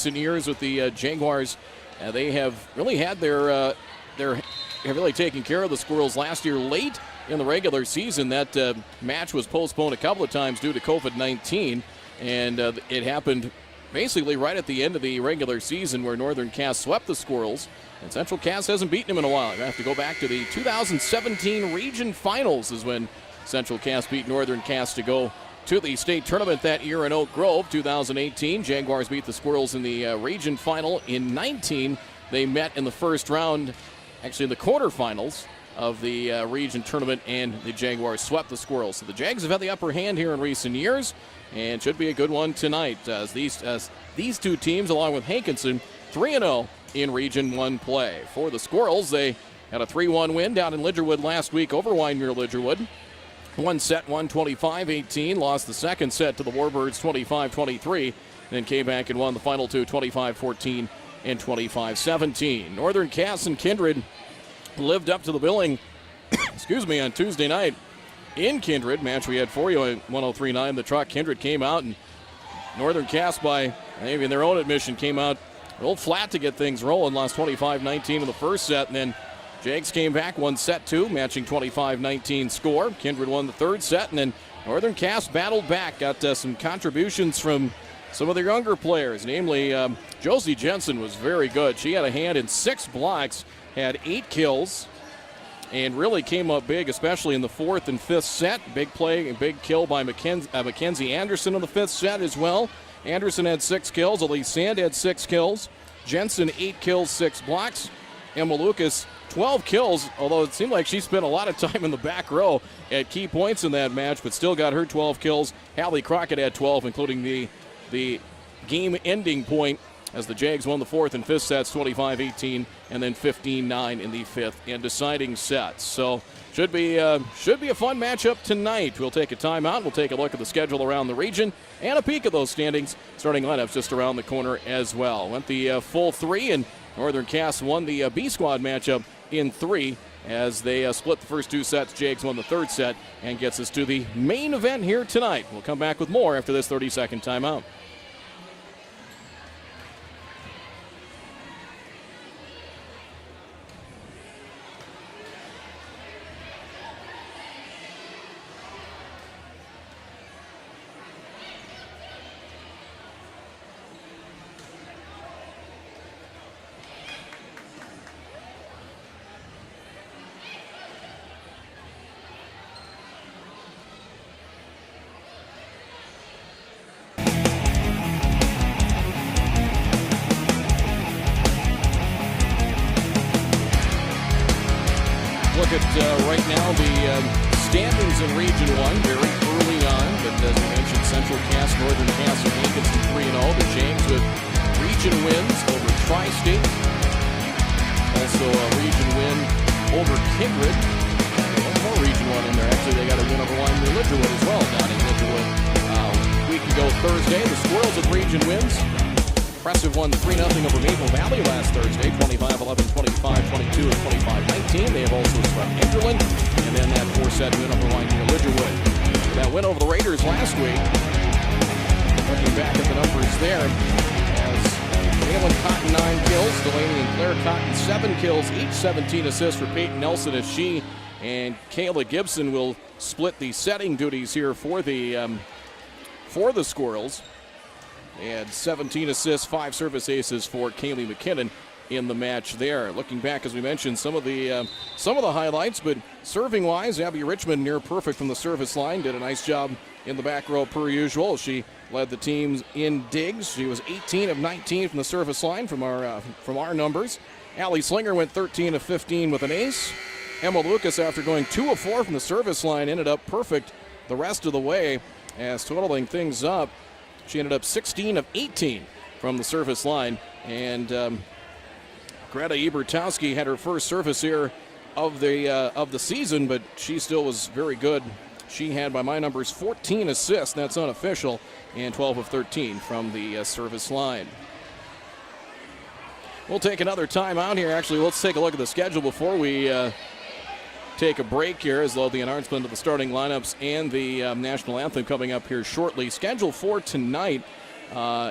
recent years with the Jaguars. They have really had have really taken care of the Squirrels last year late in the regular season. That match was postponed a couple of times due to COVID-19, and it happened basically right at the end of the regular season where Northern Cass swept the Squirrels, and Central Cass hasn't beaten them in a while. You have to go back to the 2017 region finals is when Central Cass beat Northern Cass to go to the state tournament that year in Oak Grove. 2018, Jaguars beat the Squirrels in the region final. In 19, they met in the first round, actually in the quarterfinals of the region tournament, and the Jaguars swept the Squirrels. So the Jags have had the upper hand here in recent years, and should be a good one tonight. As these two teams, along with Hankinson, 3-0 in Region 1 play. For the Squirrels, they had a 3-1 win down in Lidgerwood last week over Wyndmere Lidgerwood. One set, won 25-18, lost the second set to the Warbirds 25-23, then came back and won the final two 25-14 and 25-17. Northern Cass and Kindred lived up to the billing on Tuesday night in Kindred. Match we had for you at 103.9 The Truck. Kindred came out, and Northern Cass, by maybe in their own admission, came out a little flat to get things rolling. Lost 25-19 in the first set, and then Jags came back, won set two, matching 25-19 score. Kindred won the third set, and then Northern Cass battled back, got some contributions from some of their younger players, namely Josie Jensen was very good. She had a hand in 6 blocks, had 8 kills, and really came up big, especially in the fourth and fifth set. Big play and big kill by Mackenzie Anderson in the fifth set as well. Anderson had 6 kills. Elise Sand had 6 kills. Jensen, 8 kills, 6 blocks. Emma Lucas, 12 kills, although it seemed like she spent a lot of time in the back row at key points in that match, but still got her 12 kills. Hallie Crockett had 12, including the game-ending point as the Jags won the fourth and fifth sets, 25-18, and then 15-9 in the fifth and deciding sets. So should be a fun matchup tonight. We'll take a timeout. We'll take a look at the schedule around the region and a peek at those standings. Starting lineups just around the corner as well. Went the full 3, and Northern Cass won the B squad matchup in 3 as they split the first 2 sets. Jags won the third set and gets us to the main event here tonight. We'll come back with more after this 30-second timeout. Right now, the standings in Region 1 very early on, but as we mentioned, Central Cass, Northern Cass, and Hankinson 3-0. The Jags with region wins over Tri-State. Also a region win over Kindred. One more region 1 in there. Actually, they got a win over Wyndmere Lidgerwood as well down in Lidgerwood a week ago Thursday. The Squirrels with region wins. Impressive one 3-0 over Maple Valley last Thursday, 25-11, 25-22, and 25-19. They have also swept Enderlin, and then that 4-set win over Wyndmere Lidgerwood. That win over the Raiders last week. Looking back at the numbers there, as Kaylin Cotton 9 kills, Delaney and Claire Cotton 7 kills, each 17 assists for Peyton Nelson, as she and Kayla Gibson will split the setting duties here for the Squirrels. And 17 assists, 5 service aces for Kaylee McKinnon in the match there. Looking back, as we mentioned, some of the highlights, but serving-wise, Abby Richmond near perfect from the service line. Did a nice job in the back row per usual. She led the teams in digs. She was 18 of 19 from the service line from our numbers. Allie Slinger went 13 of 15 with an ace. Emma Lucas, after going 2 of 4 from the service line, ended up perfect the rest of the way, as totaling things up, she ended up 16 of 18 from the service line. And Greta Ebertowski had her first service here of the season, but she still was very good. She had, by my numbers, 14 assists, that's unofficial, and 12 of 13 from the service line. We'll take another time out here. Actually, let's take a look at the schedule before we take a break here, as though the announcement of the starting lineups and the national anthem coming up here shortly. Schedule for tonight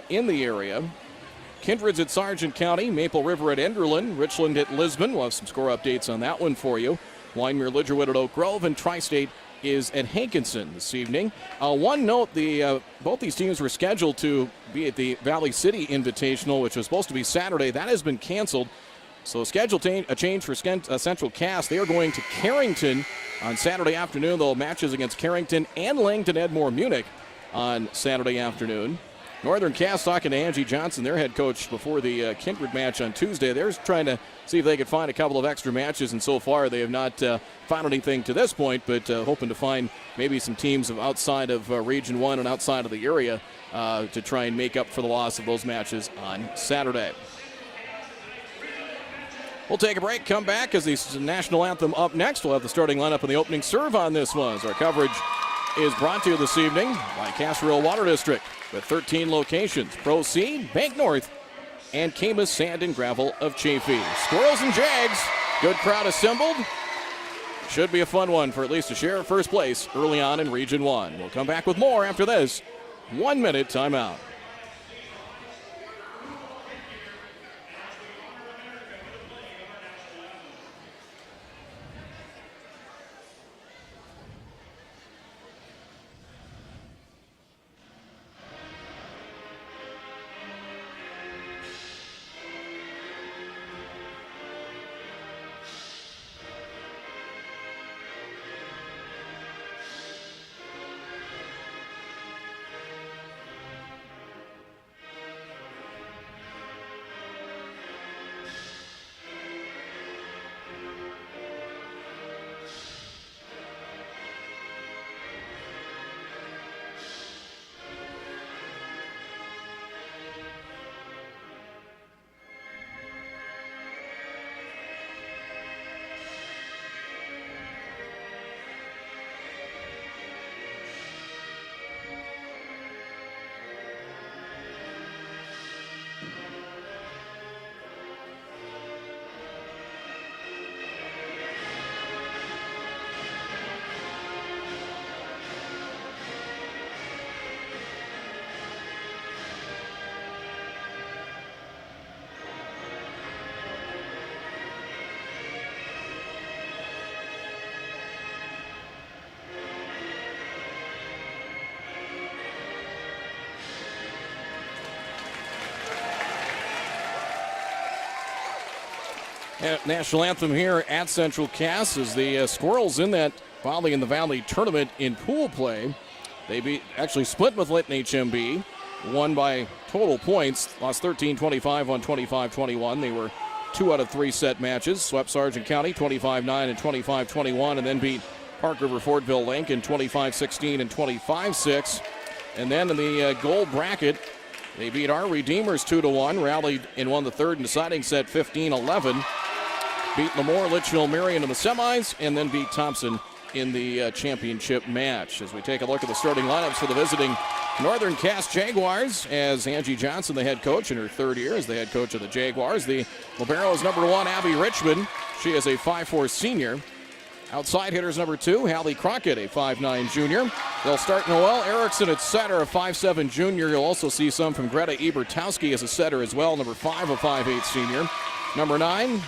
in the area Kindred's at Sargent County, Maple River at Enderlin, Richland at Lisbon. We'll have some score updates on that one for you. Winemere Lidgerwood at Oak Grove, and Tri-State is at Hankinson this evening. One note, both these teams were scheduled to be at the Valley City Invitational, which was supposed to be Saturday. That has been canceled. So a change for Central Cass. They are going to Carrington on Saturday afternoon. They'll have matches against Carrington and Langton Edmore Munich on Saturday afternoon. Northern Cass talking to Angie Johnson, their head coach, before the Kindred match on Tuesday. They're trying to see if they could find a couple of extra matches, and so far they have not found anything to this point, but hoping to find maybe some teams outside of Region 1 and outside of the area to try and make up for the loss of those matches on Saturday. We'll take a break, come back as the national anthem up next. We'll have the starting lineup and the opening serve on this one. As our coverage is brought to you this evening by Casserole Water District with 13 locations: Proceed, Bank North, and Camus Sand and Gravel of Chaffee. Squirrels and Jags, good crowd assembled. Should be a fun one for at least a share of first place early on in Region 1. We'll come back with more after this 1-minute timeout. National anthem here at Central Cass as the Squirrels in that Volley in the Valley tournament in pool play. They actually split with Lytton HMB, won by total points, lost 13-25 on 25-21. They were 2 out of 3 set matches, swept Sargent County 25-9 and 25-21, and then beat Park River Fortville Lincoln 25-16 and 25-6. And then in the gold bracket, they beat our Redeemers 2-1, rallied and won the third and deciding set 15-11. Beat Lemoore, Litchfield, Marion in the semis, and then beat Thompson in the championship match. As we take a look at the starting lineups for the visiting Northern Cass Jaguars, as Angie Johnson, the head coach, in her third year as the head coach of the Jaguars. The Liberos, number 1, Abby Richmond. She is a 5'4 senior. Outside hitters, number 2, Hallie Crockett, a 5'9 junior. They'll start Noelle Erickson at setter, a 5'7 junior. You'll also see some from Greta Ebertowski as a setter as well. Number 5, a 5'8 senior. Number 9,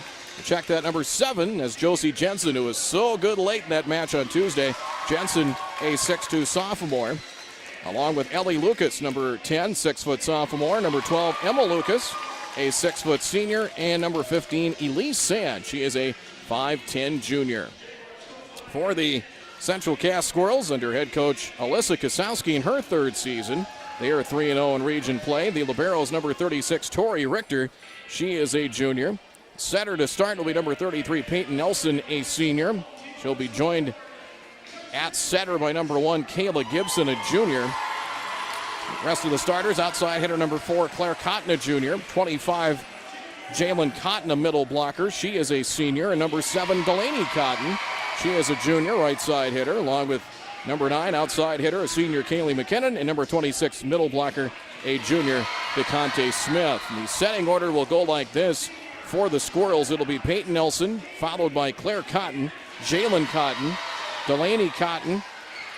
check that, number 7, as Josie Jensen, who was so good late in that match on Tuesday. Jensen, a 6'2 sophomore. Along with Ellie Lucas, number 10, 6-foot sophomore. Number 12, Emma Lucas, a 6-foot senior. And number 15, Elise Sand. She is a 5'10 junior. For the Central Cass Squirrels, under head coach Alyssa Kosowski in her third season, they are 3-0 in region play. The Liberos, number 36, Tori Richter. She is a junior. Setter to start will be number 33, Peyton Nelson, a senior. She'll be joined at setter by number 1, Kayla Gibson, a junior. Rest of the starters, outside hitter number 4, Claire Cotton, a junior. 25, Jalen Cotton, a middle blocker. She is a senior. And number 7, Delaney Cotton. She is a junior, right side hitter, along with number 9, outside hitter, a senior, Kaylee McKinnon, and number 26, middle blocker, a junior, DeConte Smith. And the setting order will go like this. For the Squirrels, it'll be Peyton Nelson, followed by Claire Cotton, Jalen Cotton, Delaney Cotton,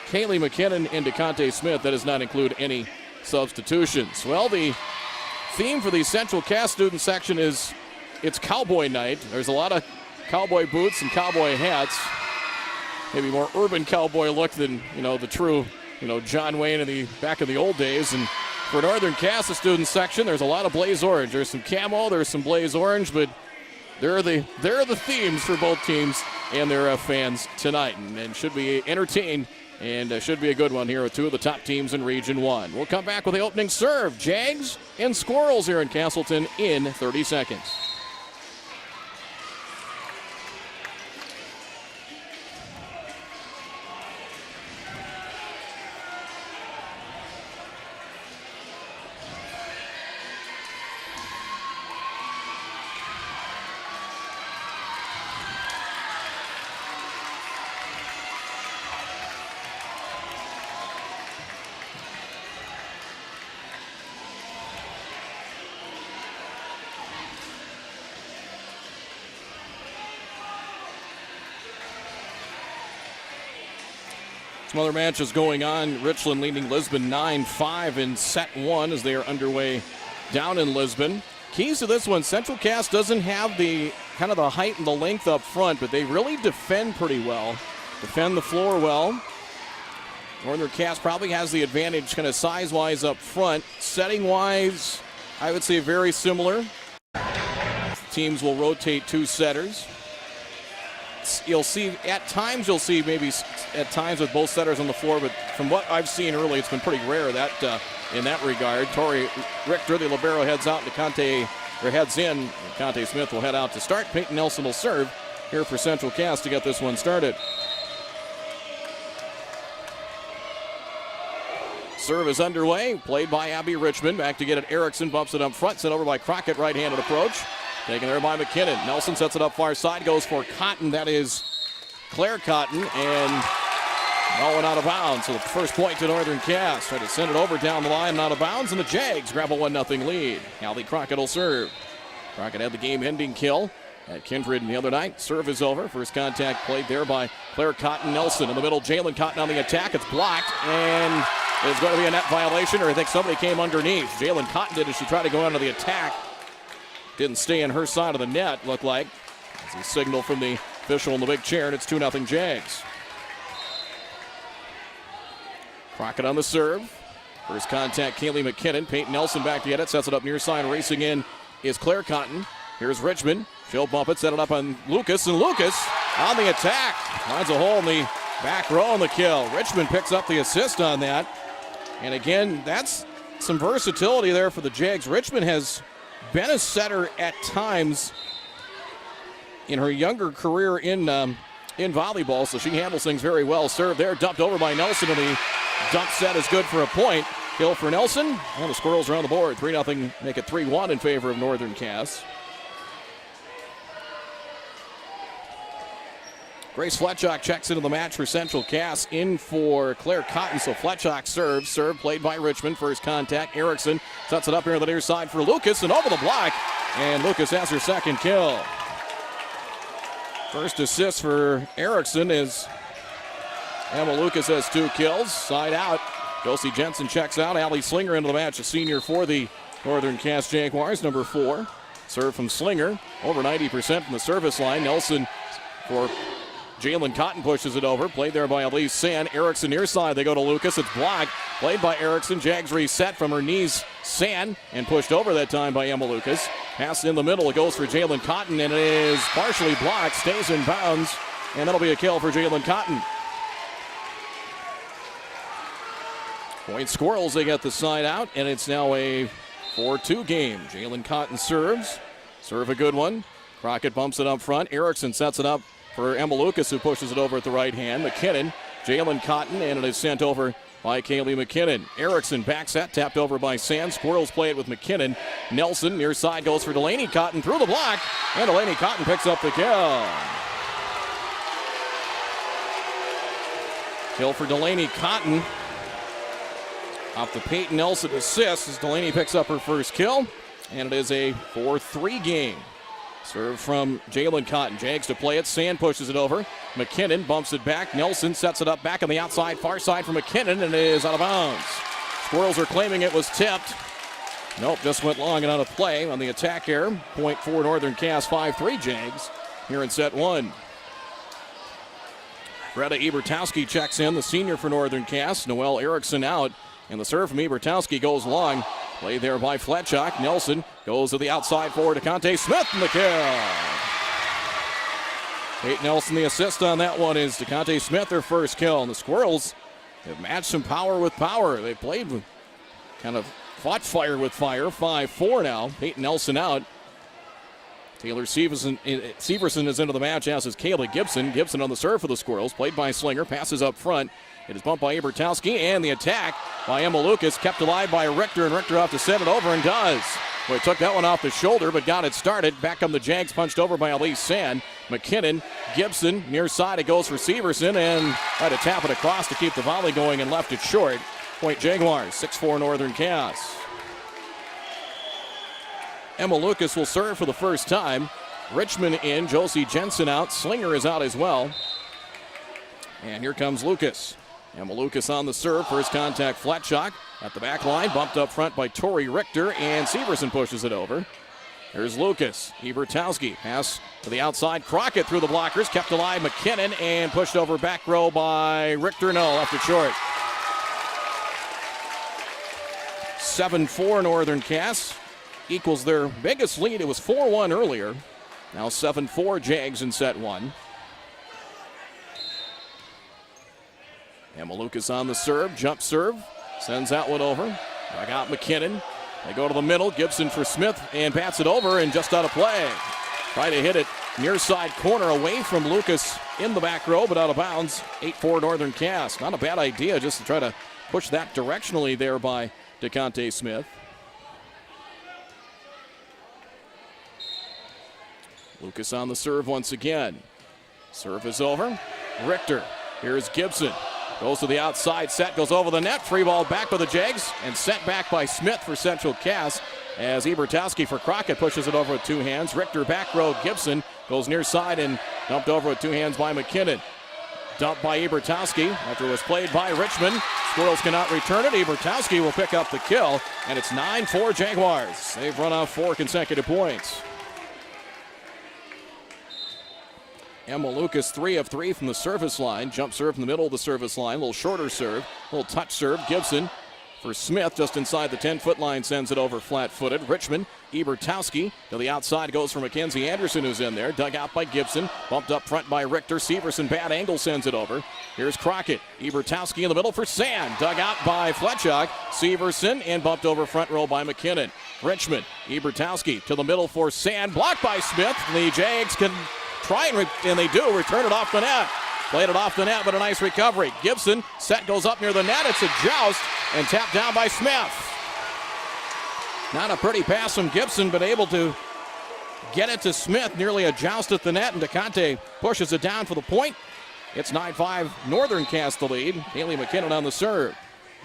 Kaylee McKinnon, and DeConte Smith. That does not include any substitutions. Well, the theme for the Central Cass student section is it's cowboy night. There's a lot of cowboy boots and cowboy hats. Maybe more urban cowboy look than, the true, John Wayne back in the old days. And for Northern Cass, the student section, there's a lot of blaze orange. There's some camo, there's some blaze orange, but they're the themes for both teams and their fans tonight, and should be entertained and should be a good one here with two of the top teams in Region 1. We'll come back with the opening serve. Jags and Squirrels here in Castleton in 30 seconds. Some other matches going on. Richland leading Lisbon 9-5 in set 1 as they are underway down in Lisbon. Keys to this one, Central Cass doesn't have the kind of the height and the length up front, but they really defend pretty well. Defend the floor well. Northern Cass probably has the advantage kind of size-wise up front. Setting-wise, I would say very similar. Teams will rotate 2 setters. You'll see maybe at times with both setters on the floor, but from what I've seen early, it's been pretty rare that in that regard. Richter, the libero, heads out, heads in. Conte Smith will head out to start. Peyton Nelson will serve here for Central Cass to get this one started. Serve is underway, played by Abby Richmond. Back to get it, Erickson bumps it up front, sent over by Crockett, right-handed approach. Taken there by McKinnon. Nelson sets it up far side, goes for Cotton. That is Claire Cotton, and one out of bounds. So the first point to Northern Cass. Try to send it over down the line and out of bounds, and the Jags grab a 1-0 lead. Allie Crockett will serve. Crockett had the game-ending kill at Kindred the other night. Serve is over. First contact played there by Claire Cotton. Nelson in the middle. Jalen Cotton on the attack. It's blocked, and it's going to be a net violation, or I think somebody came underneath. Jalen Cotton did as she tried to go onto the attack. Didn't stay on her side of the net, looked like. It's a signal from the official in the big chair, and it's 2-0 Jags. Crockett on the serve. First contact, Kaylee McKinnon. Peyton Nelson back to get it. Sets it up near side. Racing in is Claire Cotton. Here's Richmond. She'll bump it. Set it up on Lucas. And Lucas on the attack. Finds a hole in the back row on the kill. Richmond picks up the assist on that. And again, that's some versatility there for the Jags. Richmond has been a setter at times in her younger career in volleyball, so she handles things very well. Serve there, dumped over by Nelson, and the dump set is good for a point. Kill for Nelson, and the Squirrels are on the board. 3-0, make it 3-1 in favor of Northern Cass. Grace Fletchock checks into the match for Central Cass, in for Claire Cotton. So Fletchock serves. Serve played by Richmond. First contact. Erickson sets it up here on the near side for Lucas, and over the block. And Lucas has her second kill. First assist for Erickson is Emma Lucas has 2 kills. Side out. Josie Jensen checks out. Allie Slinger into the match, a senior for the Northern Cass Jaguars, number 4. Serve from Slinger. Over 90% from the service line. Nelson for Jalen Cotton pushes it over. Played there by Elise Sand. Erickson near side. They go to Lucas. It's blocked. Played by Erickson. Jags reset from her knees. Sand. And pushed over that time by Emma Lucas. Pass in the middle. It goes for Jalen Cotton. And it is partially blocked. Stays in bounds. And that'll be a kill for Jalen Cotton. Point Squirrels. They get the side out. And it's now a 4-2 game. Jalen Cotton serves. Serve a good one. Crockett bumps it up front. Erickson sets it up for Emma Lucas, who pushes it over at the right hand. McKinnon, Jalen Cotton, and it is sent over by Kaylee McKinnon. Erickson back set, tapped over by Sand. Squirrels play it with McKinnon. Nelson, near side, goes for Delaney Cotton through the block, and Delaney Cotton picks up the kill. Kill for Delaney Cotton. Off the Peyton Nelson assist as Delaney picks up her first kill, and it is a 4-3 game. Serve from Jalen Cotton. Jags to play it. Sand pushes it over. McKinnon bumps it back. Nelson sets it up back on the outside, far side for McKinnon, and it is out of bounds. Squirrels are claiming it was tipped. Nope, just went long and out of play on the attack error. Point for Northern Cass, 5-3 Jags here in set one. Greta Ebertowski checks in, the senior for Northern Cass. Noelle Erickson out, and the serve from Ebertowski goes long. Played there by Fletchock. Nelson goes to the outside for DeConte Smith and the kill. Kate Nelson, the assist on that one is DeConte Smith, their first kill. And the Squirrels have matched some power with power. They played with kind of fought fire with fire. 5-4 now. Peyton Nelson out. Taylor Severson is into the match, as is Kayla Gibson. Gibson on the serve for the Squirrels. Played by Slinger. Passes up front. It is bumped by Ebertowski, and the attack by Emma Lucas. Kept alive by Richter, and Richter off to set it over and does. Well, he took that one off the shoulder, but got it started. Back come the Jags, punched over by Elise Sand. McKinnon, Gibson, near side. It goes for Severson, and tried to tap it across to keep the volley going and left it short. Point Jaguars, 6-4 Northern Cass. Emma Lucas will serve for the first time. Richmond in, Josie Jensen out. Slinger is out as well. And here comes Lucas. Emma Lucas on the serve. First contact, Fletchock at the back line. Bumped up front by Tori Richter, and Severson pushes it over. There's Lucas. Ebertowski. Pass to the outside. Crockett through the blockers. Kept alive McKinnon, and pushed over back row by Richter. No, left it short. 7-4 Northern Cass. Equals their biggest lead. It was 4-1 earlier. Now 7-4 Jags in set one. Emma Lucas on the serve. Jump serve. Sends that one over. Back out McKinnon. They go to the middle. Gibson for Smith, and bats it over and just out of play. Try to hit it near side corner away from Lucas in the back row, but out of bounds. 8-4 Northern Cass. Not a bad idea just to try to push that directionally there by DeConte Smith. Lucas on the serve once again. Serve is over. Richter. Here's Gibson. Goes to the outside. Set goes over the net. Free ball back by the Jags and sent back by Smith for Central Cass as Ebertowski for Crockett pushes it over with two hands. Richter back row. Gibson goes near side and dumped over with two hands by McKinnon. Dumped by Ebertowski after it was played by Richmond. Squirrels cannot return it. Ebertowski will pick up the kill, and it's 9-4 Jaguars. They've run off 4 consecutive points. Emma Lucas 3 of 3 from the service line. Jump serve in the middle of the service line. A little shorter serve. A little touch serve. Gibson for Smith just inside the 10-foot line. Sends it over flat-footed. Richmond. Ebertowski to the outside. Goes for Mackenzie Anderson, who's in there. Dug out by Gibson. Bumped up front by Richter. Severson, bad angle, sends it over. Here's Crockett. Ebertowski in the middle for Sand. Dug out by Fletchock. Severson, and bumped over front row by McKinnon. Richmond. Ebertowski to the middle for Sand. Blocked by Smith. The Jags can try and they do return it off the net. Played it off the net, but a nice recovery. Gibson, set goes up near the net. It's a joust and tapped down by Smith. Not a pretty pass from Gibson, but able to get it to Smith. Nearly a joust at the net, and DeConte pushes it down for the point. It's 9-5 Northern Cass the lead. Haley McKinnon on the serve.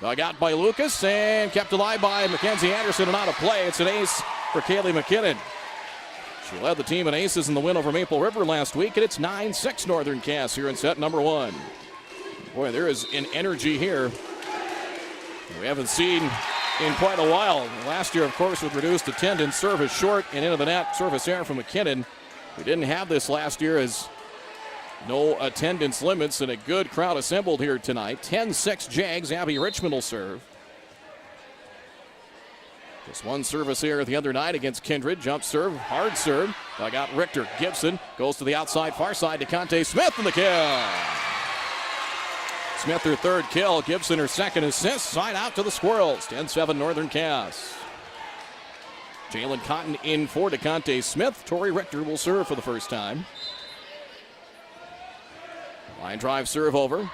Dug out by Lucas and kept alive by Mackenzie Anderson and out of play. It's an ace for Kaylee McKinnon. She led the team in aces in the win over Maple River last week, and it's 9-6 Northern Cass here in set number one. Boy, there is an energy here we haven't seen in quite a while. Last year, of course, with reduced attendance, service short and into the net, service error from McKinnon. We didn't have this last year as no attendance limits and a good crowd assembled here tonight. 10-6 Jags. Abby Richmond will serve. Just one service error the other night against Kindred. Jump serve, hard serve. Dug out Richter. Gibson goes to the outside, far side. DeConte Smith in the kill. Smith her third kill. Gibson her second assist. Side out to the Squirrels. 10-7 Northern Cass. Jalen Cotton in for DeConte Smith. Tori Richter will serve for the first time. Line drive serve over.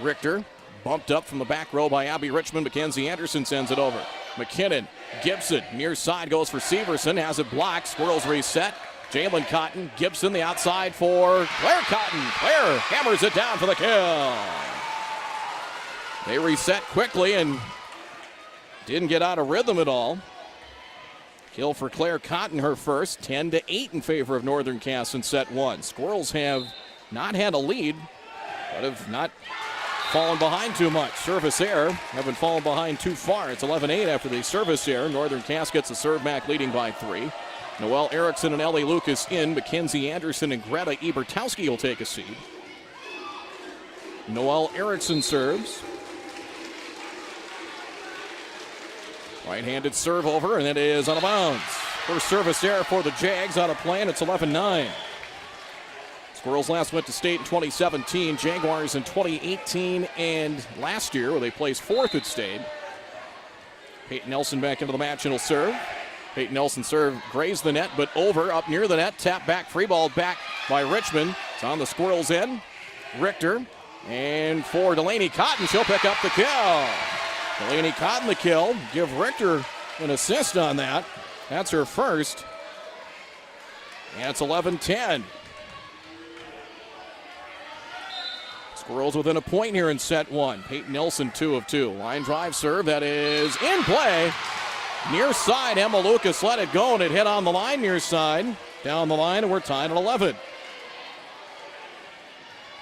Richter bumped up from the back row by Abby Richmond. Mackenzie Anderson sends it over. McKinnon, Gibson, near side goes for Severson, has it blocked. Squirrels reset. Jalen Cotton, Gibson, the outside for Claire Cotton. Claire hammers it down for the kill. They reset quickly and didn't get out of rhythm at all. Kill for Claire Cotton, her first. 10-8 in favor of Northern Cass in set one. Squirrels have not had a lead, but have not fallen behind too much. Service error. Haven't fallen behind too far. It's 11-8 after the service error. Northern Cass gets the serve back, leading by 3. Noelle Erickson and Ellie Lucas in. Mackenzie Anderson and Greta Ebertowski will take a seat. Noelle Erickson serves. Right-handed serve over, and it is out of bounds. First service error for the Jags out of play, and it's 11-9. Squirrels last went to state in 2017. Jaguars in 2018 and last year, where they placed 4th at state. Peyton Nelson back into the match and will serve. Peyton Nelson serve grazed the net, but over, up near the net. Tap back, free ball back by Richmond. It's on the Squirrels' end. Richter, and for Delaney Cotton, she'll pick up the kill. Delaney Cotton the kill. Give Richter an assist on that. That's her first. And it's 11-10. Squirrels within a point here in set 1. Peyton Nelson 2 of 2. Line drive serve that is in play. Near side, Emma Lucas let it go, and it hit on the line near side. Down the line, and we're tied at 11.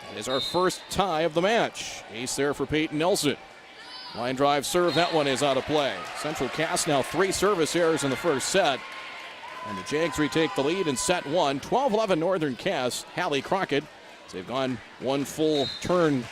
That is our first tie of the match. Ace there for Peyton Nelson. Line drive serve, that one is out of play. Central Cass now 3 service errors in the first set. And the Jags retake the lead in set 1. 12-11 Northern Cass. Hallie Crockett. They've gone one full turn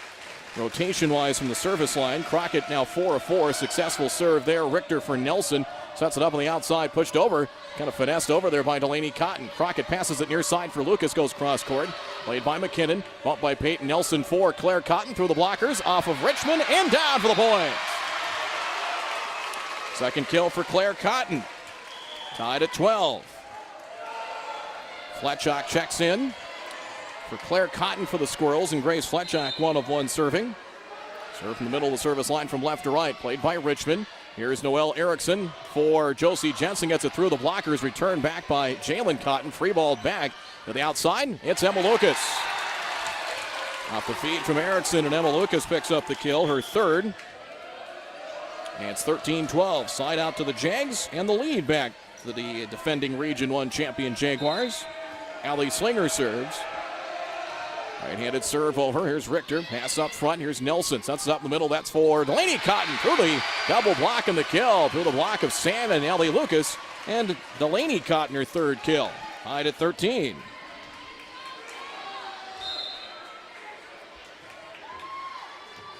rotation-wise from the service line. Crockett now 4 of 4. Successful serve there. Richter for Nelson. Sets it up on the outside, pushed over. Kind of finessed over there by Delaney Cotton. Crockett passes it near side for Lucas, goes cross court. Played by McKinnon, bumped by Peyton Nelson for Claire Cotton through the blockers, off of Richmond, and down for the point. Second kill for Claire Cotton. Tied at 12. Fletchak checks in for Claire Cotton for the Squirrels, and Grace Fletchak 1 of 1 serving. Serve from the middle of the service line from left to right, played by Richmond. Here's Noelle Erickson for Josie Jensen. Gets it through the blockers. Returned back by Jalen Cotton. Free ball back to the outside. It's Emma Lucas. Off the feed from Erickson, and Emma Lucas picks up the kill, her third. And it's 13-12. Side out to the Jags, and the lead back to the defending Region 1 champion Jaguars. Allie Slinger serves. Right-handed serve over. Here's Richter. Pass up front. Here's Nelson. Sets it up in the middle. That's for Delaney Cotton. Through the double block and the kill. Through the block of Sam and Ellie Lucas. And Delaney Cotton, her third kill. Tied at 13.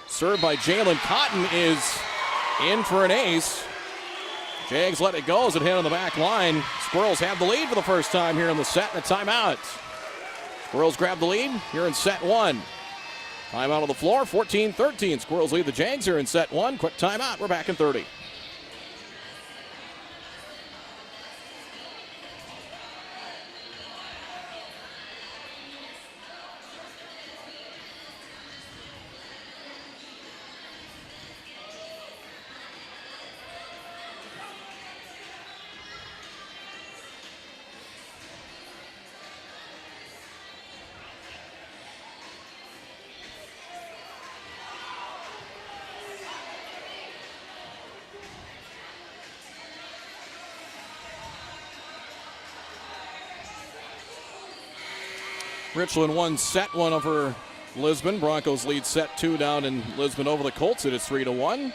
Serve by Jalen Cotton is in for an ace. Jags let it go as it hit on the back line. Squirrels have the lead for the first time here in the set, and a timeout. Squirrels grab the lead here in set 1. Timeout on the floor, 14-13. Squirrels lead the Jags here in set 1. Quick timeout. We're back in 30. Richland won set 1 over Lisbon. Broncos lead set 2 down in Lisbon over the Colts. It is 3-1.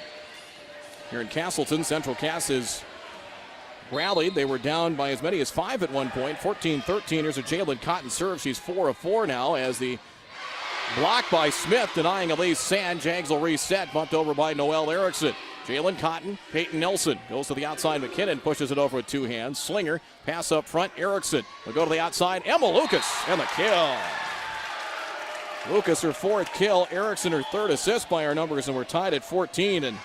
Here in Castleton, Central Cass is rallied. They were down by as many as 5 at one point. 14-13. Here's a Jalen Cotton serve. She's 4 of 4 now as the block by Smith denying Elise Sand. Jags will reset. Bumped over by Noelle Erickson. Jalen Cotton, Peyton Nelson goes to the outside. McKinnon pushes it over with 2 hands. Slinger, pass up front. Erickson will go to the outside. Emma Lucas, and the kill. Lucas, her 4th kill. Erickson, her 3rd assist by our numbers, and we're tied at 14. And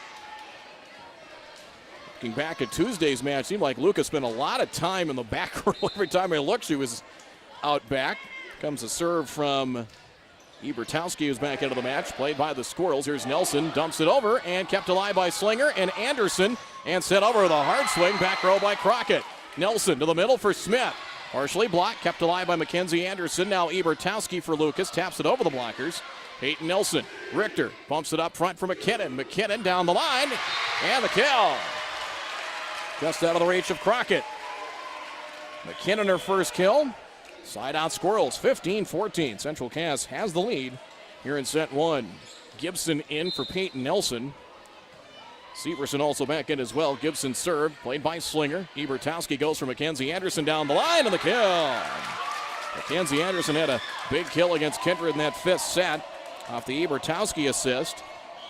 looking back at Tuesday's match, seemed like Lucas spent a lot of time in the back row. Every time I looked, she was out back. Comes a serve from Ebertowski, who's back into the match, played by the Squirrels. Here's Nelson, dumps it over, and kept alive by Slinger and Anderson, and set over the hard swing, back row by Crockett. Nelson to the middle for Smith. Partially blocked, kept alive by Mackenzie Anderson. Now Ebertowski for Lucas, taps it over the blockers. Peyton Nelson, Richter bumps it up front for McKinnon. McKinnon down the line, and the kill. Just out of the reach of Crockett. McKinnon, her first kill. Side out Squirrels, 15-14. Central Cass has the lead here in set 1. Gibson in for Peyton Nelson. Severson also back in as well. Gibson served, played by Slinger. Ebertowski goes for Mackenzie Anderson down the line, and the kill. Mackenzie Anderson had a big kill against Kindred in that 5th set off the Ebertowski assist.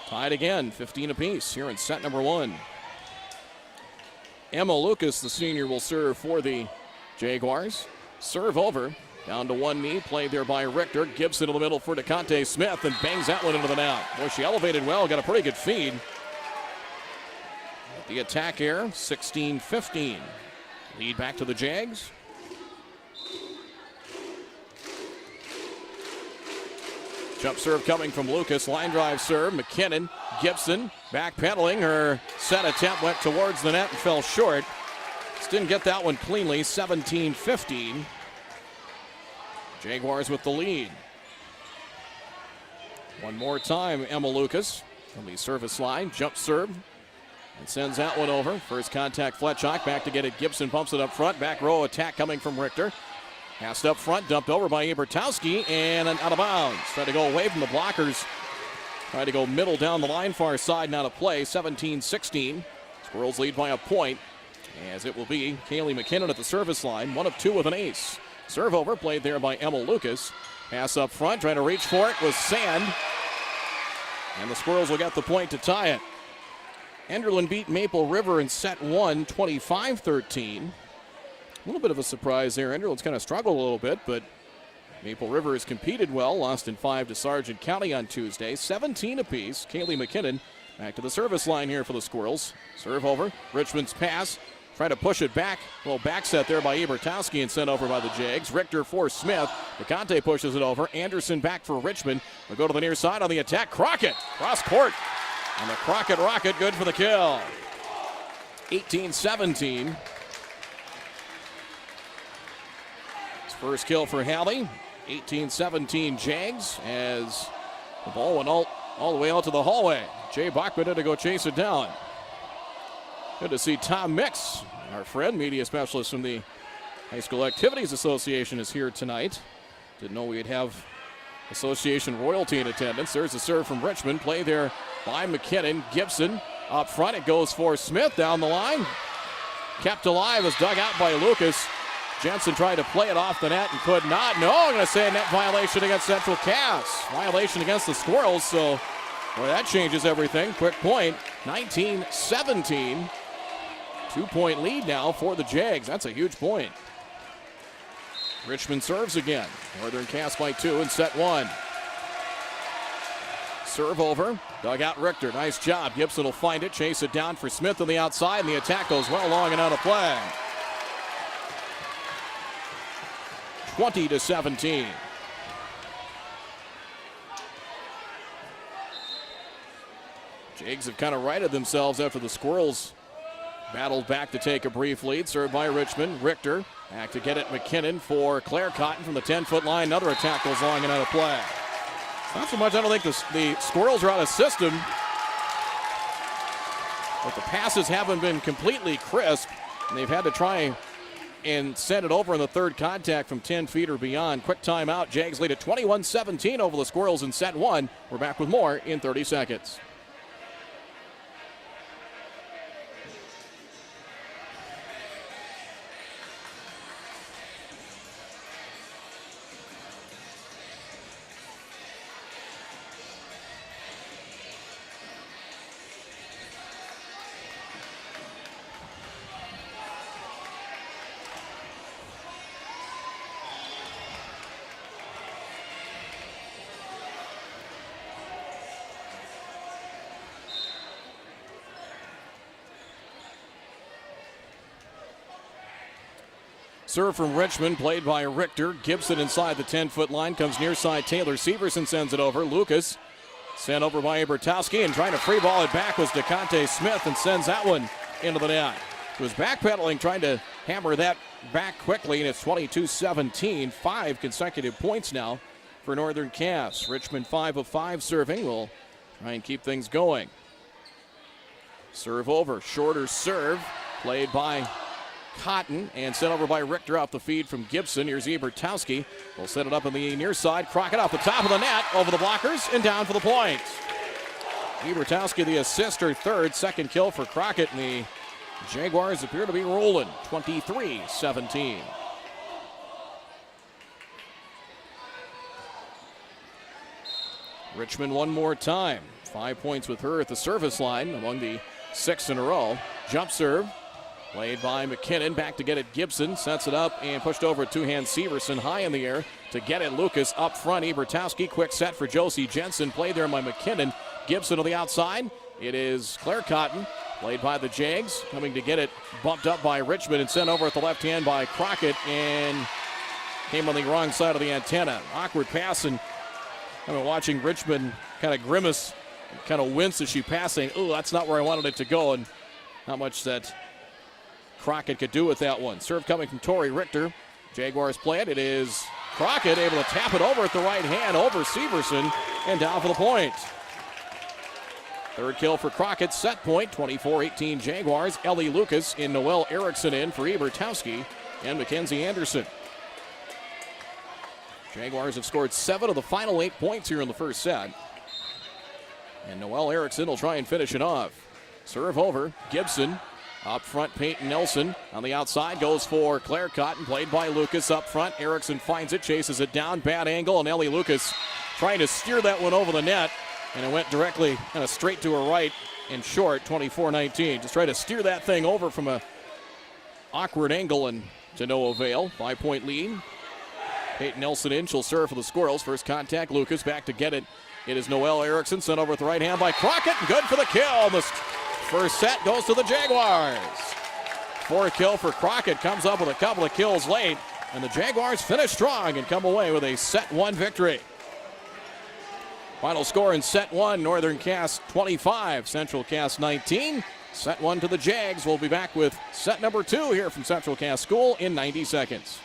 Tied again, 15 apiece here in set number 1. Emma Lucas, the senior, will serve for the Jaguars. Serve over, down to one knee, played there by Richter. Gibson in the middle for DeConte Smith, and bangs that one into the net. Boy, she elevated well, got a pretty good feed. The attack here, 16-15. Lead back to the Jags. Jump serve coming from Lucas. Line drive serve. McKinnon. Gibson backpedaling. Her set attempt went towards the net and fell short. Just didn't get that one cleanly. 17-15. Jaguars with the lead. One more time, Emma Lucas from the service line. Jump serve. And sends that one over. First contact, Fletchock. Back to get it. Gibson pumps it up front. Back row attack coming from Richter. Passed up front, dumped over by Ebertowski, and out of bounds. Tried to go away from the blockers. Tried to go middle down the line, far side, not a play. 17-16. Squirrels lead by a point, as it will be Kaylee McKinnon at the service line. 1 of 2 with an ace. Serve over, played there by Emma Lucas. Pass up front, trying to reach for it was Sand. And the Squirrels will get the point to tie it. Enderlin beat Maple River in set 1, 25-13. A little bit of a surprise there. Enderlin's kind of struggled a little bit, but Maple River has competed well. Lost in 5 to Sargent County on Tuesday. 17 apiece. Kaylee McKinnon back to the service line here for the Squirrels. Serve over. Richmond's pass. Trying to push it back. A little back set there by Ebertowski and sent over by the Jags. Richter for Smith. DeConte pushes it over. Anderson back for Richmond. We'll go to the near side on the attack. Crockett cross court. And the Crockett Rocket good for the kill. 18-17. First kill for Hallie. 18-17 Jags as the ball went all the way out to the hallway. Jay Bachman had to go chase it down. Good to see Tom Mix, our friend, media specialist from the High School Activities Association, is here tonight. Didn't know we'd have association royalty in attendance. There's a serve from Richmond. Play there by McKinnon. Gibson up front. It goes for Smith down the line. Kept alive as dug out by Lucas. Jensen tried to play it off the net and could not. No, I'm going to say a net violation against Central Cass. Violation against the Squirrels, so boy, that changes everything. Quick point, 19-17. 2-point lead now for the Jags. That's a huge point. Richmond serves again. Northern Cass by 2 in set 1. Serve over. Dug out Richter. Nice job. Gibson will find it. Chase it down for Smith on the outside, and the attack goes well long and out of play. 20-17. Jags have kind of righted themselves after the Squirrels battled back to take a brief lead. Served by Richmond. Richter back to get it. McKinnon for Claire Cotton from the 10-foot line. Another attack goes long and out of play. Not so much. I don't think the Squirrels are out of system, but the passes haven't been completely crisp, and they've had to try and send it over in the third contact from 10 feet or beyond. Quick timeout. Jags lead at 21-17 over the Squirrels in set 1. We're back with more in 30 seconds. Serve from Richmond, played by Richter. Gibson inside the 10-foot line, comes near side. Taylor Severson sends it over. Lucas sent over by Ebertowski, and trying to free ball it back was DeConte Smith, and sends that one into the net. He was backpedaling, trying to hammer that back quickly, and it's 22-17. 5 consecutive points now for Northern Cass. Richmond 5 of 5 serving. Will try and keep things going. Serve over, shorter serve, played by Cotton and sent over by Richter off the feed from Gibson. Here's Ebertowski. Will set it up in the near side. Crockett off the top of the net, over the blockers, and down for the point. Ebertowski the assist, her third. Second kill for Crockett, and the Jaguars appear to be rolling 23-17. Richmond one more time. 5 points with her at the service line among the 6 in a row. Jump serve played by McKinnon. Back to get it. Gibson sets it up and pushed over two-hand Severson high in the air to get it. Lucas up front. Ebertowski quick set for Josie Jensen. Played there by McKinnon. Gibson to the outside. It is Claire Cotton. Played by the Jags. Coming to get it. Bumped up by Richmond and sent over at the left hand by Crockett. And came on the wrong side of the antenna. Awkward pass, and I've been watching Richmond kind of grimace, kind of wince as she passed, saying, "Oh, that's not where I wanted it to go," and not much that Crockett could do with that one. Serve coming from Tori Richter. Jaguars play it. It is Crockett able to tap it over at the right hand over Severson and down for the point. Third kill for Crockett. Set point, 24-18 Jaguars. Ellie Lucas and Noelle Erickson in for Ebertowski and Mackenzie Anderson. Jaguars have scored 7 of the final 8 points here in the first set. And Noelle Erickson will try and finish it off. Serve over. Gibson. Up front, Peyton Nelson. On the outside goes for Claire Cotton. Played by Lucas up front. Erickson finds it, chases it down. Bad angle, and Ellie Lucas trying to steer that one over the net. And it went directly kind of straight to her right and short, 24-19. Just try to steer that thing over from a awkward angle and to no avail. 5-point lead. Peyton Nelson in. She'll serve for the Squirrels. First contact, Lucas back to get it. It is Noelle Erickson sent over with the right hand by Crockett. Good for the kill. The first set goes to the Jaguars. Fourth kill for Crockett. Comes up with a couple of kills late. And the Jaguars finish strong and come away with a set 1 victory. Final score in set 1, Northern Cass 25, Central Cass 19. Set 1 to the Jags. We'll be back with set number 2 here from Central Cass School in 90 seconds.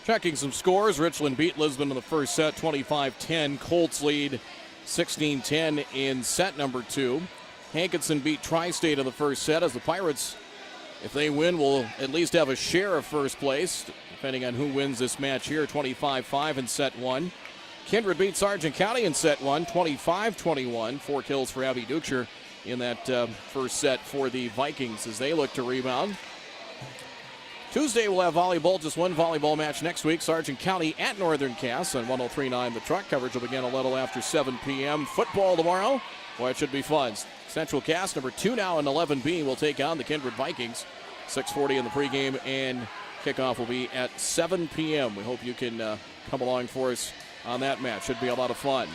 Checking some scores, Richland beat Lisbon in the first set, 25-10. Colts lead 16-10 in set number 2. Hankinson beat Tri-State in the first set as the Pirates, if they win, will at least have a share of first place, depending on who wins this match here, 25-5 in set 1. Kindred beat Sargent County in set 1, 25-21. 4 kills for Abby Ducher in that first set for the Vikings as they look to rebound. Tuesday we'll have volleyball, just one volleyball match next week. Sargent County at Northern Cass on 103.9 The Truck. Coverage will begin a little after 7 p.m. Football tomorrow. Boy, it should be fun. Central Cass, number 2 now in 11B, will take on the Kindred Vikings. 6:40 in the pregame, and kickoff will be at 7 p.m. We hope you can come along for us on that match. Should be a lot of fun.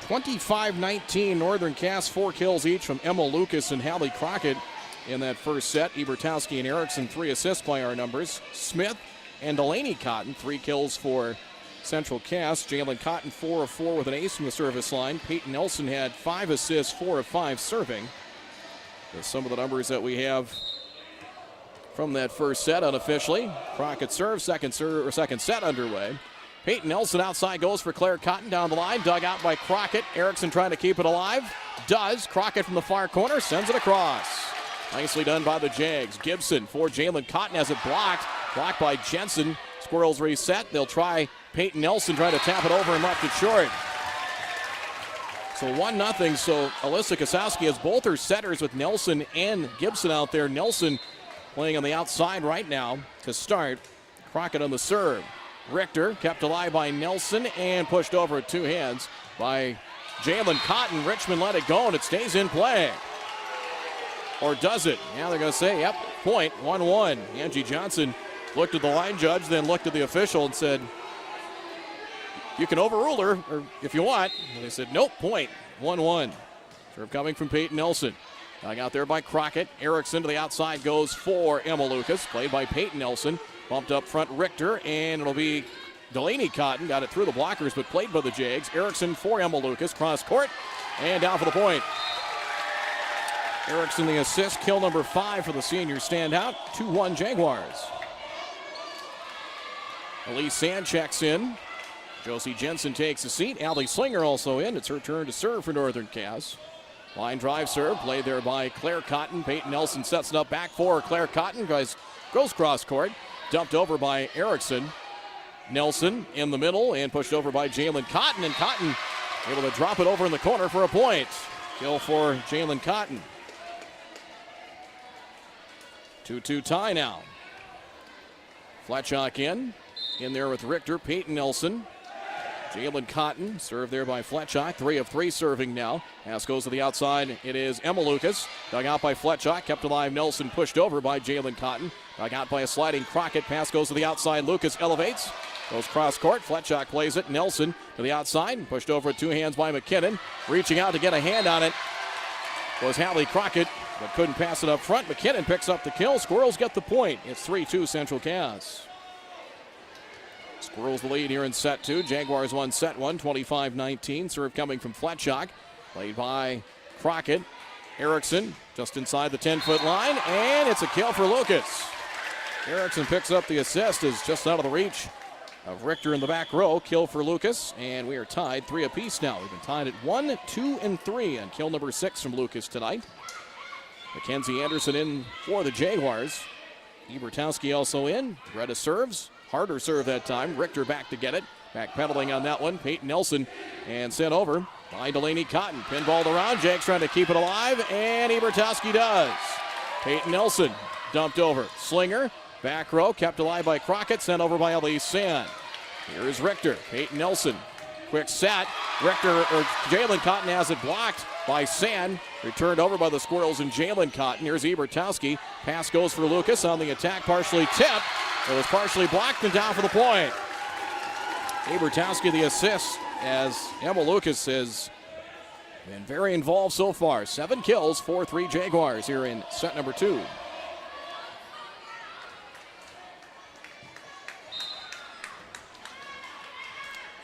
25-19 Northern Cass, 4 kills each from Emma Lucas and Hallie Crockett in that first set. Ebertowski and Erickson, 3 assists by our numbers. Smith and Delaney Cotton, 3 kills for Central Cass. Jalen Cotton, 4 of 4 with an ace from the service line. Peyton Nelson had 5 assists, 4 of 5 serving. There's some of the numbers that we have from that first set unofficially. Crockett serves, second set underway. Peyton Nelson outside goes for Claire Cotton down the line. Dug out by Crockett. Erickson trying to keep it alive. Does. Crockett from the far corner sends it across. Nicely done by the Jags. Gibson for Jalen Cotton has it blocked. Blocked by Jensen. Squirrels reset. They'll try Peyton Nelson trying to tap it over and left it short. So 1-0. So Alyssa Kosowski has both her setters with Nelson and Gibson out there. Nelson playing on the outside right now to start. Crockett on the serve. Richter kept alive by Nelson and pushed over at two hands by Jalen Cotton. Richmond let it go and it stays in play. Or does it? Now they're going to say, yep, point, 1-1. Angie Johnson looked at the line judge, then looked at the official and said, you can overrule her or if you want. And they said, nope, point, 1-1. Serve coming from Peyton Nelson. Dug out there by Crockett. Erickson to the outside goes for Emma Lucas. Played by Peyton Nelson. Bumped up front Richter, and it'll be Delaney Cotton. Got it through the blockers, but played by the Jags. Erickson for Emma Lucas. Cross court, and down for the point. Erickson the assist. Kill number 5 for the senior standout. 2-1 Jaguars. Elise Sand checks in. Josie Jensen takes a seat. Allie Slinger also in. It's her turn to serve for Northern Cass. Line drive serve, played there by Claire Cotton. Peyton Nelson sets it up back for Claire Cotton. Goes cross court. Dumped over by Erickson. Nelson in the middle and pushed over by Jalen Cotton. And Cotton able to drop it over in the corner for a point. Kill for Jalen Cotton. 2-2 tie now. Fletchock in there with Richter. Peyton Nelson. Jalen Cotton, served there by Fletchock. 3 of 3 serving now. Pass goes to the outside. It is Emma Lucas. Dug out by Fletchock. Kept alive Nelson. Pushed over by Jalen Cotton. Dug out by a sliding Crockett. Pass goes to the outside. Lucas elevates. Goes cross court. Fletchock plays it. Nelson to the outside. Pushed over at two hands by McKinnon. Reaching out to get a hand on it was Hallie Crockett, but couldn't pass it up front. McKinnon picks up the kill. Squirrels get the point. It's 3-2 Central Cass. Squirrels the lead here in set 2. Jaguars won set 1, 25-19. Serve coming from Fletchock. Played by Crockett. Erickson just inside the 10-foot line, and it's a kill for Lucas. Erickson picks up the assist, is just out of the reach of Richter in the back row. Kill for Lucas, and we are tied 3 apiece now. We've been tied at 1, 2, and 3 on kill number 6 from Lucas tonight. Mackenzie Anderson in for the Jaguars. Ebertowski also in. Greta serves. Harder serve that time. Richter back to get it. Backpedaling on that one. Peyton Nelson and sent over by Delaney Cotton. Pinballed around. Jags trying to keep it alive, and Ebertowski does. Peyton Nelson dumped over. Slinger, back row, kept alive by Crockett, sent over by Elise Sand. Here's Richter. Peyton Nelson. Quick set. Jalen Cotton has it blocked by Sand. Returned over by the Squirrels and Jalen Cotton. Here's Ebertowski. Pass goes for Lucas on the attack, partially tipped. It was partially blocked and down for the point. Ebertowski the assist as Emma Lucas has been very involved so far. 7 kills, 4-3 Jaguars here in set number 2.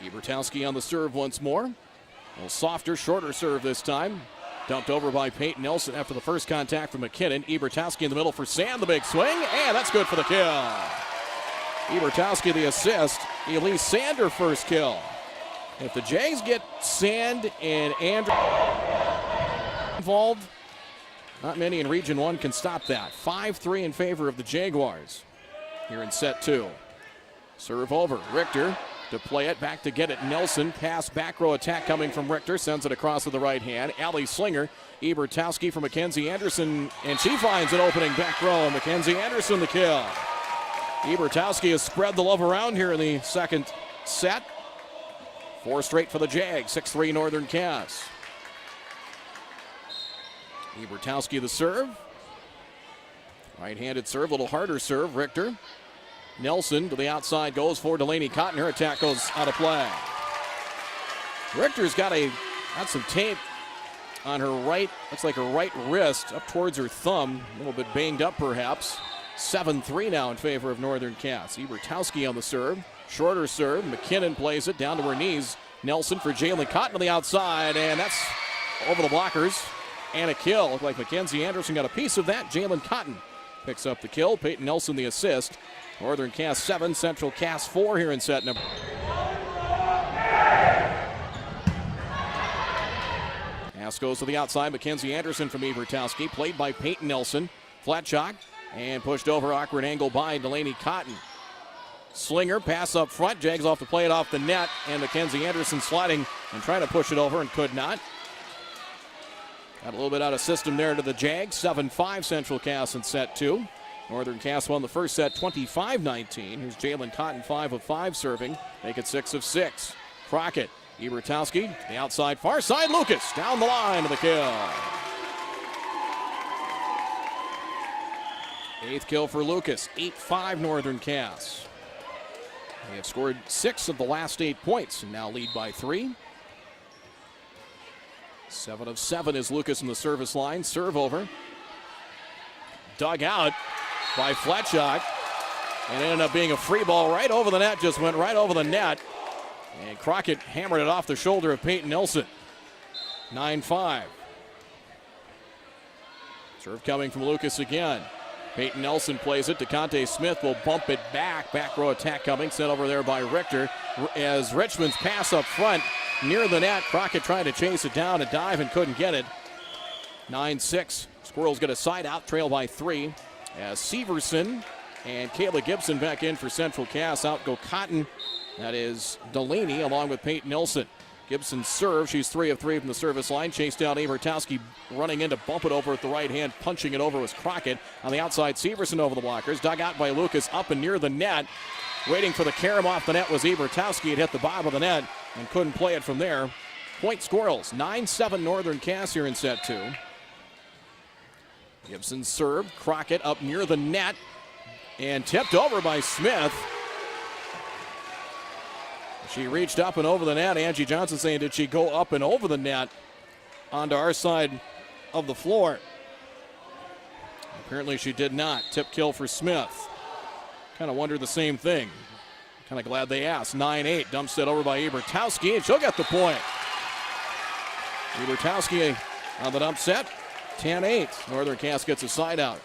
Ebertowski on the serve once more. A little softer, shorter serve this time. Dumped over by Peyton Nelson after the first contact from McKinnon. Ebertowski in the middle for Sand, the big swing, and that's good for the kill. Ebertowski the assist. Elise Sand her first kill. If the Jays get Sand and Andrew involved, not many in Region 1 can stop that. 5-3 in favor of the Jaguars here in set 2. Serve over. Richter to play it, back to get it. Nelson, pass, back row attack coming from Richter, sends it across with the right hand. Allie Slinger, Ebertowski for Mackenzie Anderson, and she finds an opening back row. Mackenzie Anderson the kill. Ebertowski has spread the love around here in the second set. 4 straight for the Jags, 6-3 Northern Cass. Ebertowski the serve. Right-handed serve, a little harder serve. Richter. Nelson to the outside goes for Delaney Cotton. Her attack goes out of play. Richter's got some tape on her right, looks like her right wrist up towards her thumb. A little bit banged up perhaps. 7-3 now in favor of Northern Cass. Ebertowski on the serve. Shorter serve. McKinnon plays it down to her knees. Nelson for Jalen Cotton on the outside, and that's over the blockers. And a kill. Looked like Mackenzie Anderson got a piece of that. Jalen Cotton picks up the kill. Peyton Nelson the assist. Northern Cass 7, Central Cass 4 here in set number. Pass goes to the outside. Mackenzie Anderson from Ebertowski, played by Peyton Nelson. Flat shot and pushed over, awkward angle by Delaney Cotton. Slinger, pass up front. Jags off to play it off the net, and Mackenzie Anderson sliding and trying to push it over and could not. Got a little bit out of system there to the Jags. 7-5 Central Cass in set 2. Northern Cass won the first set 25-19. Here's Jalen Cotton, 5 of 5 serving. Make it 6 of 6. Crockett, Ebertowski, the outside far side. Lucas down the line to the kill. 8th kill for Lucas. 8-5 Northern Cass. They have scored 6 of the last 8 points and now lead by 3. 7 of 7 is Lucas in the service line. Serve over. Dug out by Fletchuk. And ended up being a free ball right over the net. Just went right over the net. And Crockett hammered it off the shoulder of Peyton Nelson. 9-5. Serve coming from Lucas again. Peyton Nelson plays it. DeConte Smith will bump it back. Back row attack coming. Sent over there by Richter. As Richmond's pass up front near the net. Crockett tried to chase it down, a dive, and couldn't get it. 9-6. Squirrels get a side out, trail by 3. As Severson and Kayla Gibson back in for Central Cass. Out go Cotton. That is Delaney along with Peyton Nelson. Gibson serve. She's 3 of 3 from the service line. Chased down Ebertowski, running in to bump it over at the right hand. Punching it over was Crockett. On the outside, Severson over the blockers. Dug out by Lucas up and near the net. Waiting for the carom off the net was Ebertowski. It hit the bottom of the net and couldn't play it from there. Point Squirrels. 9-7 Northern Cass here in set 2. Gibson served. Crockett up near the net and tipped over by Smith. She reached up and over the net. Angie Johnson saying, did she go up and over the net onto our side of the floor? Apparently she did not. Tip kill for Smith. Kind of wondered the same thing. Kind of glad they asked. 9-8. Dumps it over by Ebertowski, and she'll get the point. Ebertowski on the dump set. 10-8. Northern Cass gets a side out.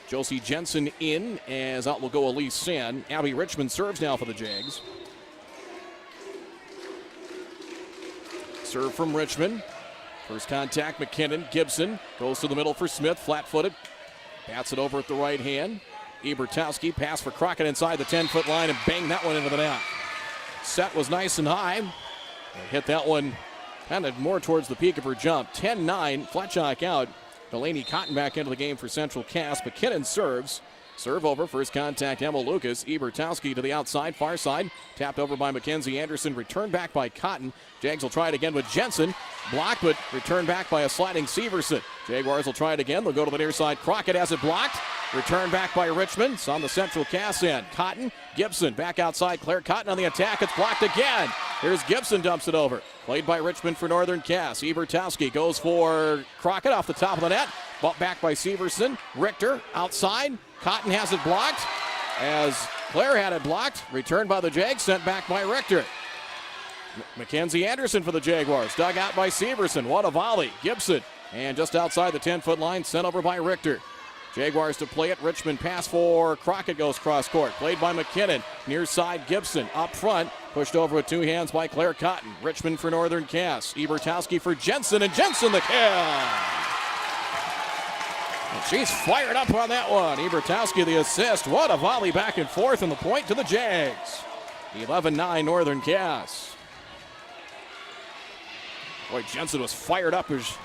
Josie Jensen in, as out will go Elise Sand. Abby Richmond serves now for the Jags. Serve from Richmond. First contact, McKinnon. Gibson goes to the middle for Smith. Flat-footed. Bats it over at the right hand. Ebertowski pass for Crockett inside the 10-foot line and bang that one into the net. Set was nice and high. They hit that one kind of more towards the peak of her jump. 10-9. Fletchuk out. Delaney Cotton back into the game for Central Cass. McKinnon serves. Serve over. First contact, Emma Lucas. Ebertowski to the outside, far side. Tapped over by Mackenzie Anderson. Returned back by Cotton. Jags will try it again with Jensen. Blocked, but returned back by a sliding Severson. Jaguars will try it again. They'll go to the near side. Crockett has it blocked. Returned back by Richmond. It's on the Central Cass end. Cotton, Gibson back outside. Claire Cotton on the attack. It's blocked again. Here's Gibson, dumps it over. Played by Richmond for Northern Cass. Ebertowski goes for Crockett off the top of the net. Bought back by Severson. Richter outside. Cotton has it blocked as Claire had it blocked. Returned by the Jags, sent back by Richter. Mackenzie Anderson for the Jaguars. Dug out by Severson. What a volley. Gibson. And just outside the 10-foot line, sent over by Richter. Jaguars to play it. Richmond pass for Crockett goes cross court. Played by McKinnon. Near side Gibson. Up front. Pushed over with 2 hands by Claire Cotton. Richmond for Northern Cass. Ebertowski for Jensen. And Jensen the kill. And she's fired up on that one. Ebertowski the assist. What a volley back and forth, and the point to the Jags. 11-9 Northern Cass. Boy, Jensen was fired up as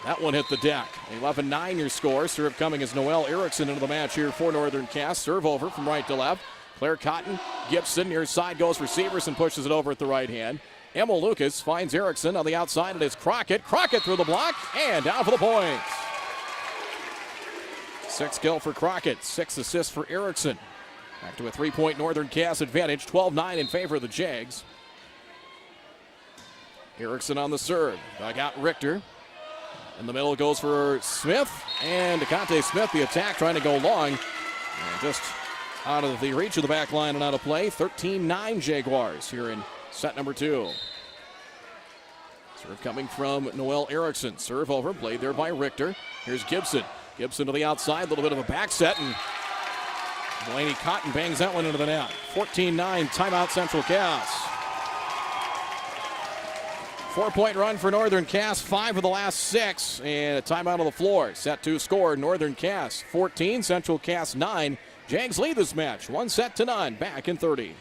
that one hit the deck. 11-9 your score. Serve coming as Noelle Erickson into the match here for Northern Cass. Serve over from right to left. Claire Cotton, Gibson near side goes for Severson, pushes it over at the right hand. Emma Lucas finds Erickson on the outside. It is Crockett. Crockett through the block and down for the point. 6 kill for Crockett, 6 assists for Erickson. Back to a 3-point Northern Cass advantage, 12-9 in favor of the Jags. Erickson on the serve. Dug out Richter. In the middle goes for Smith. And DeConte Smith, the attack, trying to go long. And just out of the reach of the back line and out of play. 13-9 Jaguars here in set number 2. Serve coming from Noelle Erickson. Serve over, played there by Richter. Here's Gibson. Gibson to the outside, a little bit of a back set, and Delaney Cotton bangs that one into the net. 14-9, timeout Central Cass. 4-point run for Northern Cass, 5 of the last 6, and a timeout on the floor. Set to score, Northern Cass 14, Central Cass 9. Jags lead this match, 1-0, back in 30.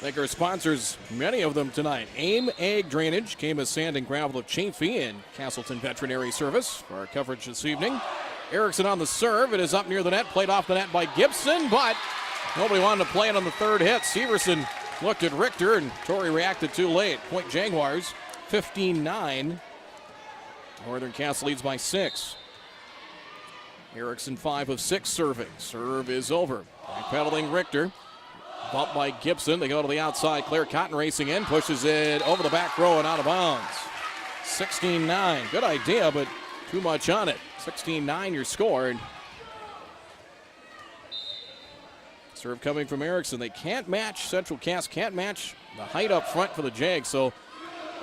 Thank our sponsors, many of them tonight. AIM Ag Drainage, Camas Sand and Gravel of Chaffee, and Castleton Veterinary Service for our coverage this evening. Erickson on the serve. It is up near the net, played off the net by Gibson, but nobody wanted to play it on the third hit. Severson looked at Richter, and Torrey reacted too late. Point Jaguars, 15-9. Northern Cass leads by 6. Erickson 5 of 6 serving. Serve is over. Backpedaling Richter. Bumped by Gibson. They go to the outside. Claire Cotton racing in. Pushes it over the back row and out of bounds. 16-9. Good idea, but too much on it. 16-9 your score. Serve coming from Erickson. They can't match, Central Cass can't match the height up front for the Jags, so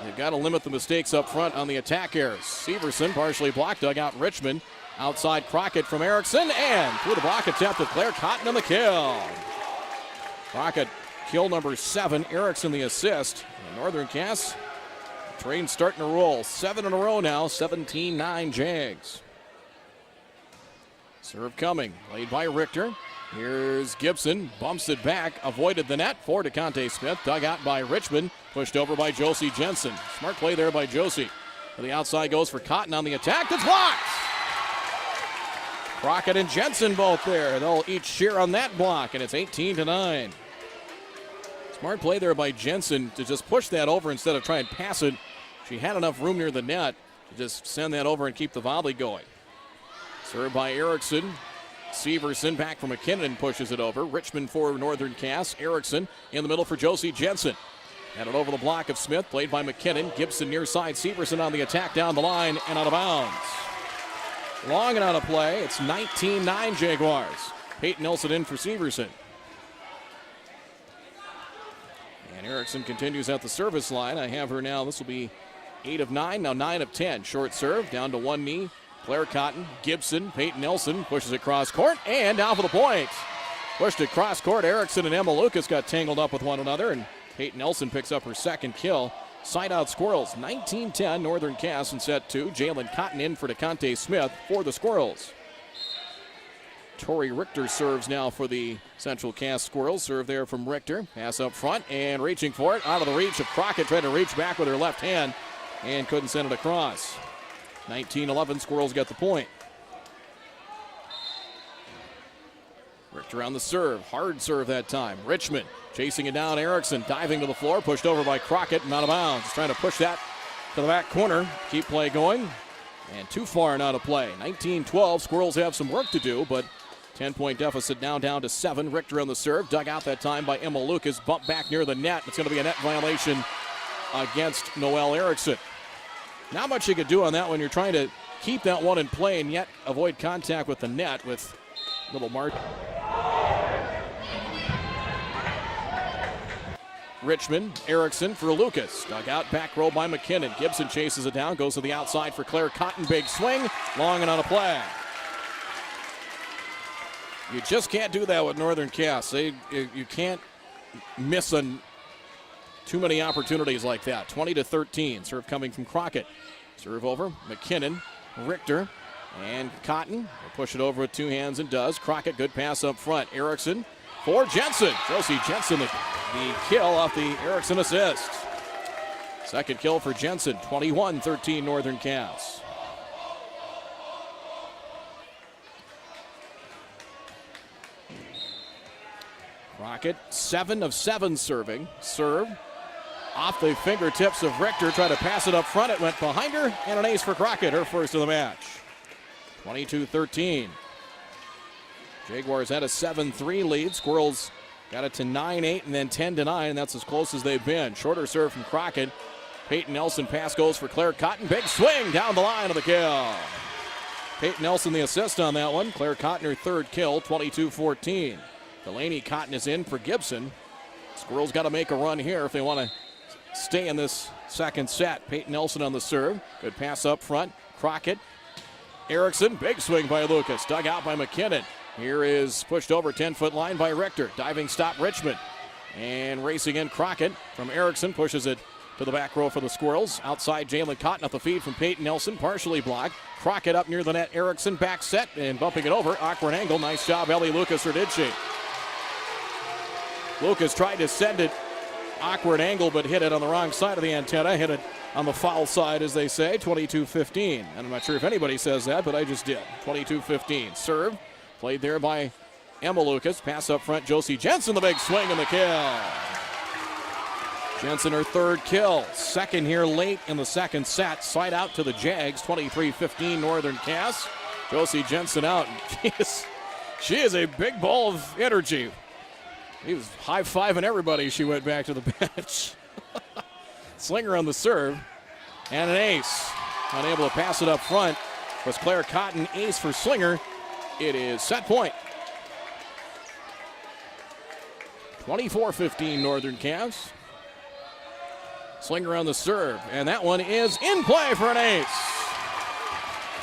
they've got to limit the mistakes up front on the attack errors. Severson partially blocked, dug out Richmond. Outside Crockett from Erickson, and through the block attempt with Claire Cotton on the kill. Crockett, kill number 7. Erickson the assist. And Northern Cass, train starting to roll. 7 in a row now. 17-9 Jags. Serve coming. Played by Richter. Here's Gibson. Bumps it back. Avoided the net for DeConte Smith. Dug out by Richmond. Pushed over by Josie Jensen. Smart play there by Josie. To the outside goes for Cotton on the attack. That's blocked. Crockett and Jensen both there. They'll each share on that block, and it's 18-9. Smart play there by Jensen to just push that over instead of trying to pass it. She had enough room near the net to just send that over and keep the volley going. Served by Erickson. Severson back from McKinnon pushes it over. Richmond for Northern Cass. Erickson in the middle for Josie Jensen. Had it over the block of Smith, played by McKinnon. Gibson near side. Severson on the attack down the line and out of bounds. Long and out of play. It's 19-9 Jaguars. Peyton Nelson in for Severson. And Erickson continues at the service line. I have her now. This will be 8 of 9, now 9 of 10. Short serve, down to one knee. Claire Cotton, Gibson, Peyton Nelson pushes it cross court, and down for the point. Pushed it cross court. Erickson and Emma Lucas got tangled up with one another, and Peyton Nelson picks up her second kill. Side out Squirrels, 19-10, Northern Cass in set 2. Jalen Cotton in for DeConte Smith for the Squirrels. Tori Richter serves now for the Central Cass Squirrels. Serve there from Richter. Pass up front and reaching for it. Out of the reach of Crockett. Trying to reach back with her left hand and couldn't send it across. 19-11, Squirrels get the point. Richter on the serve. Hard serve that time. Richmond chasing it down. Erickson diving to the floor. Pushed over by Crockett and out of bounds. Just trying to push that to the back corner. Keep play going. And too far and out of play. 19-12. Squirrels have some work to do, but 10-point deficit now down to 7. Richter on the serve. Dug out that time by Emma Lucas. Bumped back near the net. It's going to be a net violation against Noelle Erickson. Not much you could do on that one. You're trying to keep that one in play and yet avoid contact with the net with little mark. Richmond, Erickson for Lucas. Dug out back row by McKinnon. Gibson chases it down, goes to the outside for Claire Cotton. Big swing, long and on a play. You just can't do that with Northern Cass. You can't miss on too many opportunities like that. 20-13. Serve coming from Crockett. Serve over. McKinnon, Richter, and Cotton. Will push it over with two hands and does. Crockett, good pass up front. Erickson for Jensen. Josie Jensen, the kill off the Erickson assist. Second kill for Jensen. 21-13 Northern Cass. Crockett, 7 of 7 serving. Serve Off the fingertips of Richter, tried to pass it up front. It went behind her, and an ace for Crockett, her first of the match. 22-13. Jaguars had a 7-3 lead. Squirrels got it to 9-8 and then 10-9, and that's as close as they've been. Shorter serve from Crockett. Peyton Nelson pass goes for Claire Cotton. Big swing down the line of the kill. Peyton Nelson the assist on that one. Claire Cotton her third kill, 22-14. Delaney Cotton is in for Gibson. Squirrels got to make a run here if they want to stay in this second set. Peyton Nelson on the serve. Good pass up front. Crockett. Erickson, big swing by Lucas. Dug out by McKinnon. Here is pushed over 10-foot line by Richter. Diving stop Richmond. And racing in Crockett from Erickson. Pushes it to the back row for the Squirrels. Outside Jalen Cotton at the feed from Peyton Nelson. Partially blocked. Crockett up near the net. Erickson back set and bumping it over. Awkward angle. Nice job, Ellie Lucas, or did she? Lucas tried to send it awkward angle, but hit it on the wrong side of the antenna. Hit it on the foul side, as they say. 22-15. And I'm not sure if anybody says that, but I just did. 22-15. Serve. Played there by Emma Lucas. Pass up front. Josie Jensen, the big swing and the kill. Jensen her third kill. Second here late in the second set. Side out to the Jags. 23-15 Northern Cass. Josie Jensen out. She is a big ball of energy. He was high-fiving everybody. She went back to the bench. Slinger on the serve. And an ace. Unable to pass it up front was Claire Cotton. Ace for Slinger. It is set point. 24-15 Northern Cass. Slinger on the serve. And that one is in play for an ace.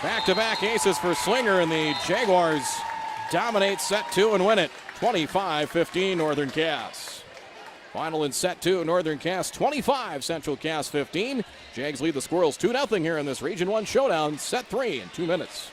Back-to-back aces for Slinger, and the Jaguars dominate set two and win it. 25-15 Northern Cass. Final in set two, Northern Cass 25, Central Cass 15. Jags lead the Squirrels 2-0 here in this Region 1 showdown. Set 3 in 2 minutes.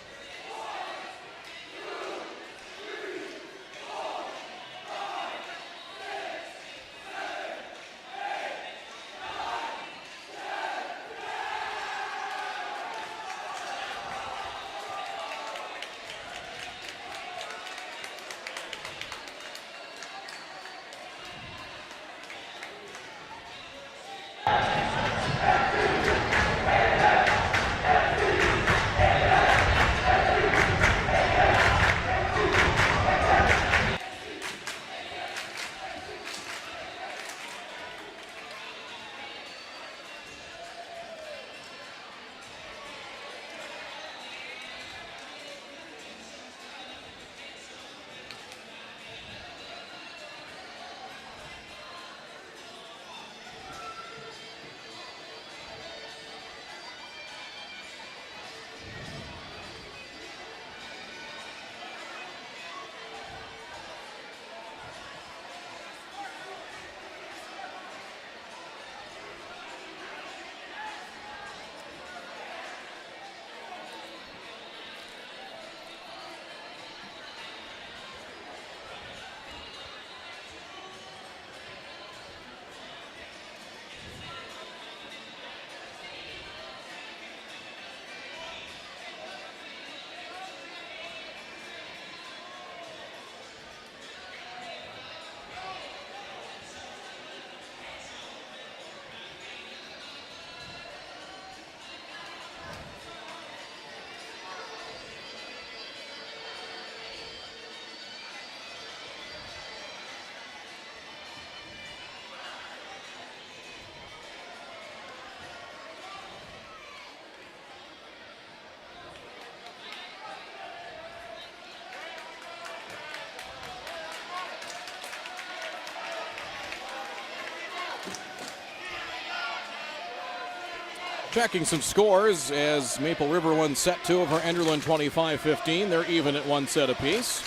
Checking some scores as Maple River won set two over Enderlin 25-15. They're even at one set apiece.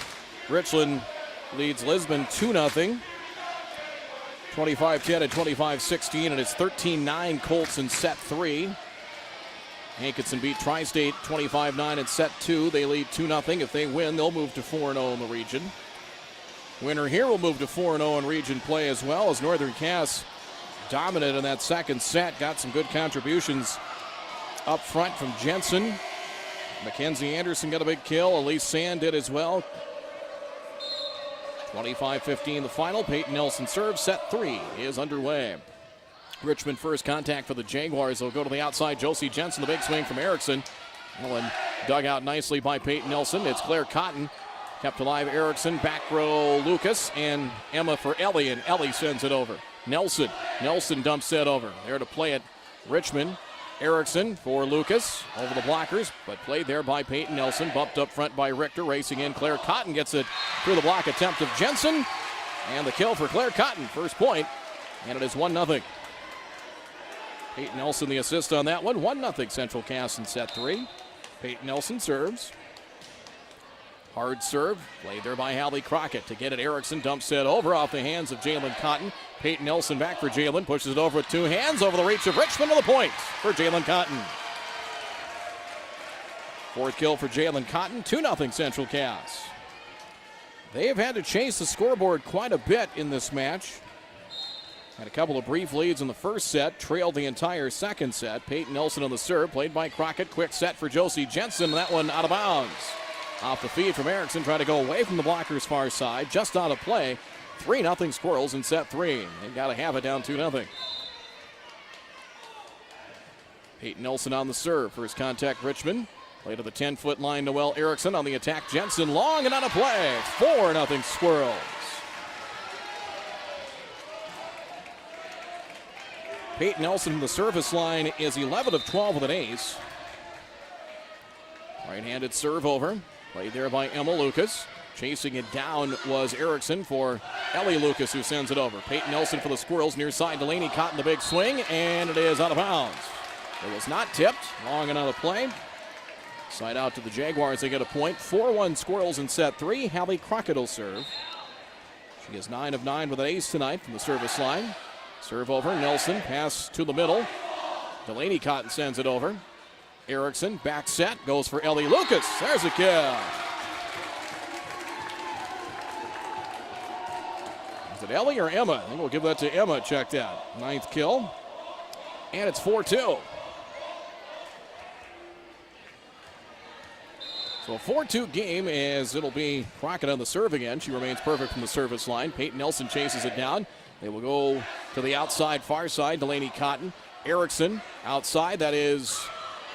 Richland leads Lisbon 2-0. 25-10 and 25-16, and it's 13-9 Colts in set three. Hankinson beat Tri-State 25-9 in set two. They lead 2-0. If they win, they'll move to 4-0 in the region. Winner here will move to 4-0 in region play as well, as Northern Cass dominant in that second set. Got some good contributions up front from Jensen. Mackenzie Anderson got a big kill. Elise Sand did as well. 25-15 the final. Peyton Nelson serves. Set three is underway. Richmond first contact for the Jaguars. They'll go to the outside. Josie Jensen, the big swing from Erickson. Ellen dug out nicely by Peyton Nelson. It's Claire Cotton. Kept alive Erickson. Back row Lucas and Emma for Ellie. And Ellie sends it over. Nelson dumps it over. There to play it. Richmond. Erickson for Lucas. Over the blockers. But played there by Peyton Nelson. Bumped up front by Richter. Racing in. Claire Cotton gets it through the block attempt of Jensen. And the kill for Claire Cotton. First point. And it is 1-0. Peyton Nelson the assist on that one. 1-0 Central Cass in set 3. Peyton Nelson serves. Hard serve. Played there by Hallie Crockett to get it. Erickson dumps it over off the hands of Jalen Cotton. Peyton Nelson back for Jalen. Pushes it over with 2 hands. Over the reach of Richmond to the point for Jalen Cotton. 4th kill for Jalen Cotton. 2-0 Central Cass. They have had to chase the scoreboard quite a bit in this match. Had a couple of brief leads in the first set, trailed the entire second set. Peyton Nelson on the serve, played by Crockett. Quick set for Josie Jensen, that one out of bounds. Off the feed from Erickson, trying to go away from the blocker's far side, just out of play. 3-0 Squirrels in set 3. They've got to have it down 2-0. Peyton Nelson on the serve, first contact Richmond. Play to the 10-foot line, Noelle Erickson on the attack. Jensen long and out of play. 4-0 Squirrels. Peyton Nelson from the service line is 11 of 12 with an ace. Right-handed serve over. Played there by Emma Lucas. Chasing it down was Erickson for Ellie Lucas, who sends it over. Peyton Nelson for the Squirrels. Near side, Delaney Cotton the big swing, and it is out of bounds. It was not tipped. Long and out of play. Side out to the Jaguars. They get a point. 4-1 Squirrels in set 3. Hallie Crockett will serve. She is 9 of 9 with an ace tonight from the service line. Serve over, Nelson, pass to the middle. Delaney Cotton sends it over. Erickson, back set, goes for Ellie Lucas. There's a kill. Is it Ellie or Emma? I think we'll give that to Emma, checked out. 9th kill. And it's 4-2. So a 4-2 game as it'll be Crockett on the serve again. She remains perfect from the service line. Peyton Nelson chases it down. They will go to the outside, far side. Delaney Cotton. Erickson outside. That is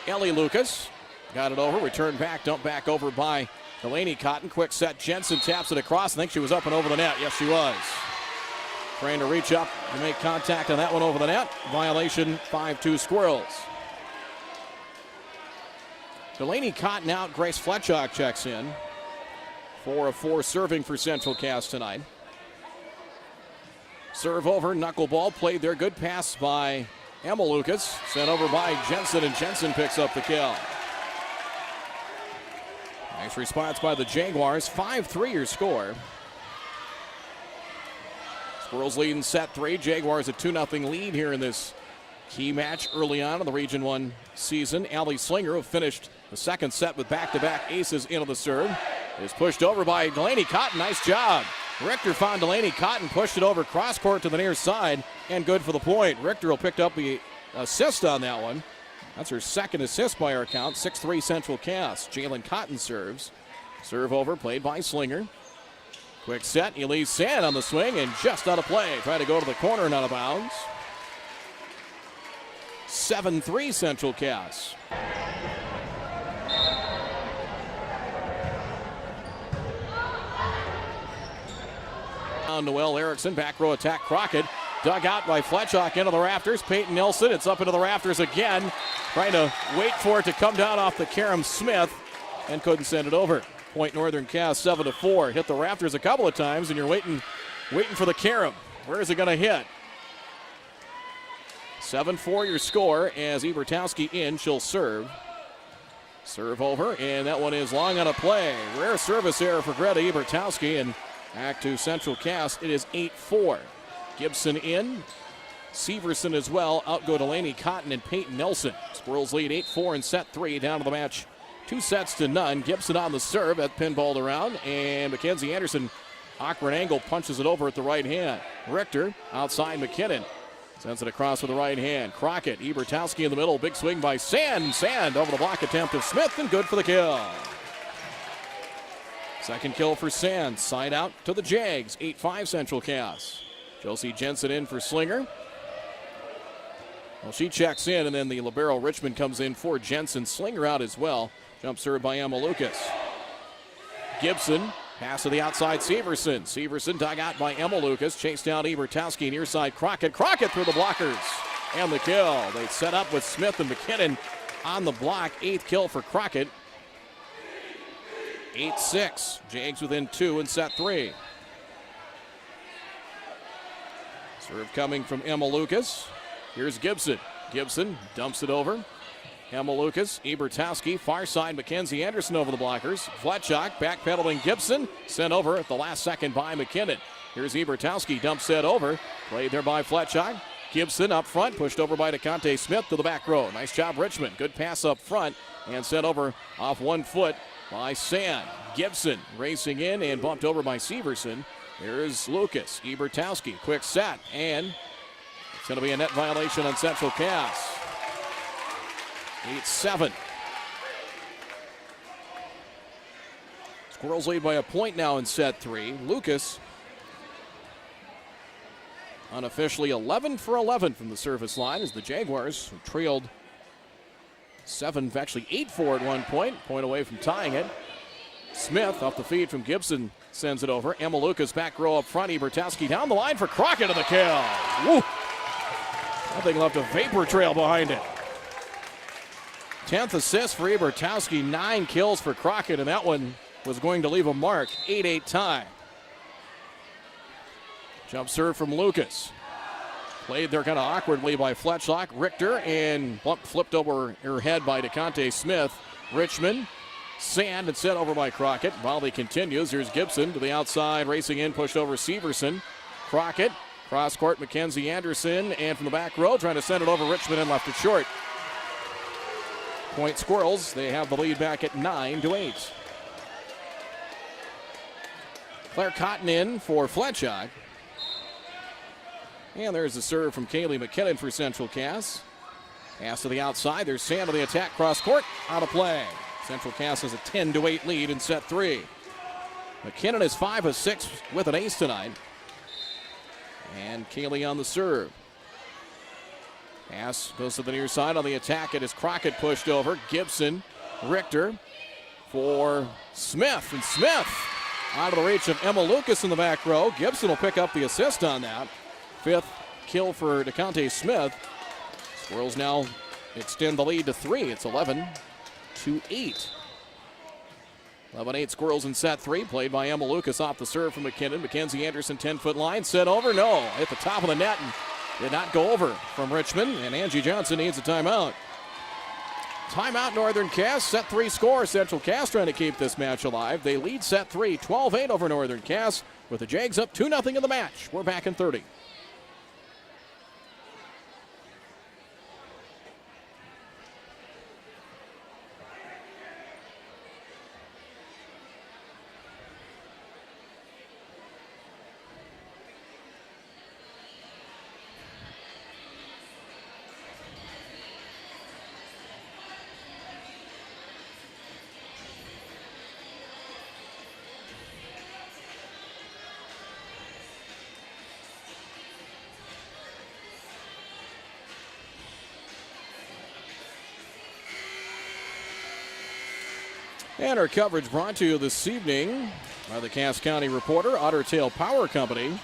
Ellie Lucas. Got it over. Returned back. Dumped back over by Delaney Cotton. Quick set. Jensen taps it across. I think she was up and over the net. Yes, she was. Trying to reach up to make contact on that one over the net. Violation 5-2 Squirrels. Delaney Cotton out. Grace Fletchock checks in. 4 of 4 serving for Central Cass tonight. Serve over, knuckleball, played there. Good pass by Emma Lucas. Sent over by Jensen, and Jensen picks up the kill. Nice response by the Jaguars. 5-3 your score. Squirrels lead in set 3. Jaguars a 2-0 lead here in this key match early on in the Region 1 season. Allie Slinger, who finished the second set with back-to-back aces into the serve, is pushed over by Delaney Cotton. Nice job. Richter found Delaney Cotton, pushed it over cross court to the near side, and good for the point. Richter will pick up the assist on that one. That's her second assist by our count. 6-3 Central Cass. Jalen Cotton serves. Serve over, played by Slinger. Quick set, Elise Sand on the swing, and just out of play. Try to go to the corner and out of bounds. 7-3 Central Cass. Noelle Erickson, back row attack, Crockett. Dug out by Fletchock into the rafters. Peyton Nelson, it's up into the rafters again. Trying to wait for it to come down off the Karam Smith and couldn't send it over. Point Northern Cass 7-4. Hit the rafters a couple of times and you're waiting for the Karam. Where is it going to hit? 7-4 your score as Ebertowski in. She'll serve. Serve over, and that one is long on a play. Rare service error for Greta Ebertowski, and back to Central Cass. It is 8-4. Gibson in. Severson as well. Out go Delaney Cotton and Peyton Nelson. Squirrels lead 8-4 in set 3. Down to the match 2-0. Gibson on the serve. That pinballed around. And Mackenzie Anderson, awkward angle, punches it over at the right hand. Richter outside McKinnon. Sends it across with the right hand. Crockett, Ebertowski in the middle. Big swing by Sand. Sand over the block attempt of Smith, and good for the kill. Second kill for Sand. Side out to the Jags. 8-5 Central Cass. Josie Jensen in for Slinger. Well, she checks in, and then the libero Richmond comes in for Jensen. Slinger out as well. Jump serve by Emma Lucas. Gibson, pass to the outside, Severson. Severson dug out by Emma Lucas. Chased down Ebertowski, near side Crockett. Crockett through the blockers. And the kill. They set up with Smith and McKinnon on the block. 8th kill for Crockett. 8-6. Jags within 2 in set 3. Serve coming from Emma Lucas. Here's Gibson. Gibson dumps it over. Emma Lucas, Ebertowski, far side, Mackenzie Anderson over the blockers. Fletchock backpedaling Gibson, sent over at the last second by McKinnon. Here's Ebertowski, dumps it over. Played there by Fletchock. Gibson up front, pushed over by DeConte Smith to the back row. Nice job, Richmond. Good pass up front and sent over off 1 foot by Sand. Gibson racing in and bumped over by Severson. Here's Lucas, Ebertowski, quick set, and it's going to be a net violation on Central Cass. 8-7. Squirrels lead by a point now in set 3. Lucas unofficially 11 for 11 from the service line as the Jaguars trailed 7, actually 8-4 at one point away from tying it. Smith off the feed from Gibson sends it over. Emma Lucas back row up front. Ebertowski down the line for Crockett to the kill. Woo! That thing left a vapor trail behind it. 10th assist for Ebertowski, 9 kills for Crockett, and that one was going to leave a mark. 8-8 tie. Jump serve from Lucas. Played there kind of awkwardly by Fletchock. Richter, and flipped over her head by DeConte Smith. Richmond, Sand, and sent over by Crockett. Volley continues. Here's Gibson to the outside, racing in, pushed over Severson. Crockett, cross court, Mackenzie Anderson, and from the back row, trying to send it over Richmond and left it short. Point Squirrels, they have the lead back at 9-8. Claire Cotton in for Fletchock. And there's the serve from Kaylee McKinnon for Central Cass. Pass to the outside. There's Sand on the attack. Cross court. Out of play. Central Cass has a 10-8 lead in set 3. McKinnon is 5 of 6 with an ace tonight. And Kaylee on the serve. Pass goes to the near side on the attack. It is Crockett pushed over. Gibson, Richter for Smith. And Smith out of the reach of Emma Lucas in the back row. Gibson will pick up the assist on that. 5th kill for DeConte Smith. Squirrels now extend the lead to 3. It's 11-8. 11-8 Squirrels in set 3. Played by Emma Lucas off the serve from McKinnon. Mackenzie Anderson 10-foot line. Sent over. No. Hit the top of the net and did not go over from Richmond. And Angie Johnson needs a timeout. Timeout Northern Cass. Set 3 score. Central Cass trying to keep this match alive. They lead set 3. 12-8 over Northern Cass with the Jags up 2-0 in the match. We're back in 30. And our coverage brought to you this evening by the Cass County Reporter, Otter Tail Power Company.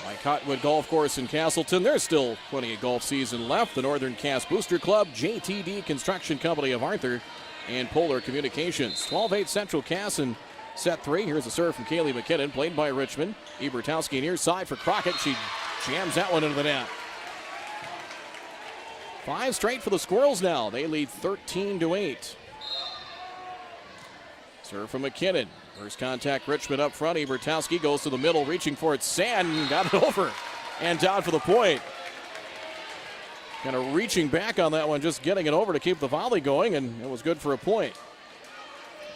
By Cottonwood Golf Course in Castleton, there's still plenty of golf season left. The Northern Cass Booster Club, JTD Construction Company of Arthur, and Polar Communications. 12-8 Central Cass in set 3. Here's a serve from Kaylee McKinnon, played by Richmond. Ebertowski near side for Crockett. She jams that one into the net. 5 straight for the Squirrels now. They lead 13-8. Serve from McKinnon. First contact, Richmond up front. Ebertowski goes to the middle, reaching for it. Sand got it over and down for the point. Kind of reaching back on that one, just getting it over to keep the volley going, and it was good for a point.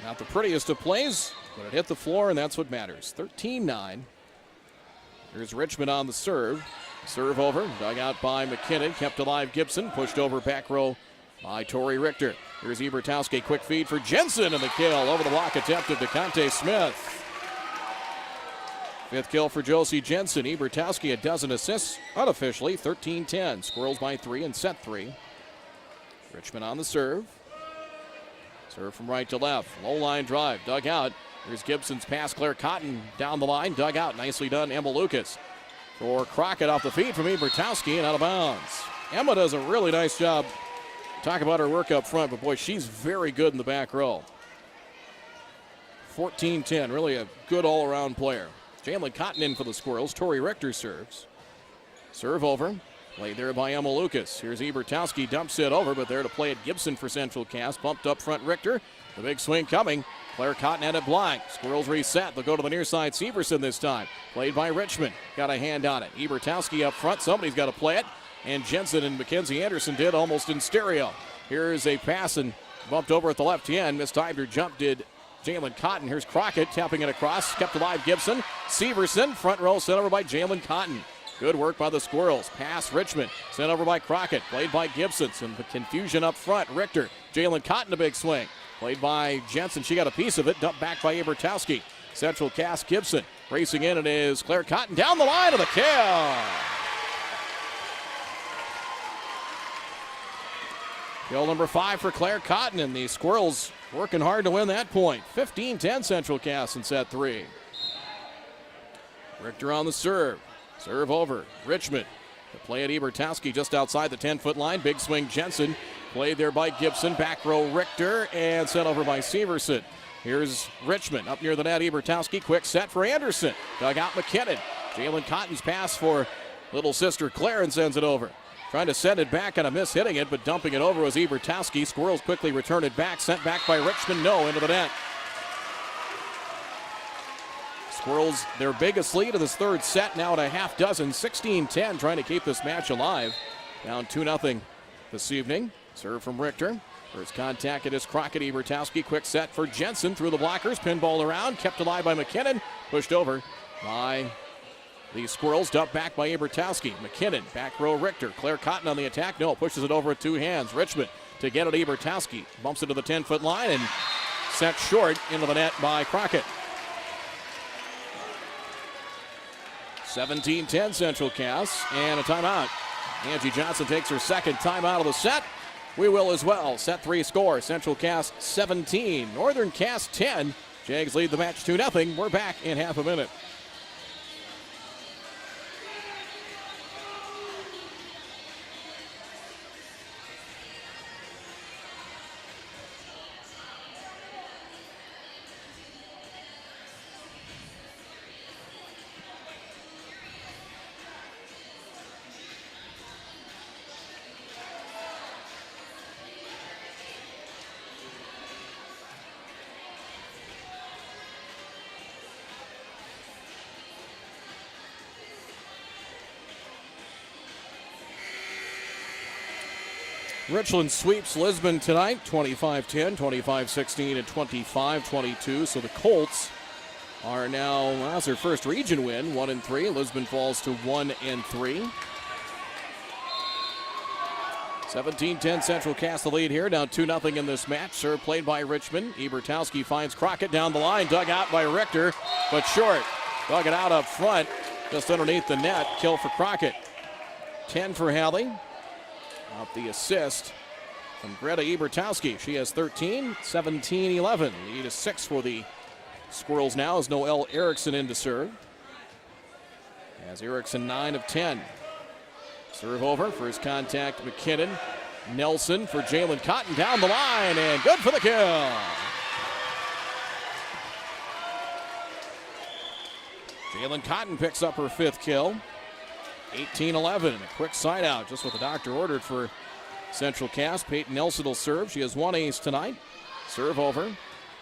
Not the prettiest of plays, but it hit the floor, and that's what matters. 13-9. Here's Richmond on the serve. Serve over, dug out by McKinnon, kept alive Gibson, pushed over back row by Tori Richter. Here's Ebertowski, quick feed for Jensen, and the kill over the block attempt of DeConte Smith. Fifth kill for Josie Jensen. Ebertowski a dozen assists unofficially. 13-10. Squirrels by 3 in set 3. Richmond on the serve. Serve from right to left. Low line drive. Dug out. Here's Gibson's pass. Claire Cotton down the line. Dug out. Nicely done. Emma Lucas for Crockett off the feed from Ebertowski and out of bounds. Emma does a really nice job. Talk about her work up front, but boy, she's very good in the back row. 14-10. Really a good all-around player. Jalen Cotton in for the Squirrels. Tori Richter serves. Serve over. Played there by Emma Lucas. Here's Ebertowski. Dumps it over, but there to play it Gibson for Central Cass. Bumped up front Richter. The big swing coming. Claire Cotton had it blind. Squirrels reset. They'll go to the near side. Severson this time. Played by Richmond. Got a hand on it. Ebertowski up front. Somebody's got to play it. And Jensen and Mackenzie Anderson did almost in stereo. Here's a pass and bumped over at the left end. Mistimed her jump did Jalen Cotton. Here's Crockett tapping it across. Kept alive Gibson. Severson. Front row sent over by Jalen Cotton. Good work by the Squirrels. Pass Richmond. Sent over by Crockett. Played by Gibson. Some confusion up front. Richter. Jalen Cotton a big swing. Played by Jensen. She got a piece of it. Dumped back by Ebertowski. Central Cass Gibson. Racing in. It is Claire Cotton down the line of the kill. Kill number 5 for Claire Cotton, and the Squirrels working hard to win that point. 15-10 Central Cass in set 3. Richter on the serve. Serve over. Richmond. The play at Ebertowski just outside the 10-foot line. Big swing Jensen. Played there by Gibson. Back row Richter and sent over by Severson. Here's Richmond up near the net. Ebertowski. Quick set for Anderson. Dug out McKinnon. Jalen Cotton's pass for little sister Claire and sends it over. Trying to send it back and a miss hitting it, but dumping it over was Ebertowski. Squirrels quickly return it back. Sent back by Richmond. No, into the net. Squirrels, their biggest lead of this third set, now at a half dozen. 16-10, trying to keep this match alive. Down 2-0 this evening. Serve from Richter. First contact, it is Crockett. Ebertowski. Quick set for Jensen through the blockers. Pinball around. Kept alive by McKinnon. Pushed over by the Squirrels. Dumped back by Ebertowski. McKinnon. Back row Richter. Claire Cotton on the attack. No, pushes it over with 2 hands. Richmond to get it. Ebertowski bumps it to the 10-foot line and sent short into the net by Crockett. 17-10 Central Cass and a timeout. Angie Johnson takes her second timeout of the set. We will as well. Set 3 score. Central Cass 17. Northern Cass 10. Jags lead the match 2-0. We're back in half a minute. Richland sweeps Lisbon tonight, 25-10, 25-16, and 25-22. So the Colts are now, well, that's their first region win, 1-3. Lisbon falls to 1-3. 17-10 Central Cass the lead here, down 2-0 in this match. Serve played by Richmond. Ebertowski finds Crockett down the line, dug out by Richter, but short. Dug it out up front, just underneath the net. Kill for Crockett. 10 for Hallie. Out the assist from Greta Ebertowski. She has 13, 17-11. Lead is 6 for the Squirrels now as Noelle Erickson in to serve. As Erickson 9 of 10. Serve over. First contact McKinnon. Nelson for Jalen Cotton down the line and good for the kill. Jalen Cotton picks up her 5th kill. 18-11, a quick side out, just what the doctor ordered for Central Cass. Peyton Nelson will serve. She has 1 ace tonight. Serve over.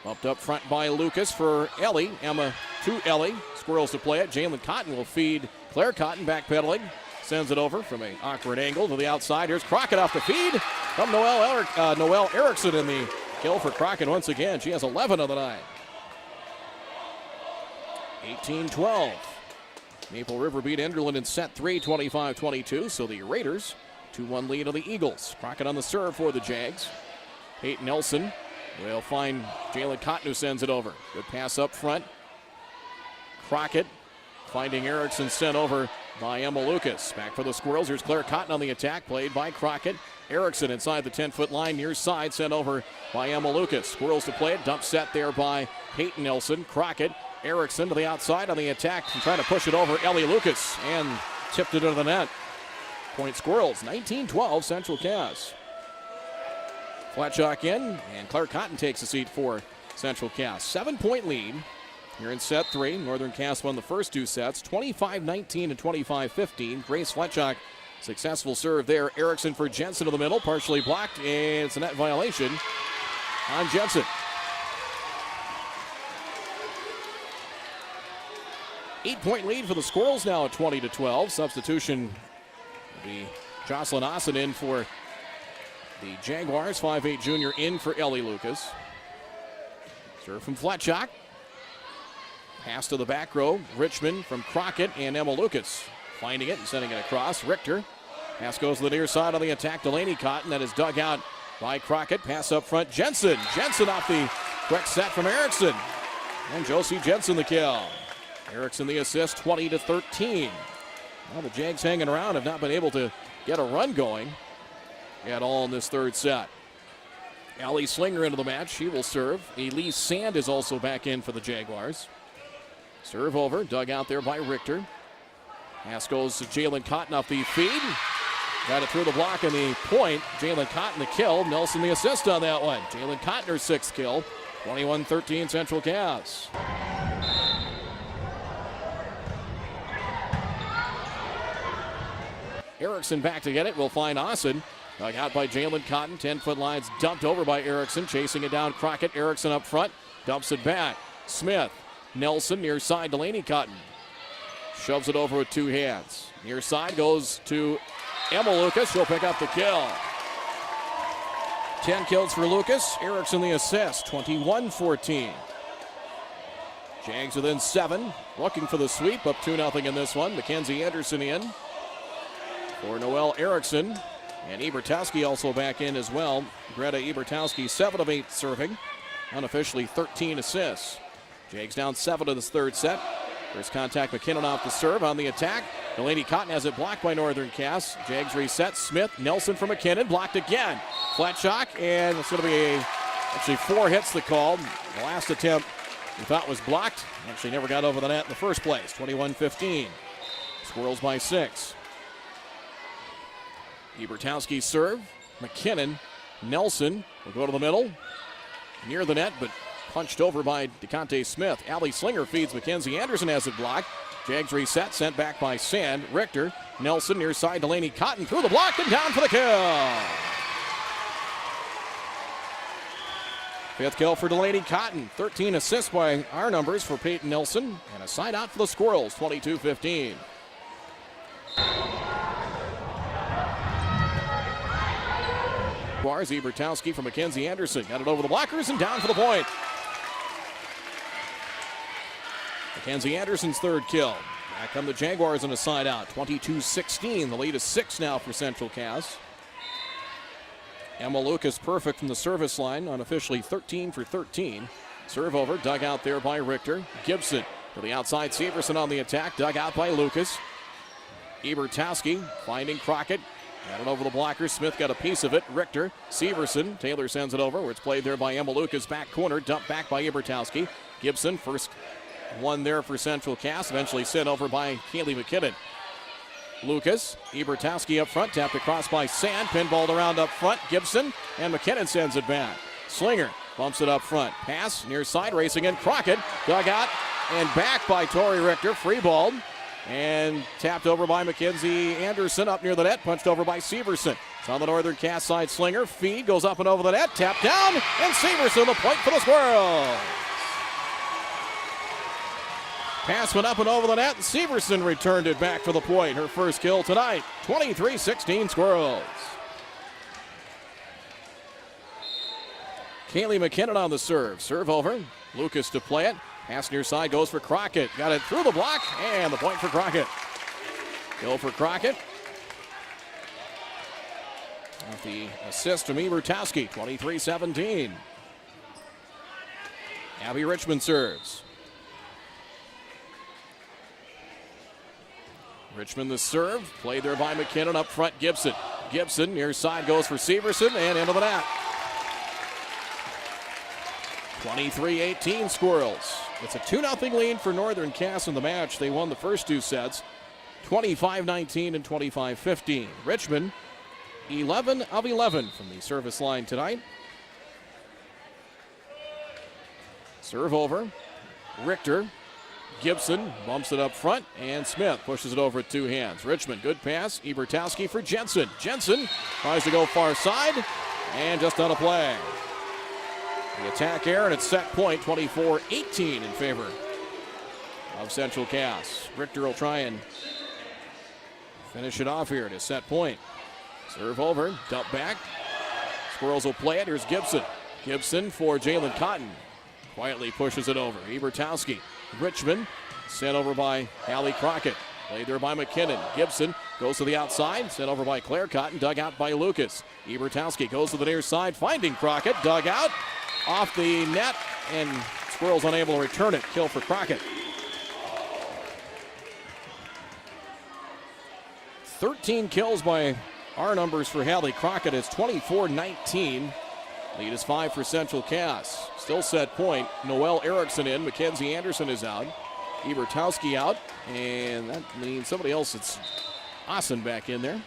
Bumped up front by Lucas for Ellie. Emma to Ellie. Squirrels to play it. Jalen Cotton will feed Claire Cotton, backpedaling. Sends it over from an awkward angle to the outside. Here's Crockett off the feed from Noelle Erickson in the kill for Crockett once again. She has 11 of the night. 18-12. Maple River beat Enderlin in set 3, 25-22. So the Raiders, 2-1 lead on the Eagles. Crockett on the serve for the Jags. Peyton Nelson will find Jalen Cotton who sends it over. Good pass up front. Crockett finding Erickson, sent over by Emma Lucas. Back for the Squirrels. Here's Claire Cotton on the attack, played by Crockett. Erickson inside the 10-foot line, near side, sent over by Emma Lucas. Squirrels to play it, dump set there by Peyton Nelson. Crockett, Erickson to the outside on the attack and trying to push it over Ellie Lucas and tipped it into the net. Point Squirrels, 19-12 Central Cass. Fletchock in, and Claire Cotton takes a seat for Central Cass. 7-point lead here in set 3. Northern Cass won the first 2 sets, 25-19 and 25-15. Grace Fletchock, successful serve there. Erickson for Jensen to the middle, partially blocked, and it's a net violation on Jensen. 8-point lead for the Squirrels now at 20-12. Substitution will be Jocelyn Austin in for the Jaguars. 5'8" junior in for Ellie Lucas. Serve from Fletchock. Pass to the back row. Richmond from Crockett and Emma Lucas finding it and sending it across. Richter. Pass goes to the near side on the attack. Delaney Cotton. That is dug out by Crockett. Pass up front. Jensen. Jensen off the quick set from Erickson. And Josie Jensen the kill. Erickson the assist, 20-13. Well, the Jags hanging around have not been able to get a run going at all in this third set. Allie Slinger into the match. She will serve. Elise Sand is also back in for the Jaguars. Serve over. Dug out there by Richter. Pass goes to Jalen Cotton off the feed. Got it through the block and the point. Jalen Cotton the kill. Nelson the assist on that one. Jalen Cotton her 6th kill. 21-13 Central Cass. Erickson back to get it. We'll find Austin. Dug out by Jalen Cotton. 10-foot lines dumped over by Erickson. Chasing it down. Crockett. Erickson up front. Dumps it back. Smith. Nelson near side. Delaney Cotton. Shoves it over with 2 hands. Near side goes to Emma Lucas. She'll pick up the kill. 10 kills for Lucas. Erickson the assist. 21-14. Jags within 7. Looking for the sweep. Up 2-0 in this one. Mackenzie Anderson in for Noelle Erickson. And Ebertowski also back in as well. Greta Ebertowski, 7 of 8 serving. Unofficially 13 assists. Jags down 7 in this third set. First contact, McKinnon off the serve on the attack. Delaney Cotton has it blocked by Northern Cass. Jags reset. Smith, Nelson for McKinnon, blocked again. Fletchock, and it's going to be actually 4 hits the call. The last attempt we thought was blocked. Actually never got over the net in the first place. 21-15. Squirrels by 6. Ebertowski serve. McKinnon, Nelson will go to the middle. Near the net, but punched over by DeConte Smith. Allie Slinger feeds Mackenzie Anderson, has it blocked. Jags reset, sent back by Sand. Richter, Nelson near side. Delaney Cotton through the block and down for the kill. 5th kill for Delaney Cotton. 13 assists by our numbers for Peyton Nelson. And a side out for the Squirrels, 22-15. Ebertowski from Mackenzie Anderson. Got it over the blockers and down for the point. Mackenzie Anderson's 3rd kill. Back come the Jaguars on a side out. 22-16. The lead is 6 now for Central Cass. Emma Lucas perfect from the service line. Unofficially 13 for 13. Serve over. Dug out there by Richter. Gibson to the outside. Severson on the attack. Dug out by Lucas. Ebertowski finding Crockett. Got it over the blocker. Smith got a piece of it. Richter, Severson. Taylor sends it over where it's played there by Emma Lucas. Back corner. Dumped back by Ebertowski. Gibson, first one there for Central Cass. Eventually sent over by Kaylee McKinnon. Lucas, Ebertowski up front. Tapped across by Sand. Pinballed around up front. Gibson, and McKinnon sends it back. Slinger bumps it up front. Pass near side. Racing in. Crockett. Dug out and back by Tori Richter. Free ball. And tapped over by Mackenzie Anderson up near the net. Punched over by Severson. It's on the Northern Cass side. Slinger. Feed goes up and over the net. Tapped down. And Severson the point for the Squirrels. Pass went up and over the net. And Severson returned it back for the point. Her 1st kill tonight. 23-16 Squirrels. Kaylee McKinnon on the serve. Serve over. Lucas to play it. Pass near side goes for Crockett. Got it through the block, and the point for Crockett. Kill for Crockett. With the assist from Ebertowski, 23-17. Abby Richmond serves. Richmond the serve. Played there by McKinnon. Up front, Gibson. Gibson, near side, goes for Severson and into the net. 23-18 Squirrels. It's a 2-0 lead for Northern Cass in the match. They won the first two sets, 25-19 and 25-15. Richmond, 11 of 11 from the service line tonight. Serve over. Richter. Gibson bumps it up front, and Smith pushes it over with two hands. Richmond, good pass. Ebertowski for Jensen. Jensen tries to go far side, and just on a play. The attack error, and it's set point, 24-18 in favor of Central Cass. Richter will try and finish it off here to set point. Serve over, dump back. Squirrels will play it. Here's Gibson. Gibson for Jalen Cotton. Quietly pushes it over. Ebertowski. Richmond sent over by Hallie Crockett. Played there by McKinnon. Gibson goes to the outside. Sent over by Claire Cotton. Dug out by Lucas. Ebertowski goes to the near side, finding Crockett. Dug out. Off the net, and Squirrels unable to return it. Kill for Crockett. 13 kills by our numbers for Hallie Crockett. It's 24-19. Lead is 5 for Central Cass. Still set point. Noelle Erickson in. Mackenzie Anderson is out. Ebertowski out. And that means somebody else. It's Austin back in there.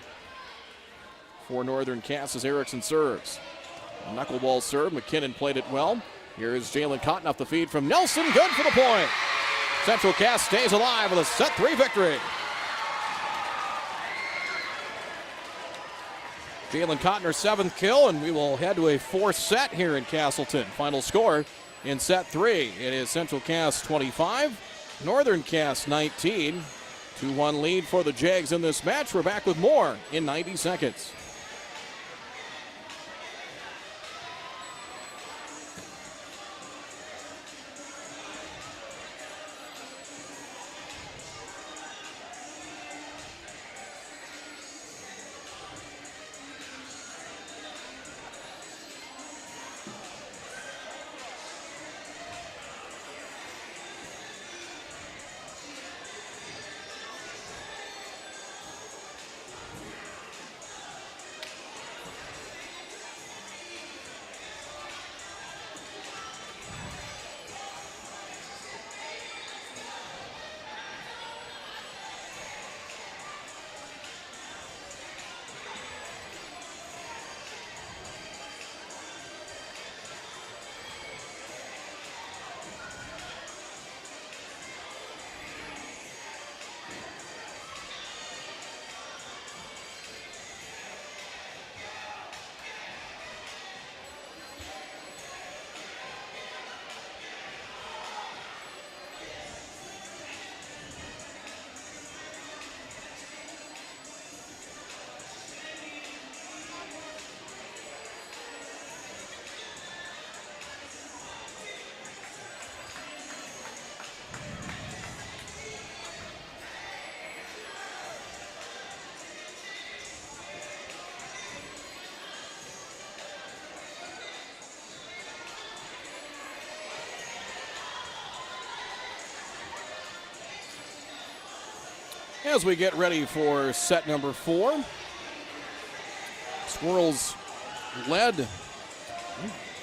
For Northern Cass as Erickson serves. Knuckleball serve. McKinnon played it well. Here's Jalen Cotton off the feed from Nelson. Good for the point. Central Cass stays alive with a set 3 victory. Jalen Cotton, her 7th kill, and we will head to a 4th set here in Castleton. Final score in set 3. It is Central Cass 25, Northern Cass 19. 2-1 lead for the Jags in this match. We're back with more in 90 seconds. As we get ready for set number 4, Squirrels led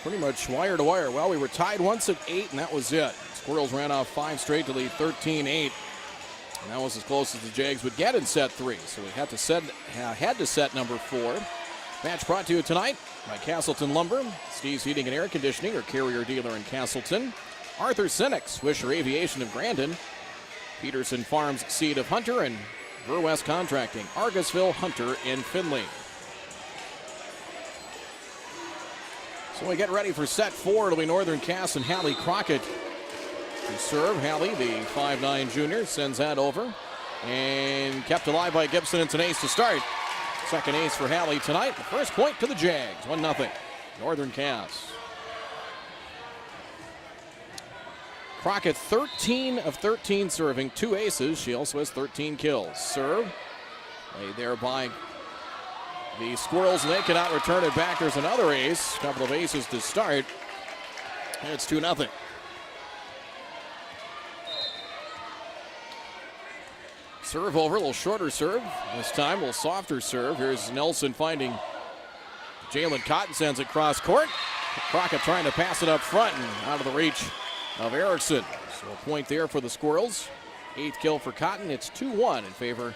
pretty much wire to wire. Well, we were tied once at 8, and that was it. Squirrels ran off 5 straight to lead 13-8. And that was as close as the Jags would get in set 3. So we had to set number 4. Match brought to you tonight by Castleton Lumber, Steve's Heating and Air Conditioning, or carrier dealer in Castleton, Arthur Sinex, Swisher Aviation of Grandin, Peterson Farms Seed of Hunter, and Verwest Contracting, Argusville Hunter in Findlay. So we get ready for set 4. It'll be Northern Cass and Hallie Crockett to serve. Hallie, the 5'9 junior, sends that over. And kept alive by Gibson. It's an ace to start. Second ace for Hallie tonight. The first point to the Jags. 1-0. Northern Cass. Crockett 13 of 13 serving, 2 aces. She also has 13 kills. Serve. Played there by the Squirrels, and they cannot return it back. There's another ace. A couple of aces to start. And it's 2-0. Serve over, a little shorter serve. This time, a little softer serve. Here's Nelson finding Jalen Cotton, sends it cross court. Crockett trying to pass it up front and out of the reach of Erickson. So a point there for the Squirrels. 8th kill for Cotton. It's 2-1 in favor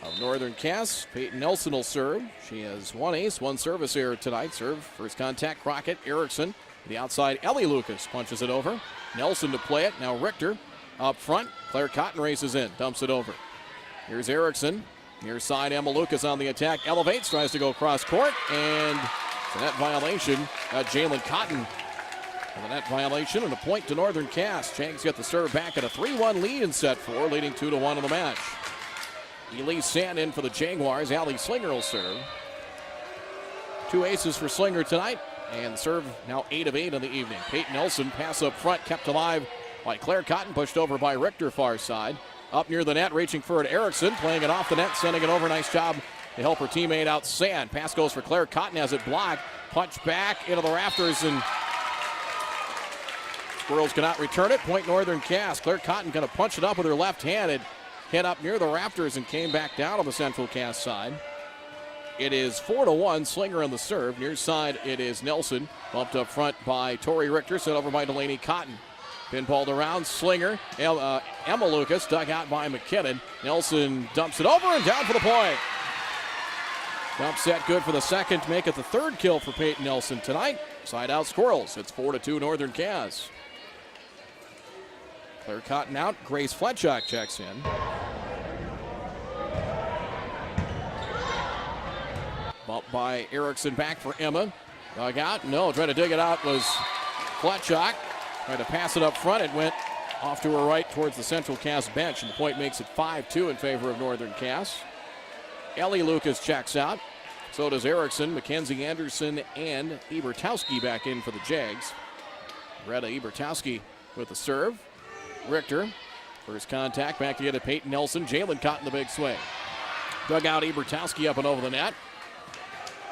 of Northern Cass. Peyton Nelson will serve. She has 1 ace, 1 service error tonight. Serve, first contact, Crockett, Erickson. The outside, Ellie Lucas punches it over. Nelson to play it. Now Richter up front. Claire Cotton races in, dumps it over. Here's Erickson. Near side, Emma Lucas on the attack. Elevates, tries to go cross court, and it's a net violation. Jalen Cotton with a net violation and a point to Northern Cass. Jags get the serve back at a 3-1 lead in set 4, leading 2-1 in the match. Elise Sand in for the Jaguars. Allie Slinger will serve. 2 aces for Slinger tonight, and the serve now 8 of 8 in the evening. Peyton Nelson, pass up front, kept alive by Claire Cotton, pushed over by Richter, far side. Up near the net, reaching for it, Erickson, playing it off the net, sending it over. Nice job to help her teammate out, Sand. Pass goes for Claire Cotton, has it blocked. Punch back into the rafters, and Squirrels cannot return it. Point Northern Cass. Claire Cotton going to punch it up with her left hand. It hit up near the rafters and came back down on the Central Cass side. It is 4-1, Slinger on the serve. Near side, it is Nelson. Bumped up front by Tori Richter, sent over by Delaney Cotton. Pinballed around, Slinger, Emma Lucas, dug out by McKinnon. Nelson dumps it over and down for the point. Dump set good for the second to make it the 3rd kill for Peyton Nelson tonight. Side out Squirrels. It's 4-2 Northern Cass. Claire Cotton out. Grace Fletchock checks in. Bump by Erickson back for Emma. Dug out. No, trying to dig it out was Fletchock. Tried to pass it up front. It went off to her right towards the Central Cass bench, and the point makes it 5-2 in favor of Northern Cass. Ellie Lucas checks out. So does Erickson, Mackenzie Anderson, and Ebertowski back in for the Jags. Greta Ebertowski with the serve. Richter, first contact, back to get it, Peyton Nelson. Jalen Cotton the big swing. Dug out Ebertowski up and over the net.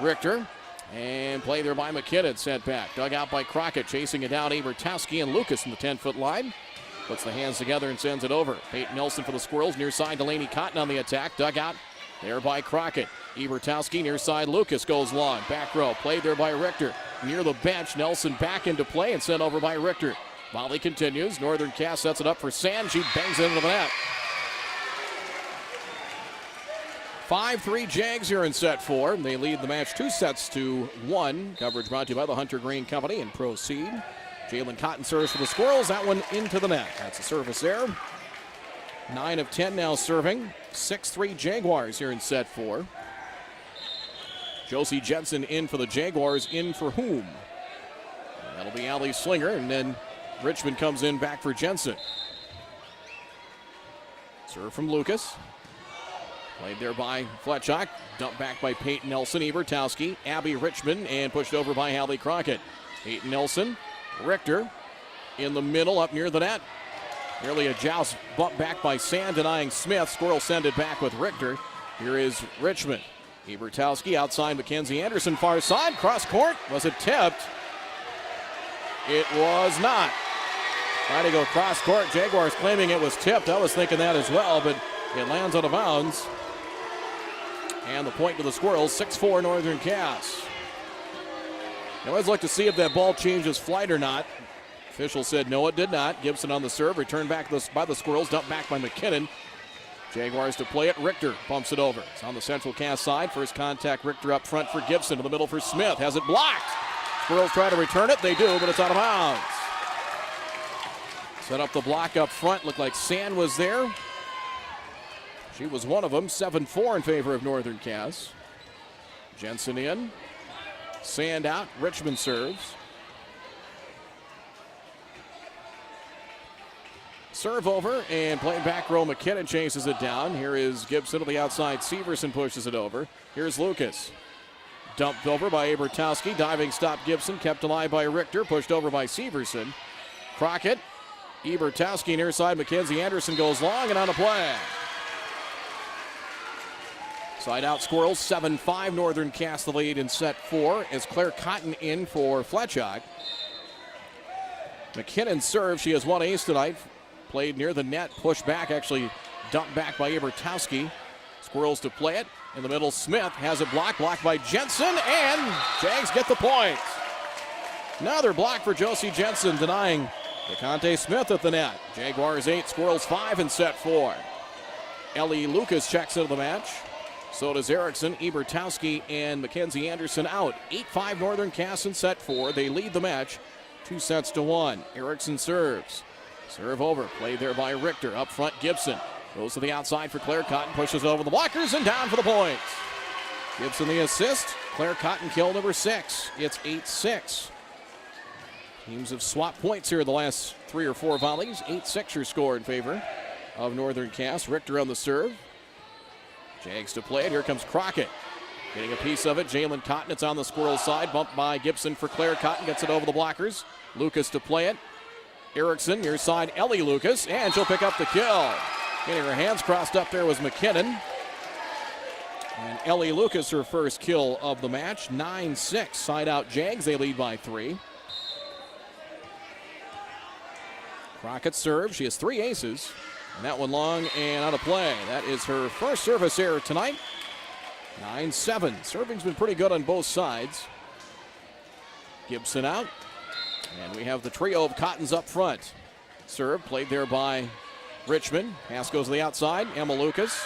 Richter. And play there by McKinnon, sent back. Dug out by Crockett, chasing it down. Ebertowski and Lucas in the 10-foot line. Puts the hands together and sends it over. Peyton Nelson for the Squirrels. Near side, Delaney Cotton on the attack. Dug out there by Crockett. Ebertowski, near side, Lucas goes long. Back row, played there by Richter. Near the bench, Nelson back into play and sent over by Richter. Volley continues. Northern Cass sets it up for Sand. She bangs it into the net. 5-3 Jags here in set 4. They lead the match 2-1. Coverage brought to you by the Hunter Green Company and Proceed. Jalen Cotton serves for the Squirrels. That one into the net. That's a service there. 9 of 10 now serving. 6-3 Jaguars here in set 4. Josie Jensen in for the Jaguars. In for whom? That'll be Allie Slinger, and then Richmond comes in back for Jensen. Serve from Lucas. Played there by Fletchock. Dumped back by Peyton Nelson, Ebertowski, Abby Richmond, and pushed over by Hallie Crockett. Peyton Nelson, Richter in the middle up near the net. Nearly a joust bump back by Sand, denying Smith. Squirrel send it back with Richter. Here is Richmond. Ebertowski outside Mackenzie Anderson, far side. Cross court. Was it tipped? It was not. Trying to go cross court. Jaguars claiming it was tipped. I was thinking that as well, but it lands out of bounds. And the point to the Squirrels, 6-4 Northern Cass. You always look to see if that ball changes flight or not. Official said no, it did not. Gibson on the serve, returned back by the Squirrels, dumped back by McKinnon. Jaguars to play it. Richter pumps it over. It's on the Central Cass side. First contact, Richter up front for Gibson. In the middle for Smith. Has it blocked. Squirrels try to return it. They do, but it's out of bounds. Set up the block up front. Looked like Sand was there. She was one of them. 7-4 in favor of Northern Cass. Jensen in. Sand out. Richmond serves. Serve over and playing back row. McKinnon chases it down. Here is Gibson to the outside. Severson pushes it over. Here's Lucas. Dumped over by Ebertowski. Diving stop Gibson. Kept alive by Richter. Pushed over by Severson. Crockett. Ebertowski near side. Mackenzie Anderson goes long and on the play. Side out Squirrels. 7-5 Northern Cass the lead in set 4 as Claire Cotton in for Fletchock. McKinnon serves. She has one ace tonight. Played near the net, pushed back, actually Dumped back by Ebertowski. Squirrels to play it. In the middle, Smith has it blocked by Jensen, and Jags get the point. Another block for Josie Jensen, denying DeConte Smith at the net. Jaguars 8, Squirrels 5 in set 4. Ellie Lucas checks into the match. So does Erickson, Ebertowski, and Mackenzie Anderson out. 8-5 Northern Cass in set 4. They lead the match 2-1. Erickson serves. Serve over. Played there by Richter. Up front, Gibson. Goes to the outside for Claire Cotton. Pushes over the blockers and down for the point. Gibson the assist. Claire Cotton kill number 6. It's 8-6. Teams have swapped points here in the last 3 or 4 volleys. 8-6 your score in favor of Northern Cass. Richter on the serve. Jags to play it. Here comes Crockett. Getting a piece of it. Jalen Cotton. It's on the Squirrels side. Bumped by Gibson for Claire Cotton. Gets it over the blockers. Lucas to play it. Erickson, near side, Ellie Lucas. And she'll pick up the kill. Getting her hands crossed up there was McKinnon. And Ellie Lucas, her first kill of the match. 9-6. Side out Jags. They lead by 3. Crockett serves. She has 3 aces. And that one long and out of play. That is her first service error tonight. 9-7. Serving's been pretty good on both sides. Gibson out. And we have the trio of Cottons up front. Serve played there by Richmond. Pass goes to the outside. Emma Lucas.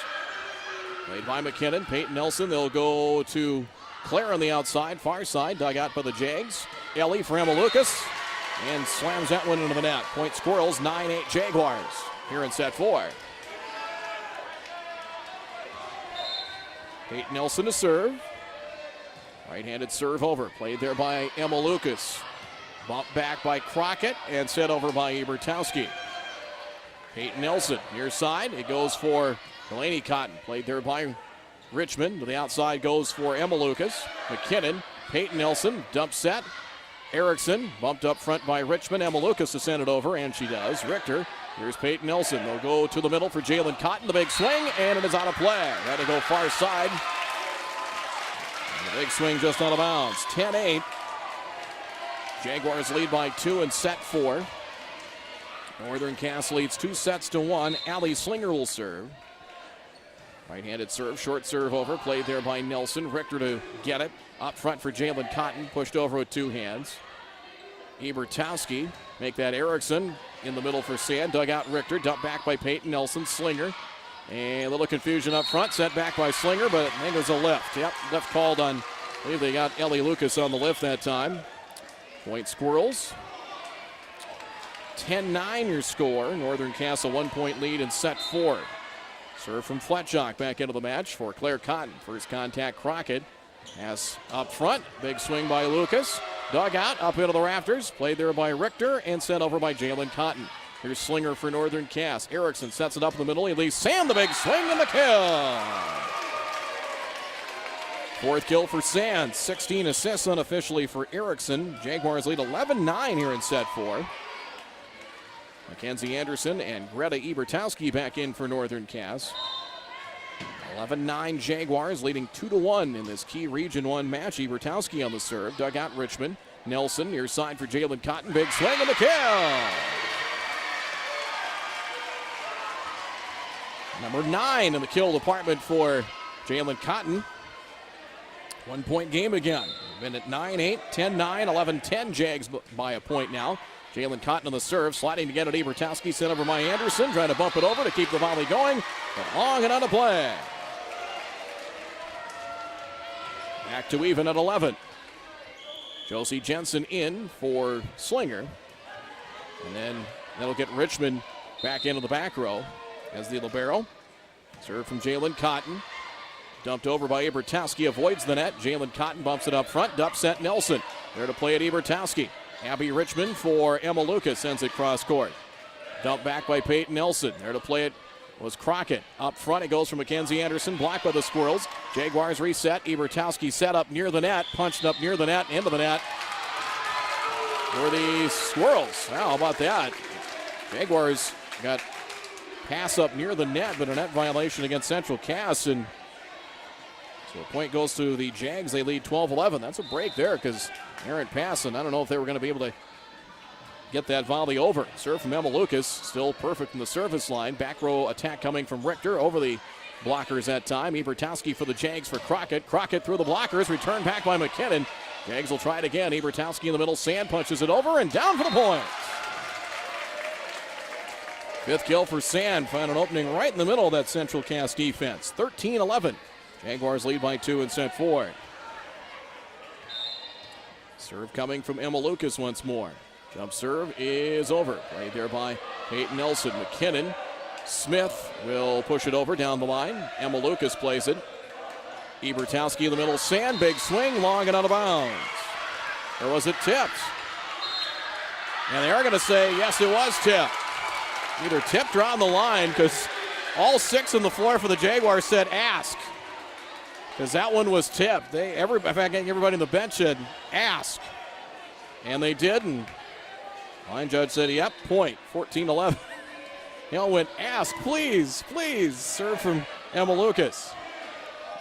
Played by McKinnon. Peyton Nelson. They'll go to Claire on the outside. Far side. Dug out by the Jags. Ellie for Emma Lucas. And slams that one into the net. Point Squirrels. 9-8 Jaguars. Here in set 4. Peyton Nelson to serve. Right-handed serve over. Played there by Emma Lucas. Bumped back by Crockett and set over by Ebertowski. Peyton Nelson near side. It goes for Delaney Cotton. Played there by Richmond. To the outside goes for Emma Lucas. McKinnon. Peyton Nelson. Dump set. Erickson bumped up front by Richmond. Emma Lucas to send it over, and she does. Richter. Here's Peyton Nelson. They'll go to the middle for Jalen Cotton. The big swing, and it is out of play. Had to go far side. And the big swing just out of bounds. 10-8. Jaguars lead by 2 in set 4. Northern Cass leads 2-1. Allie Slinger will serve. Right-handed serve, short serve over. Played there by Nelson. Richter to get it. Up front for Jalen Cotton. Pushed over with 2 hands. Ebertowski make that Erickson in the middle for Sand. Dug out Richter. Dumped back by Peyton Nelson. Slinger. And a little confusion up front. Sent back by Slinger, but I think it was a lift. Yep, lift called on. I believe they got Ellie Lucas on the lift that time. Point Squirrels. 10-9 your score. Northern Cass a 1-point lead in set 4. Serve from Fletchock back into the match for Claire Cotton. First contact Crockett. Pass up front. Big swing by Lucas. Dug out up into the rafters. Played there by Richter and sent over by Jalen Cotton. Here's Slinger for Northern Cass. Erickson sets it up in the middle. He leaves Sam the big swing and the kill. 4th kill for Sand. 16 assists unofficially for Erickson. Jaguars lead 11-9 here in set 4. Mackenzie Anderson and Greta Ebertowski back in for Northern Cass. 11-9 Jaguars leading 2-1 in this key Region 1 match. Ebertowski on the serve. Dug out Richmond. Nelson near side for Jalen Cotton. Big swing and the kill. Number 9 in the kill department for Jalen Cotton. 1-point game again. We've been at 9-8, 10-9, 11-10. Jags by a point now. Jalen Cotton on the serve, sliding to get it. Ebertowski sent over by Anderson, trying to bump it over to keep the volley going, but long and out of play. Back to even at 11. Josie Jensen in for Slinger. And then that'll get Richmond back into the back row as the libero. Serve from Jalen Cotton. Dumped over by Ebertowski, avoids the net. Jalen Cotton bumps it up front. Dump set Nelson. There to play at Ebertowski. Abby Richmond for Emma Lucas sends it cross court. Dumped back by Peyton Nelson. There to play it was Crockett. Up front it goes from Mackenzie Anderson. Blocked by the Squirrels. Jaguars reset. Ebertowski set up near the net. Punched up near the net. Into the net for the Squirrels. Well, how about that? Jaguars got pass up near the net, but a net violation against Central Cass. And so a point goes to the Jags. They lead 12-11. That's a break there because errant pass, and I don't know if they were going to be able to get that volley over. Serve from Emma Lucas, still perfect from the service line. Back row attack coming from Richter over the blockers that time. Ebertowski for the Jags for Crockett. Crockett through the blockers, returned back by McKinnon. Jags will try it again. Ebertowski in the middle, Sand punches it over and down for the point. Fifth kill for Sand, found an opening right in the middle of that Central Cass defense. 13-11. Jaguars lead by 2 in set 4. Serve coming from Emma Lucas once more. Jump serve is over. Played there by Peyton Nelson. McKinnon. Smith will push it over down the line. Emma Lucas plays it. Ebertowski in the middle. Sand, big swing, long and out of bounds. Or was it tipped? And they are going to say, yes, it was tipped. Either tipped or on the line, because all 6 on the floor for the Jaguars said ask. Because that one was tipped. In fact, everybody on the bench said ask. And they did, and line judge said, yep, point, 14-11. They all went, ask, please, please. Serve from Emma Lucas.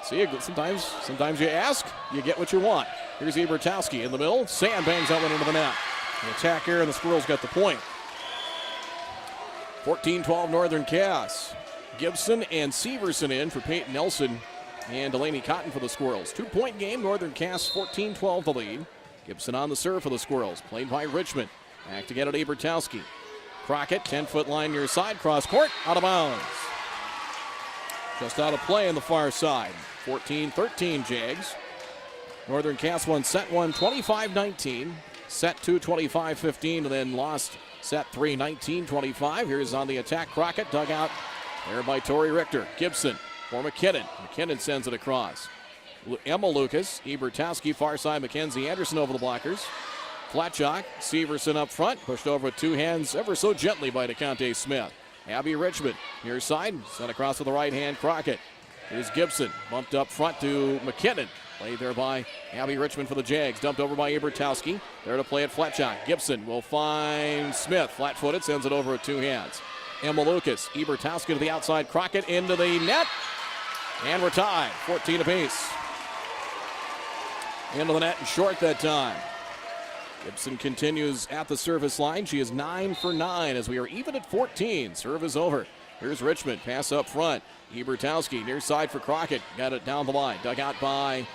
See, sometimes you ask, you get what you want. Here's Ebertowski in the middle. Sand bangs that one into the net. The attack here, and the Squirrels got the point. 14-12 Northern Cass. Gibson and Severson in for Peyton Nelson and Delaney Cotton for the Squirrels. 2-point game, Northern Cass 14-12 the lead. Gibson on the serve for the Squirrels, played by Richmond. Back to get it, Ebertowski. Crockett, 10-foot line near side, cross court, out of bounds. Just out of play on the far side. 14-13 Jags. Northern Cass won set 1, 25-19. Set 2, 25-15, and then lost set 3, 19-25. Here's on the attack, Crockett, dug out there by Tori Richter. Gibson for McKinnon. McKinnon sends it across. Emma Lucas, Ebertowski, far side, Mackenzie Anderson over the blockers. Flat shot, Severson up front, pushed over with 2 hands ever so gently by DeConte Smith. Abby Richmond, near side, sent across with the right hand, Crockett. Here's Gibson, bumped up front to McKinnon. Played there by Abby Richmond for the Jags. Dumped over by Ebertowski. There to play it, flat shot. Gibson will find Smith. Flat-footed, sends it over with 2 hands. Emma Lucas, Ebertowski to the outside. Crockett into the net. And we're tied, 14 apiece. Into the net and short that time. Gibson continues at the service line. She is 9 for 9 as we are even at 14. Serve is over. Here's Richmond, pass up front. Ebertowski near side for Crockett. Got it down the line. Dug out by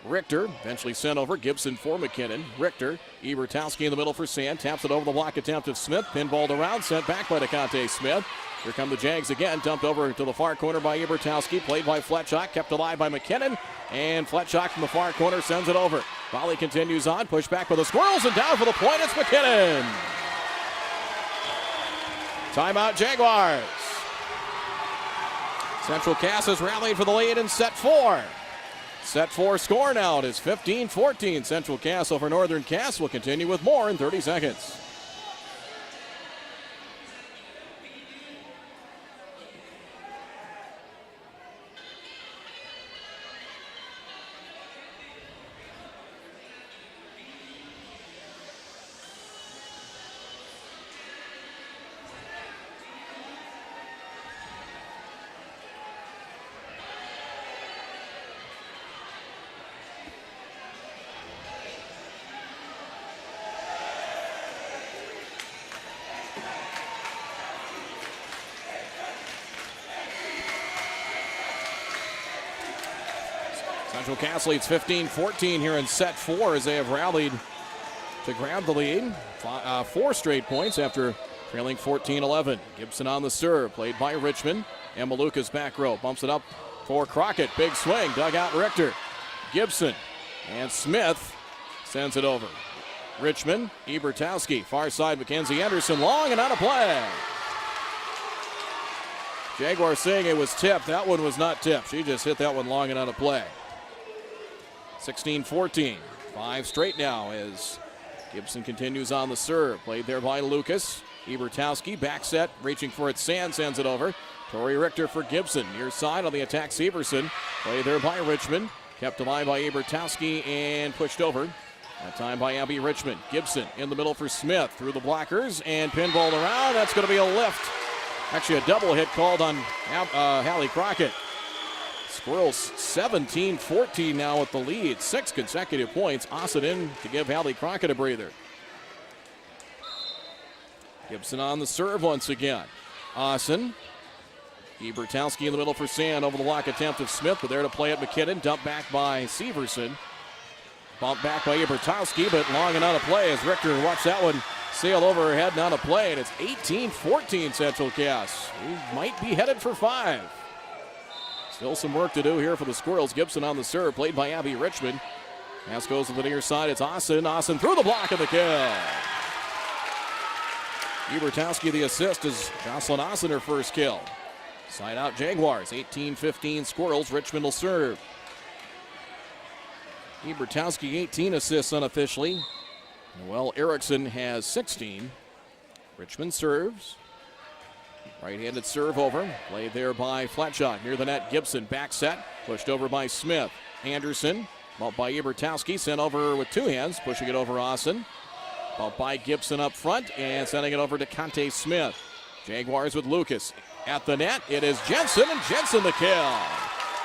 Richter. Eventually sent over. Gibson for McKinnon. Richter. Ebertowski in the middle for Sand. Taps it over the block attempt of Smith. Pinballed around. Sent back by DeConte Smith. Here come the Jags again. Dumped over to the far corner by Ebertowski. Played by Fletchak. Kept alive by McKinnon. And Fletchak from the far corner sends it over. Volley continues on. Push back by the Squirrels. And down for the point. It's McKinnon. Timeout Jaguars. Central Cass has rallied for the lead in set 4. Set 4 score now. It is 15-14. Central Cass over Northern Cass. Will continue with more in 30 seconds. Central Cass leads 15-14 here in set 4 as they have rallied to grab the lead. 4 straight points after trailing 14-11. Gibson on the serve, played by Richmond. Emma Lucas back row, bumps it up for Crockett. Big swing, dug out Richter. Gibson and Smith sends it over. Richmond, Ebertowski, far side, Mackenzie Anderson, long and out of play. Jaguars saying it was tipped. That one was not tipped. She just hit that one long and out of play. 16-14. 5 straight now as Gibson continues on the serve. Played there by Lucas. Ebertowski, back set, reaching for it. Sand sends it over. Tori Richter for Gibson. Near side on the attack, Severson. Played there by Richmond. Kept alive by Ebertowski and pushed over. That time by Abby Richmond. Gibson in the middle for Smith. Through the blockers and pinballed around. That's going to be a lift. Actually a double hit called on Hallie Crockett. Squirrels 17-14 now with the lead. 6 consecutive points. Austin in to give Hallie Crockett a breather. Gibson on the serve once again. Austin. Ebertowski in the middle for Sand. Over the block attempt of Smith, but there to play it. McKinnon. Dumped back by Severson. Bumped back by Ebertowski, but long and out of play as Richter watched that one sail over her head and out of play. And it's 18-14 Central Cass. We might be headed for 5. Still some work to do here for the Squirrels. Gibson on the serve, played by Abby Richmond. Pass goes to the near side. It's Austin. Austin through the block of the kill. Ebertowski the assist as Jocelyn Austin her first kill. Side out Jaguars. 18-15 Squirrels. Richmond will serve. Ebertowski 18 assists unofficially. Noelle Erickson has 16. Richmond serves. Right-handed serve over. Played there by Fletchuk. Near the net, Gibson. Back set. Pushed over by Smith. Anderson. Bumped by Ebertowski. Sent over with two hands. Pushing it over Austin. Bumped by Gibson up front. And sending it over to Conte Smith. Jaguars with Lucas. At the net, it is Jensen. And Jensen the kill.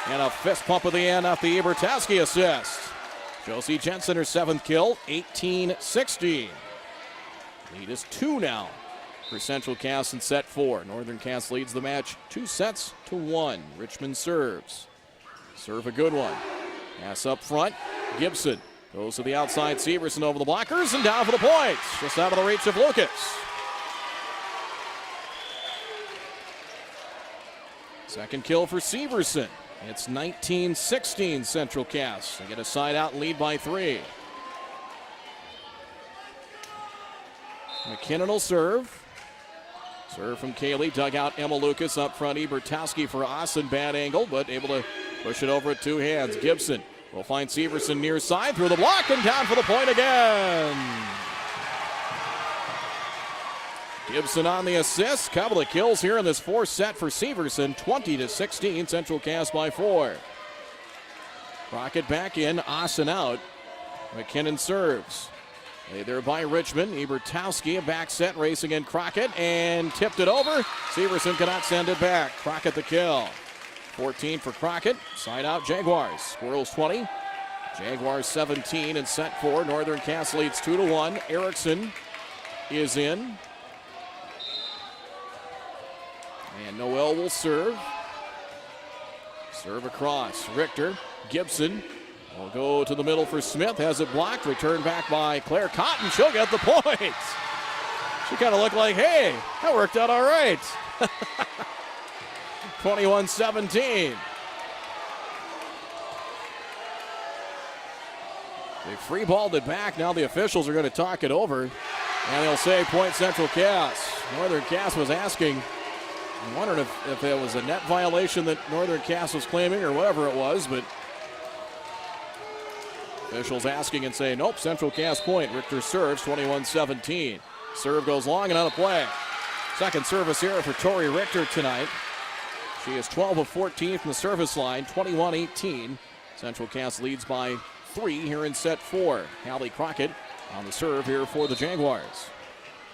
And a fist pump at the end off the Ebertowski assist. Josie Jensen her 7th kill. 18-16. Lead is 2 now for Central Cass in set 4. Northern Cass leads the match 2-1. Richmond serves. Serve a good one. Pass up front. Gibson goes to the outside. Severson over the blockers and down for the points. Just out of the reach of Lucas. Second kill for Severson. It's 19-16 Central Cass. They get a side out and lead by 3. McKinnon will serve. Serve from Kaylee. Dug out Emma Lucas up front. Ebertowski for Austin. Bad angle, but able to push it over with two hands. Gibson will find Severson near side. Through the block and down for the point again. Gibson on the assist. Couple of kills here in this 4th set for Severson. 20-16. Central Cass by 4. Crockett back in. Austin out. McKinnon serves. Laid there by Richmond. Ebertowski, a back set, racing in Crockett, and tipped it over. Severson cannot send it back. Crockett the kill. 14 for Crockett. Side out Jaguars. Squirrels 20. Jaguars 17 in set 4. Northern Cass leads 2-1. Erickson is in. And Noel will serve. Serve across. Richter. Gibson will go to the middle for Smith. Has it blocked. Returned back by Claire Cotton. She'll get the point. She kind of looked like, hey, that worked out all right. 21-17. They free balled it back. Now the officials are going to talk it over. And they'll say point Central Cass. Northern Cass was asking. I wondered if there was a net violation that Northern Cass was claiming or whatever it was, but officials asking and saying, nope, Central Cass point. Richter serves, 21-17. Serve goes long and out of play. Second service here for Tori Richter tonight. She is 12 of 14 from the service line, 21-18. Central Cass leads by 3 here in set 4. Hallie Crockett on the serve here for the Jaguars.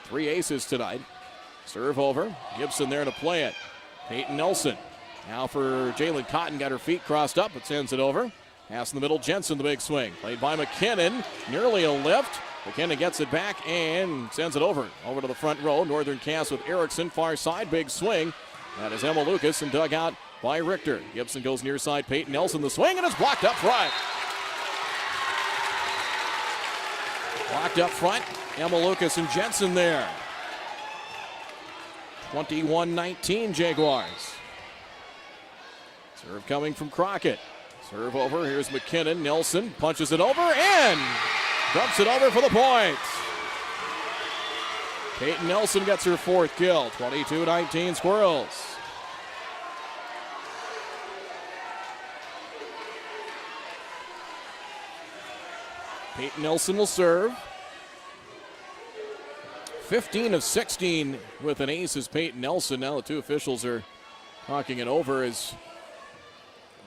3 aces tonight. Serve over. Gibson there to play it. Peyton Nelson. Now for Jalen Cotton. Got her feet crossed up, but sends it over. Pass in the middle. Jensen the big swing. Played by McKinnon. Nearly a lift. McKinnon gets it back and sends it over. Over to the front row. Northern Cass with Erickson. Far side. Big swing. That is Emma Lucas and dug out by Richter. Gibson goes near side. Peyton Nelson the swing and it's blocked up front. Blocked up front. Emma Lucas and Jensen there. 21-19 Jaguars. Serve coming from Crockett. Serve over. Here's McKinnon. Nelson punches it over and dumps it over for the point. Peyton Nelson gets her 4th kill. 22-19 Squirrels. Peyton Nelson will serve. 15 of 16 with an ace is Peyton Nelson. Now the two officials are talking it over as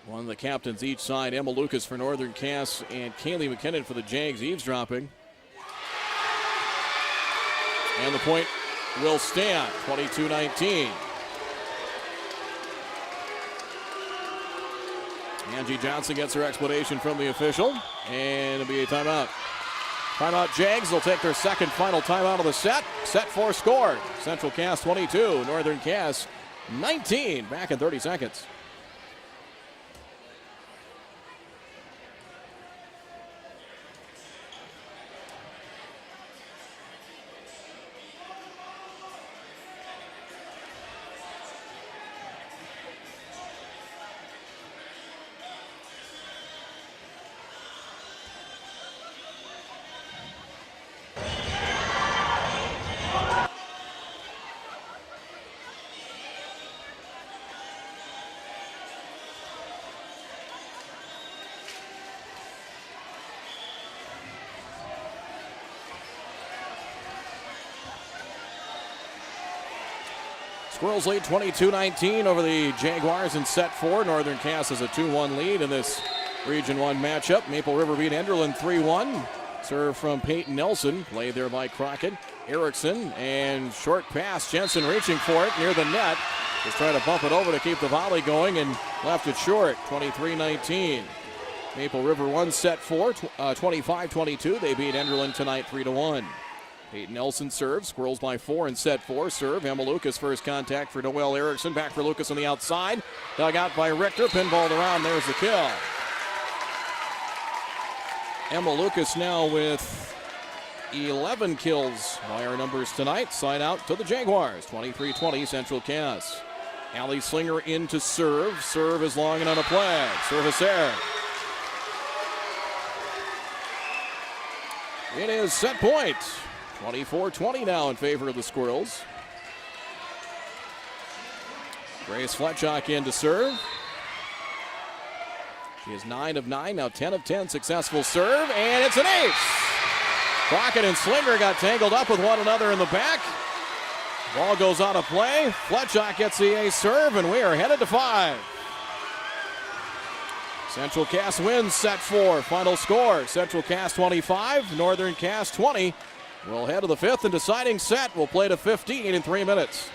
one of the captains each side. Emma Lucas for Northern Cass and Kaylee McKinnon for the Jags eavesdropping. And the point will stand, 22-19. Angie Johnson gets her explanation from the official, and it'll be a timeout. Timeout Jags. They'll take their second final timeout of the set. Set 4 scored. Central Cass 22, Northern Cass 19. Back in 30 seconds. Squirrels lead 22-19 over the Jaguars in set 4. Northern Cass has a 2-1 lead in this Region 1 matchup. Maple River beat Enderlin 3-1. Serve from Peyton Nelson. Played there by Crockett. Erickson and short pass. Jensen reaching for it near the net. Just trying to bump it over to keep the volley going and left it short. 23-19. Maple River won set 4, 25-22. They beat Enderlin tonight 3-1. Peyton Nelson serves. Squirrels by 4 in set 4. Serve. Emma Lucas first contact for Noel Erickson. Back for Lucas on the outside. Dug out by Richter. Pinballed around. There's the kill. Emma Lucas now with 11 kills by our numbers tonight. Side out to the Jaguars. 23-20 Central Cass. Allie Slinger in to serve. Serve is long and on a play. Service error. It is set point. 24-20 now in favor of the Squirrels. Grace Fletchock in to serve. She is 9 of 9, now 10 of 10. Successful serve, and it's an ace. Crockett and Slinger got tangled up with one another in the back. Ball goes out of play. Fletchock gets the ace serve, and we are headed to 5. Central Cass wins set 4. Final score, Central Cass 25, Northern Cass 20. We'll head to the 5th and deciding set. We'll play to 15 in 3 minutes.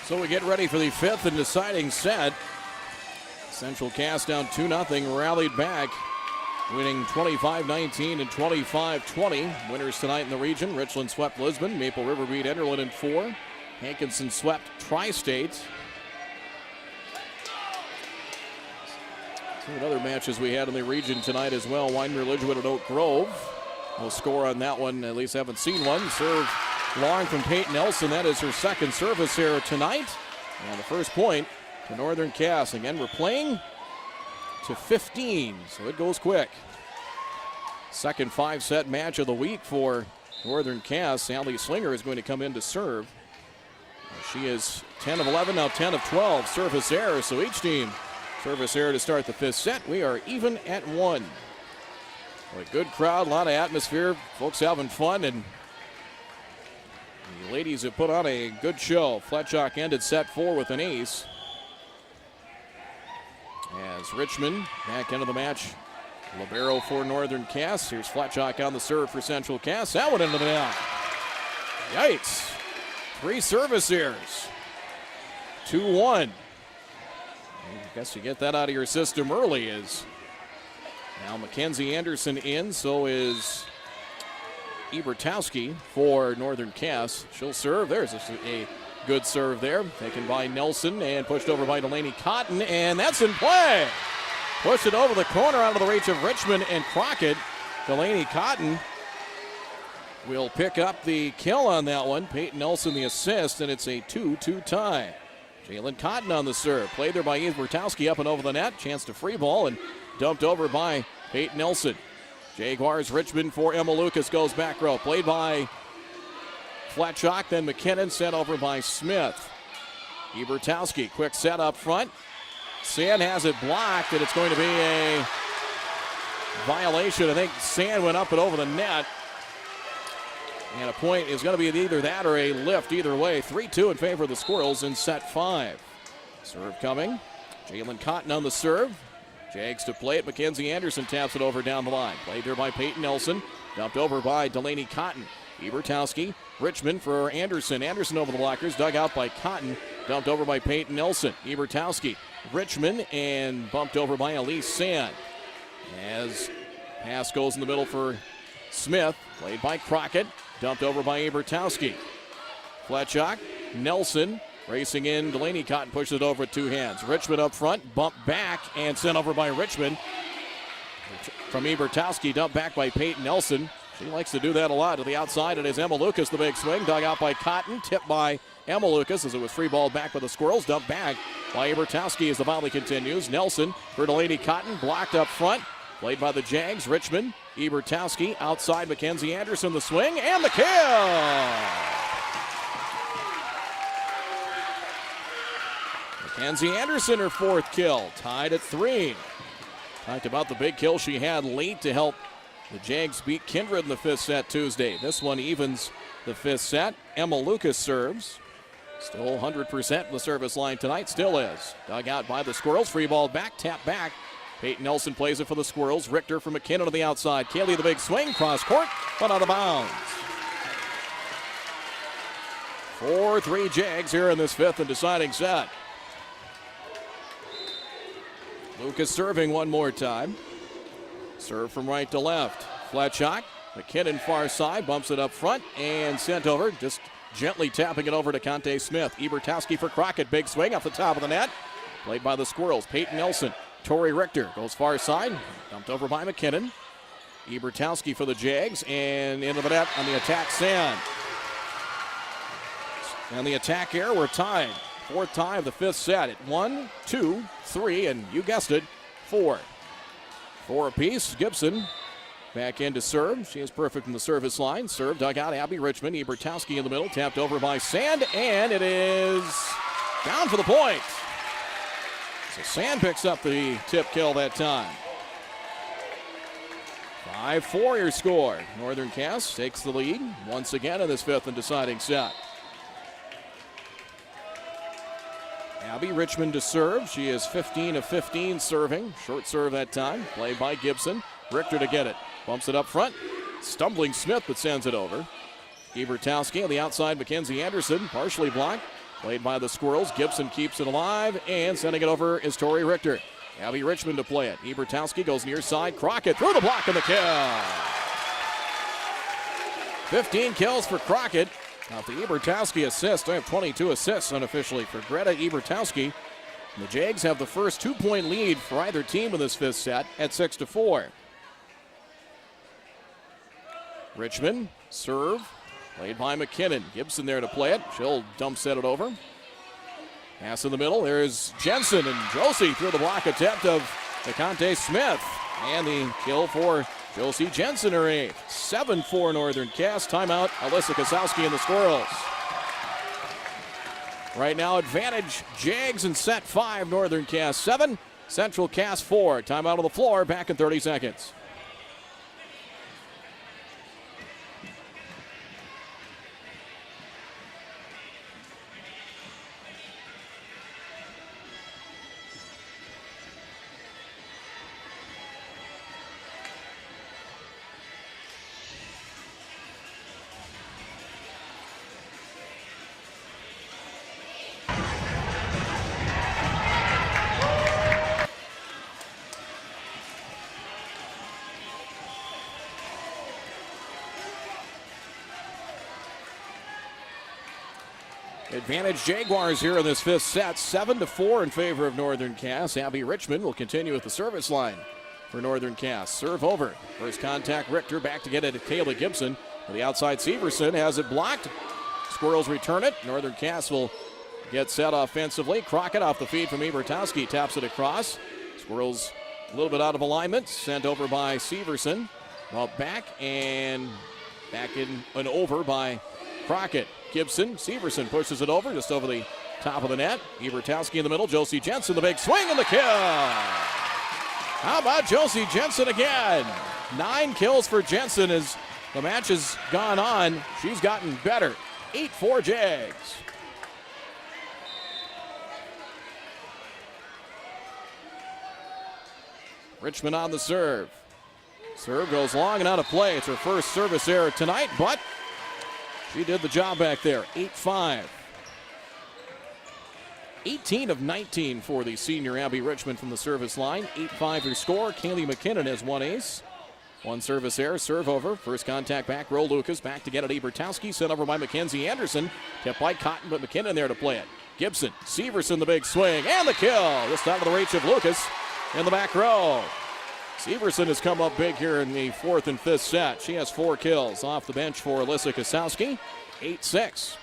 So we get ready for the fifth and deciding set. Central Cass down 2-0, rallied back, winning 25-19 and 25-20. Winners tonight in the region. Richland swept Lisbon. Maple River beat Enderlin in 4. Hankinson swept Tri-State. Some other matches we had in the region tonight as well. Widener Lidgewood and Oak Grove. No score on that one, at least haven't seen one. Serve long from Peyton Nelson. That is her second service here tonight. And the first point to Northern Cass. Again, we're playing to 15, so it goes quick. Second 5-set match of the week for Northern Cass. Sally Slinger is going to come in to serve. She is 10 of 11, now 10 of 12. Service error, so each team service error to start the fifth set. We are even at 1. A good crowd, a lot of atmosphere, folks having fun, and the ladies have put on a good show. Fletchock ended set 4 with an ace. As Richmond back into the match, libero for Northern Cass. Here's Fletchock on the serve for Central Cass. That one into the net. Yikes. 3 service errors. 2-1. I guess you get that out of your system early. Is now Mackenzie Anderson in, so is Ebertowski for Northern Cass. She'll serve. There's a good serve there. Taken by Nelson and pushed over by Delaney Cotton, and that's in play. Pushed it over the corner out of the reach of Richmond and Crockett. Delaney Cotton will pick up the kill on that one. Peyton Nelson the assist, and it's a 2-2 tie. Jalen Cotton on the serve. Played there by Ebertowski up and over the net. Chance to free ball and dumped over by Peyton Nelson. Jaguars Richmond for Emma Lucas goes back row. Played by Fletchock, then McKinnon, sent over by Smith. Ebertowski, quick set up front. Sand has it blocked, and it's going to be a violation. I think Sand went up and over the net. And a point is going to be either that or a lift. Either way, 3-2 in favor of the Squirrels in set 5. Serve coming. Jalen Cotton on the serve. Jags to play it. Mackenzie Anderson taps it over down the line. Played there by Peyton Nelson. Dumped over by Delaney Cotton. Ebertowski. Richmond for Anderson. Anderson over the blockers. Dug out by Cotton. Dumped over by Peyton Nelson. Ebertowski. Richmond and bumped over by Elise Sand. As pass goes in the middle for Smith. Played by Crockett. Dumped over by Ebertowski. Fletchock. Nelson. Racing in, Delaney Cotton pushes it over with 2 hands. Richmond up front, bumped back and sent over by Richmond. From Ebertowski, dumped back by Peyton Nelson. She likes to do that a lot. To the outside, it is Emma Lucas, the big swing. Dug out by Cotton, tipped by Emma Lucas as it was free ball back by the Squirrels. Dumped back by Ebertowski as the volley continues. Nelson for Delaney Cotton, blocked up front. Played by the Jags, Richmond. Ebertowski outside, Mackenzie Anderson, the swing, and the kill! Mackenzie Anderson, her 4th kill, tied at 3. Talked about the big kill she had late to help the Jags beat Kindred in the 5th set Tuesday. This one evens the 5th set. Emma Lucas serves. Still 100% from the service line tonight, still is. Dug out by the Squirrels, free ball back, tap back. Peyton Nelson plays it for the Squirrels. Richter from McKinnon to the outside. Kaylee the big swing, cross court, but out of bounds. 4-3 Jags here in this 5th and deciding set. Lucas serving one more time. Serve from right to left. Fletchock. McKinnon far side. Bumps it up front and sent over. Just gently tapping it over to Conte Smith. Ebertowski for Crockett. Big swing off the top of the net. Played by the Squirrels. Peyton Nelson. Tori Richter goes far side. Dumped over by McKinnon. Ebertowski for the Jags. And into the net on the attack, Sand. And the attack here, we're tied. 4th tie of the 5th set at 1, 2, 3, and you guessed it, 4. 4 apiece. Gibson back in to serve. She is perfect from the service line. Serve dug out Abby Richmond. Ebertowski in the middle. Tapped over by Sand, and it is down for the point. So Sand picks up the tip kill that time. 5-4 your score. Northern Cass takes the lead once again in this 5th and deciding set. Abby Richmond to serve. She is 15 of 15 serving. Short serve that time. Played by Gibson. Richter to get it. Bumps it up front. Stumbling Smith, but sends it over. Ebertowski on the outside. Mackenzie Anderson partially blocked. Played by the Squirrels. Gibson keeps it alive, and sending it over is Tori Richter. Abby Richmond to play it. Ebertowski goes near side. Crockett through the block and the kill. 15 kills for Crockett. Off the Ebertowski assist. I have 22 assists unofficially for Greta Ebertowski. The Jags have the first 2-point lead for either team in this fifth set at 6-4. Richmond, serve, played by McKinnon. Gibson there to play it. She'll dump set it over. Pass in the middle. There's Jensen and Josie through the block attempt of DeConte Smith. And the kill for Josie Jensen, her eighth. 7-4 Northern Cass. Timeout, Alyssa Kosowski and the Squirrels. Right now, advantage Jags in set 5. Northern Cass 7, Central Cass 4. Timeout on the floor. Back in 30 seconds. Advantage Jaguars here in this fifth set, 7-4 in favor of Northern Cass. Abby Richmond will continue with the service line for Northern Cass. Serve over. First contact, Richter back to get it to Kayla Gibson. To the outside, Severson has it blocked. Squirrels return it. Northern Cass will get set offensively. Crockett off the feed from Ebertowski taps it across. Squirrels a little bit out of alignment. Sent over by Severson. Well, back in and over by Crockett. Gibson, Severson pushes it over, just over the top of the net. Ebertowski in the middle, Josie Jensen, the big swing and the kill. How about Josie Jensen again? 9 kills for Jensen as the match has gone on. She's gotten better. 8-4 Jags. Richmond on the serve. Serve goes long and out of play. It's her first service error tonight, but she did the job back there. 8-5. 18 of 19 for the senior Abby Richmond from the service line. 8-5 her score. Kaylee McKinnon has one ace. One service error, serve over. First contact back row. Lucas back to get it. Ebertowski sent over by Mackenzie Anderson. Kept by Cotton, but McKinnon there to play it. Gibson, Severson the big swing and the kill. Just out of the reach of Lucas in the back row. Severson has come up big here in the fourth and fifth set. She has 4 kills off the bench for Alyssa Kosowski. 8-6.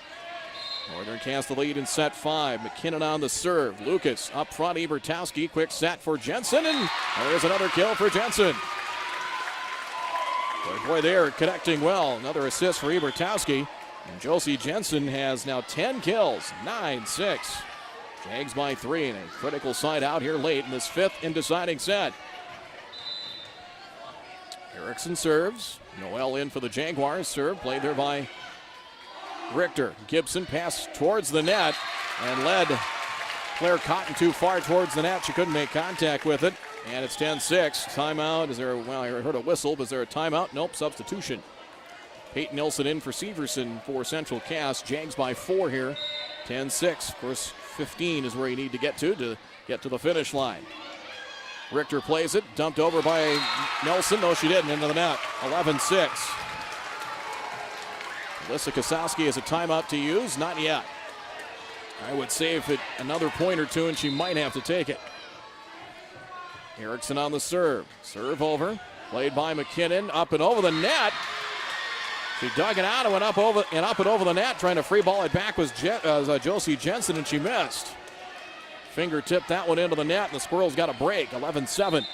Northern Cass the lead in set 5. McKinnon on the serve. Lucas up front. Ebertowski. Quick set for Jensen. And there's another kill for Jensen. Boy, they are connecting well. Another assist for Ebertowski. And Josie Jensen has now 10 kills. 9-6. Jags by 3. And a critical side out here late in this fifth and deciding set. Erickson serves. Noel in for the Jaguars. Serve played there by Richter. Gibson passed towards the net and led Claire Cotton too far towards the net. She couldn't make contact with it. And it's 10-6. Timeout. I heard a whistle. Is there a timeout? Nope. Substitution. Peyton Nilsson in for Severson for Central Cass. Jags by 4 here. 10-6. Of course, 15 is where you need to get to the finish line. Richter plays it, dumped over by Nelson. No, she didn't. Into the net. 11-6. Alyssa Kosowski has a timeout to use. Not yet. I would say if another point or two, and she might have to take it. Erickson on the serve. Serve over. Played by McKinnon. Up and over the net. She dug it out and went up and over the net. Trying to free ball it back was Josie Jensen, and she missed. Fingertip that one into the net, and the Squirrels got a break. 11-7.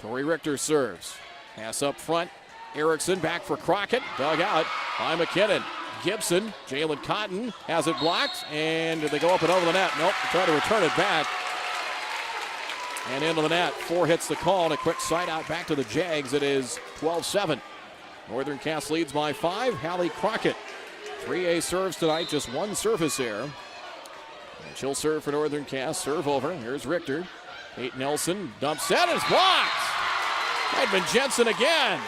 Tori Richter serves. Pass up front. Erickson back for Crockett. Dug out by McKinnon. Gibson, Jalen Cotton has it blocked, and did they go up and over the net? Nope, try to return it back. And into the net. 4 hits the call, and a quick side out back to the Jags. It is 12-7. Northern Cass leads by 5. Hallie Crockett. 3 ace serves tonight, just 1 surface error. And she'll serve for Northern Cass. Serve over. Here's Richter. Peyton Nelson dump set is blocked. Might have been Jensen again.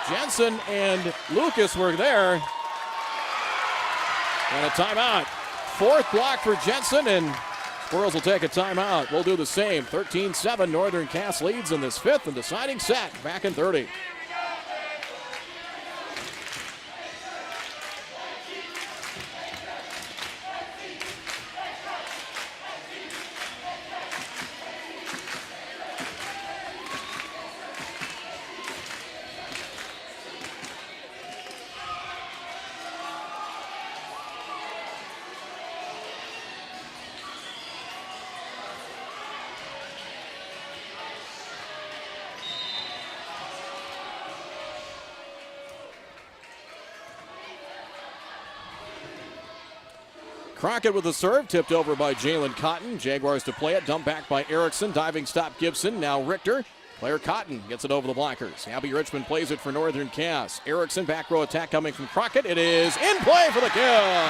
Jensen and Lucas were there. And a timeout. Fourth block for Jensen, and Squirrels will take a timeout. We'll do the same. 13-7, Northern Cass leads in this fifth and deciding set. Back in 30. Crockett with the serve, tipped over by Jalen Cotton. Jaguars to play it, dumped back by Erickson. Diving stop Gibson, now Richter. Claire Cotton gets it over the blockers. Abby Richmond plays it for Northern Cass. Erickson, back row attack coming from Crockett. It is in play for the kill.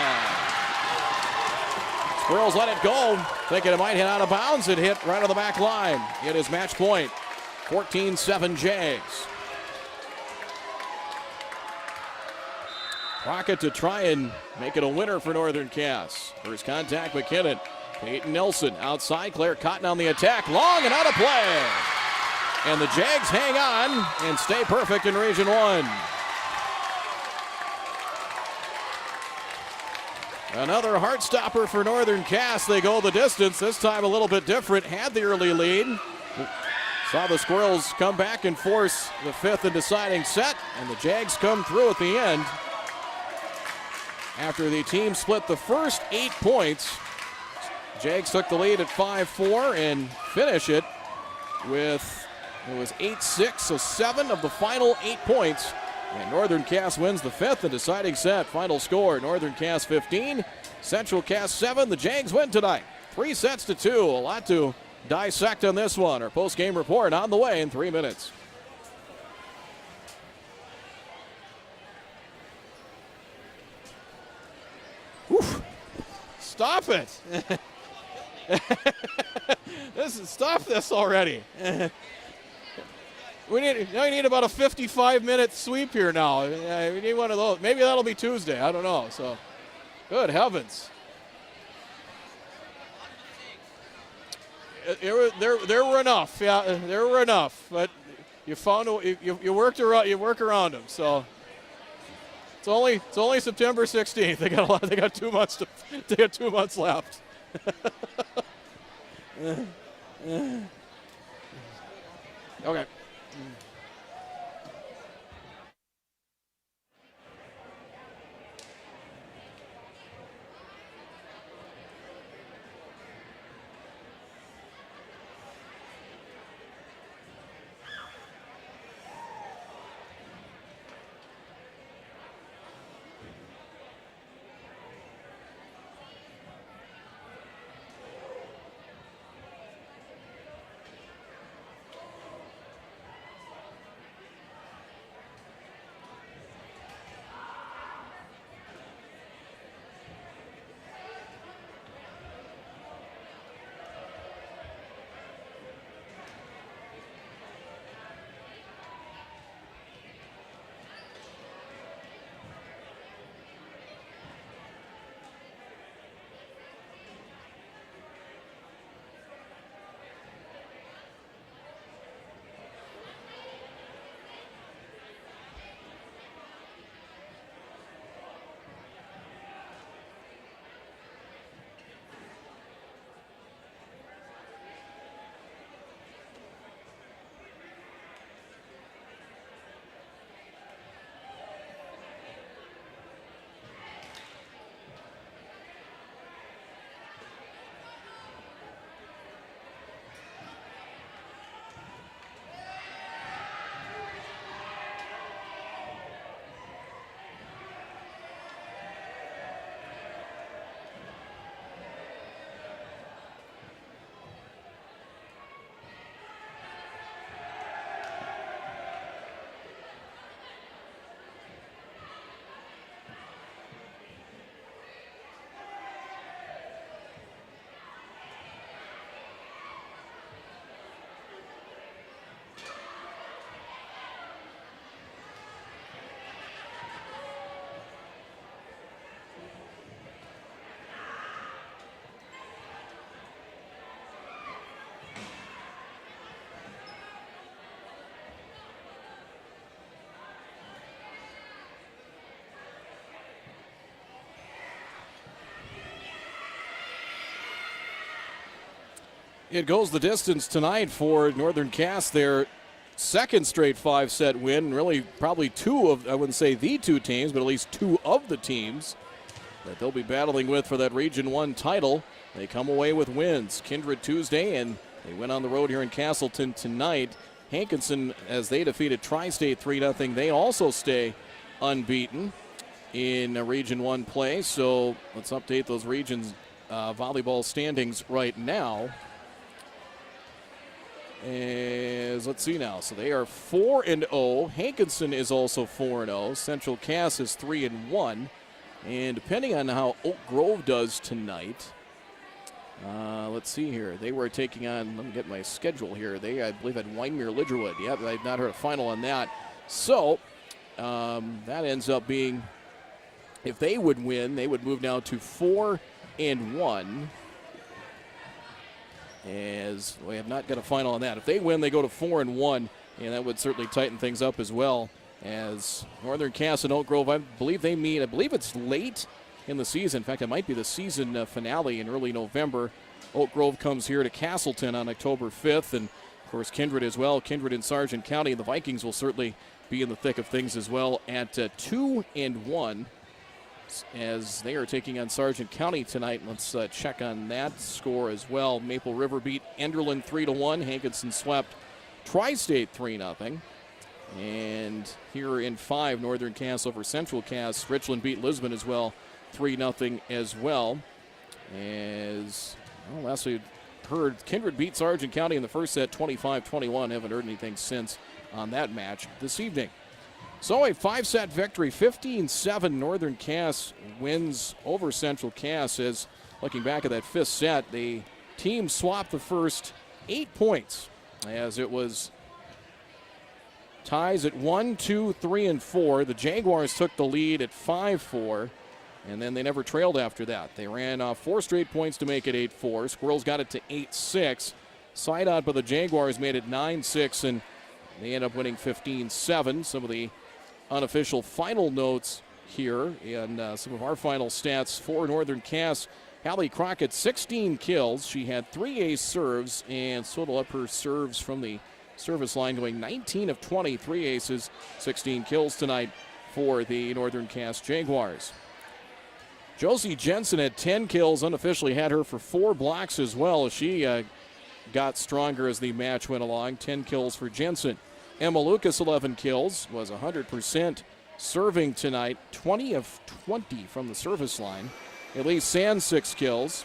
Squirrels let it go, thinking it might hit out of bounds. It hit right on the back line. It is match point. 14-7 Jags. Crockett to try and make it a winner for Northern Cass. First contact, McKinnon. Peyton Nelson outside. Claire Cotton on the attack. Long and out of play. And the Jags hang on and stay perfect in Region 1. Another heart stopper for Northern Cass. They go the distance. This time a little bit different. Had the early lead. Saw the Squirrels come back and force the fifth and deciding set. And the Jags come through at the end. After the team split the first 8 points, Jags took the lead at 5-4 and finish it with, it was 8-6, so 7 of the final 8 points. And Northern Cass wins the fifth and deciding set. Final score, Northern Cass 15, Central Cass 7. The Jags win tonight, 3-2. A lot to dissect on this one. Our post-game report on the way in 3 minutes. Stop it. Stop this already. We need about a 55-minute sweep here now. We need one of those. Maybe that'll be Tuesday. I don't know. So, good heavens. There were enough. Yeah, there were enough. But you found you worked around. You work around them. So. It's only September 16th. They got 2 months to. They got 2 months left. Okay. It goes the distance tonight for Northern Cass, their second straight 5-set win. Really probably two of, I wouldn't say the two teams, but at least two of the teams that they'll be battling with for that Region 1 title. They come away with wins. Kindred Tuesday, and they went on the road here in Castleton tonight. Hankinson, as they defeated Tri-State 3-0, they also stay unbeaten in Region 1 play. So let's update those regions volleyball standings right now. As let's see now. So they are 4-0. Hankinson is also 4-0. Central Cass is 3-1. And depending on how Oak Grove does tonight, let's see here. They were taking on, let me get my schedule here. They, I believe, had Wyndmere Lidgerwood. Yep, I've not heard a final on that. So that ends up being, if they would win, they would move now to 4-1. As we have not got a final on that. If they win, they go to 4-1, and that would certainly tighten things up as well. As Northern Cass and Oak Grove, I believe they meet, I believe it's late in the season. In fact, it might be the season finale in early November. Oak Grove comes here to Castleton on October 5th, and of course Kindred as well. Kindred in Sargent County, and the Vikings will certainly be in the thick of things as well at 2-1. As they are taking on Sargent County tonight. Let's check on that score as well. Maple River beat Enderlin 3-1. Hankinson swept Tri-State 3-0. And here in 5, Northern Cass over Central Cass. Richland beat Lisbon as well, 3-0 as well. As well, last we heard, Kindred beat Sargent County in the first set, 25-21. Haven't heard anything since on that match this evening. So a 5-set victory, 15-7. Northern Cass wins over Central Cass. As looking back at that 5th set, the team swapped the first 8 points as it was ties at 1, 2, 3, and 4. The Jaguars took the lead at 5-4, and then they never trailed after that. They ran 4 straight points to make it 8-4. Squirrels got it to 8-6. Side out by the Jaguars made it 9-6, and they end up winning 15-7. Some of the unofficial final notes here and some of our final stats for Northern Cass. Hallie Crockett, 16 kills. She had 3 ace serves and total up her serves from the service line, going 19 of 20, 3 aces, 16 kills tonight for the Northern Cass Jaguars. Josie Jensen had 10 kills, unofficially had her for 4 blocks as well as she got stronger as the match went along. 10 kills for Jensen. Emma Lucas, 11 kills, was 100% serving tonight, 20 of 20 from the service line. Elise Sands, 6 kills.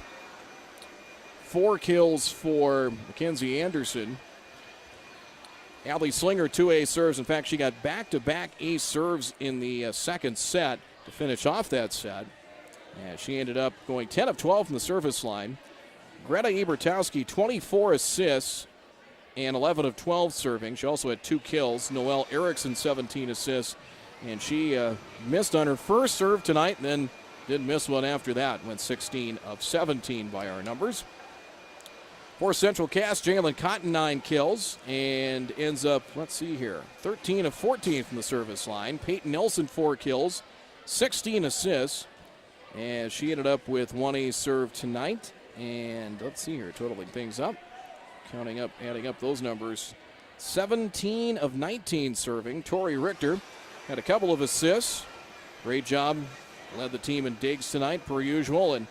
4 kills for Mackenzie Anderson. Allie Slinger, 2 ace serves. In fact, she got back-to-back ace serves in the second set to finish off that set. And she ended up going 10 of 12 from the service line. Greta Ebertowski, 24 assists and 11 of 12 serving. She also had 2 kills. Noelle Erickson, 17 assists. And she missed on her first serve tonight and then didn't miss one after that. Went 16 of 17 by our numbers. For Central Cass, Jalen Cotton, 9 kills and ends up, let's see here, 13 of 14 from the service line. Peyton Nelson, 4 kills, 16 assists. And she ended up with 1 ace serve tonight. And let's see here, totaling things up. Counting up, adding up those numbers. 17 of 19 serving. Tori Richter had a couple of assists. Great job. Led the team in digs tonight, per usual. And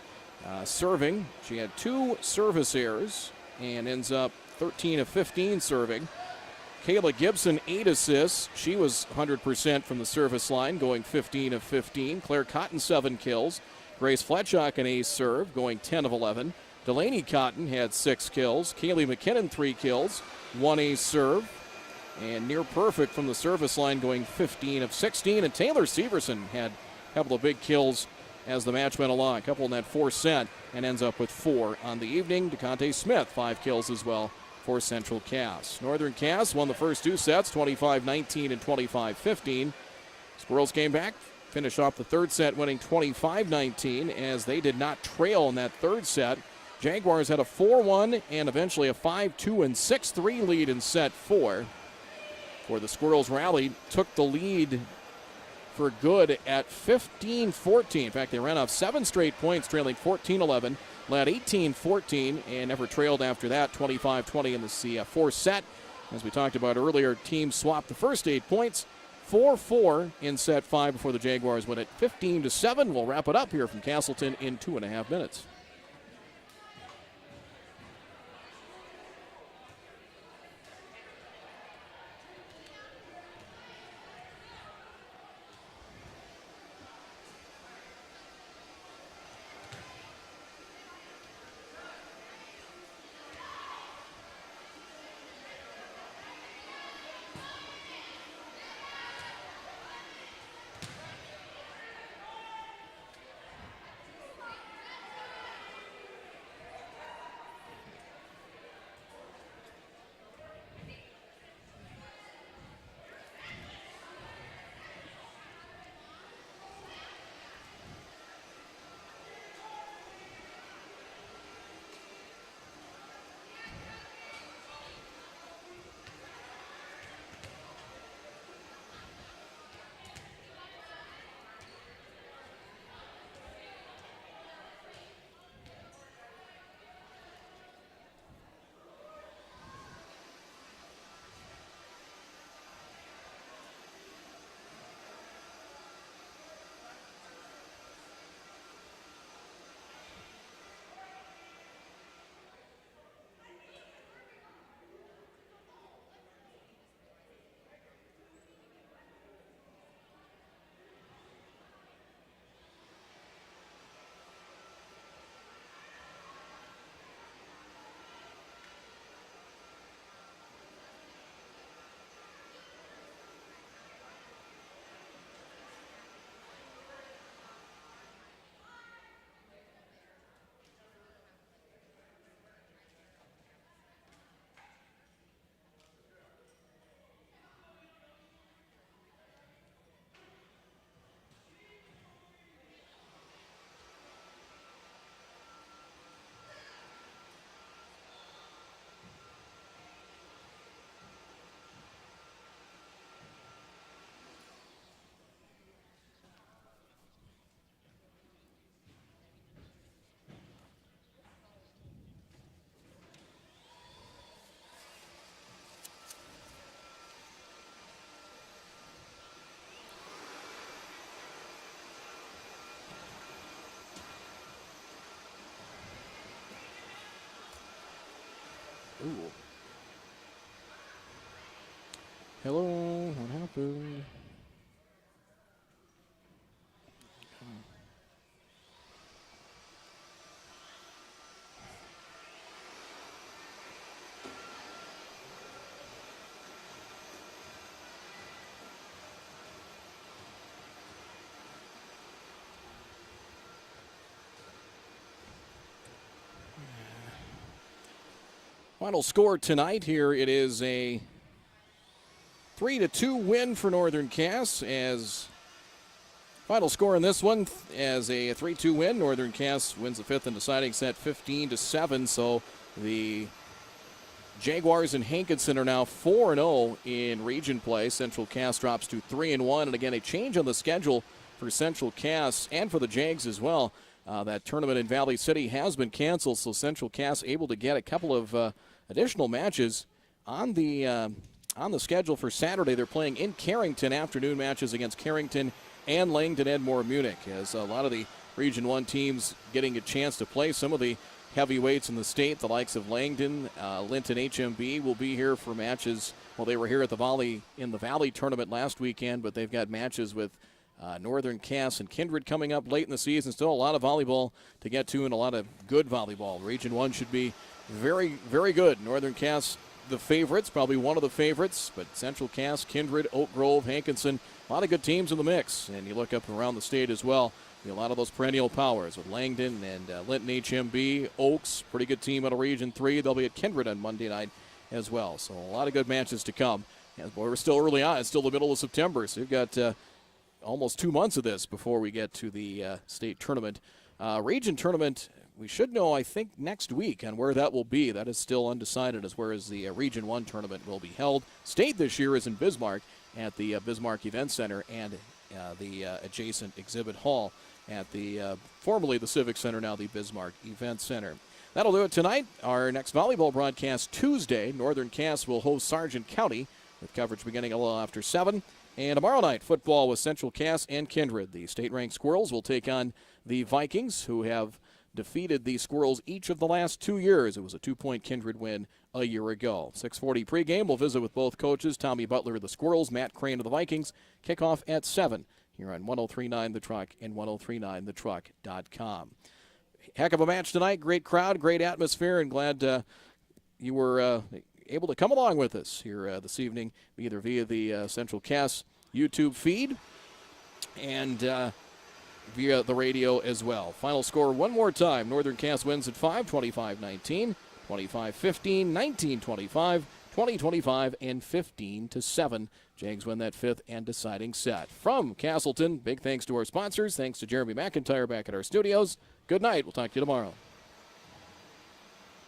serving, she had 2 service errors and ends up 13 of 15 serving. Kayla Gibson, 8 assists. She was 100% from the service line, going 15 of 15. Claire Cotton, 7 kills. Grace Fletchock, an ace serve, going 10 of 11. Delaney Cotton had 6 kills. Kaylee McKinnon, 3 kills, 1 ace serve. And near perfect from the service line, going 15 of 16. And Taylor Severson had a couple of big kills as the match went along. A couple in that 4th set and ends up with 4 on the evening. DeConte Smith, 5 kills as well for Central Cass. Northern Cass won the first 2 sets, 25-19 and 25-15. Squirrels came back, finished off the 3rd set, winning 25-19 as they did not trail in that 3rd set. Jaguars had a 4-1 and eventually a 5-2 and 6-3 lead in set 4. For the Squirrels rallied, took the lead for good at 15-14. In fact, they ran off 7 straight points, trailing 14-11. led 18-14 and never trailed after that, 25-20 in the fourth set. As we talked about earlier, teams swapped the first 8 points, 4-4 in set 5 before the Jaguars win it 15-7. We'll wrap it up here from Castleton in 2.5 minutes. Ooh. Hello, what happened? Final score tonight here, it is a 3-2 win for Northern Cass. As final score in this one, as a 3-2 win, Northern Cass wins the fifth and deciding set 15-7. So the Jaguars and Hankinson are now 4-0 in region play. Central Cass drops to 3-1. And again, a change on the schedule for Central Cass and for the Jags as well. That tournament in Valley City has been canceled, so Central Cass able to get a couple of additional matches on the schedule for Saturday. They're playing in Carrington, afternoon matches against Carrington and Langdon Edmore Munich, as a lot of the Region 1 teams getting a chance to play. Some of the heavyweights in the state, the likes of Langdon, Linton HMB will be here for matches. Well, they were here at the Valley tournament last weekend, but they've got matches with Northern Cass and Kindred coming up late in the season. Still a lot of volleyball to get to and a lot of good volleyball. Region 1 should be very, very good. Northern Cass, the favorites, probably one of the favorites, but Central Cass, Kindred, Oak Grove, Hankinson, a lot of good teams in the mix. And you look up around the state as well, a lot of those perennial powers with Langdon and Linton HMB, Oaks, pretty good team out of Region 3. They'll be at Kindred on Monday night as well. So a lot of good matches to come. And boy, we're still early on. It's still the middle of September, so you've got almost 2 months of this before we get to the state tournament. Region tournament, we should know, I think, next week on where that will be. That is still undecided as where as the Region 1 tournament will be held. State this year is in Bismarck at the Bismarck Event Center and the adjacent exhibit hall. at the formerly the Civic Center, now the Bismarck Event Center. That'll do it tonight. Our next volleyball broadcast Tuesday. Northern Cass will host Sargent County with coverage beginning a little after 7. And tomorrow night, football with Central Cass and Kindred. The state-ranked Squirrels will take on the Vikings, who have defeated the Squirrels each of the last 2 years. It was a 2-point Kindred win a year ago. 6:40 pregame. We'll visit with both coaches, Tommy Butler of the Squirrels, Matt Crane of the Vikings. Kickoff at 7 here on 103.9 The Truck and 103.9thetruck.com. Heck of a match tonight. Great crowd, great atmosphere, and glad you were able to come along with us here this evening, either via the Central Cass YouTube feed and via the radio as well. Final score one more time. Northern Cass wins at 5, 25-19, 25-15, 19-25, 20-25, and 15-7. Jags win that fifth and deciding set. From Castleton, big thanks to our sponsors. Thanks to Jeremy McIntyre back at our studios. Good night. We'll talk to you tomorrow.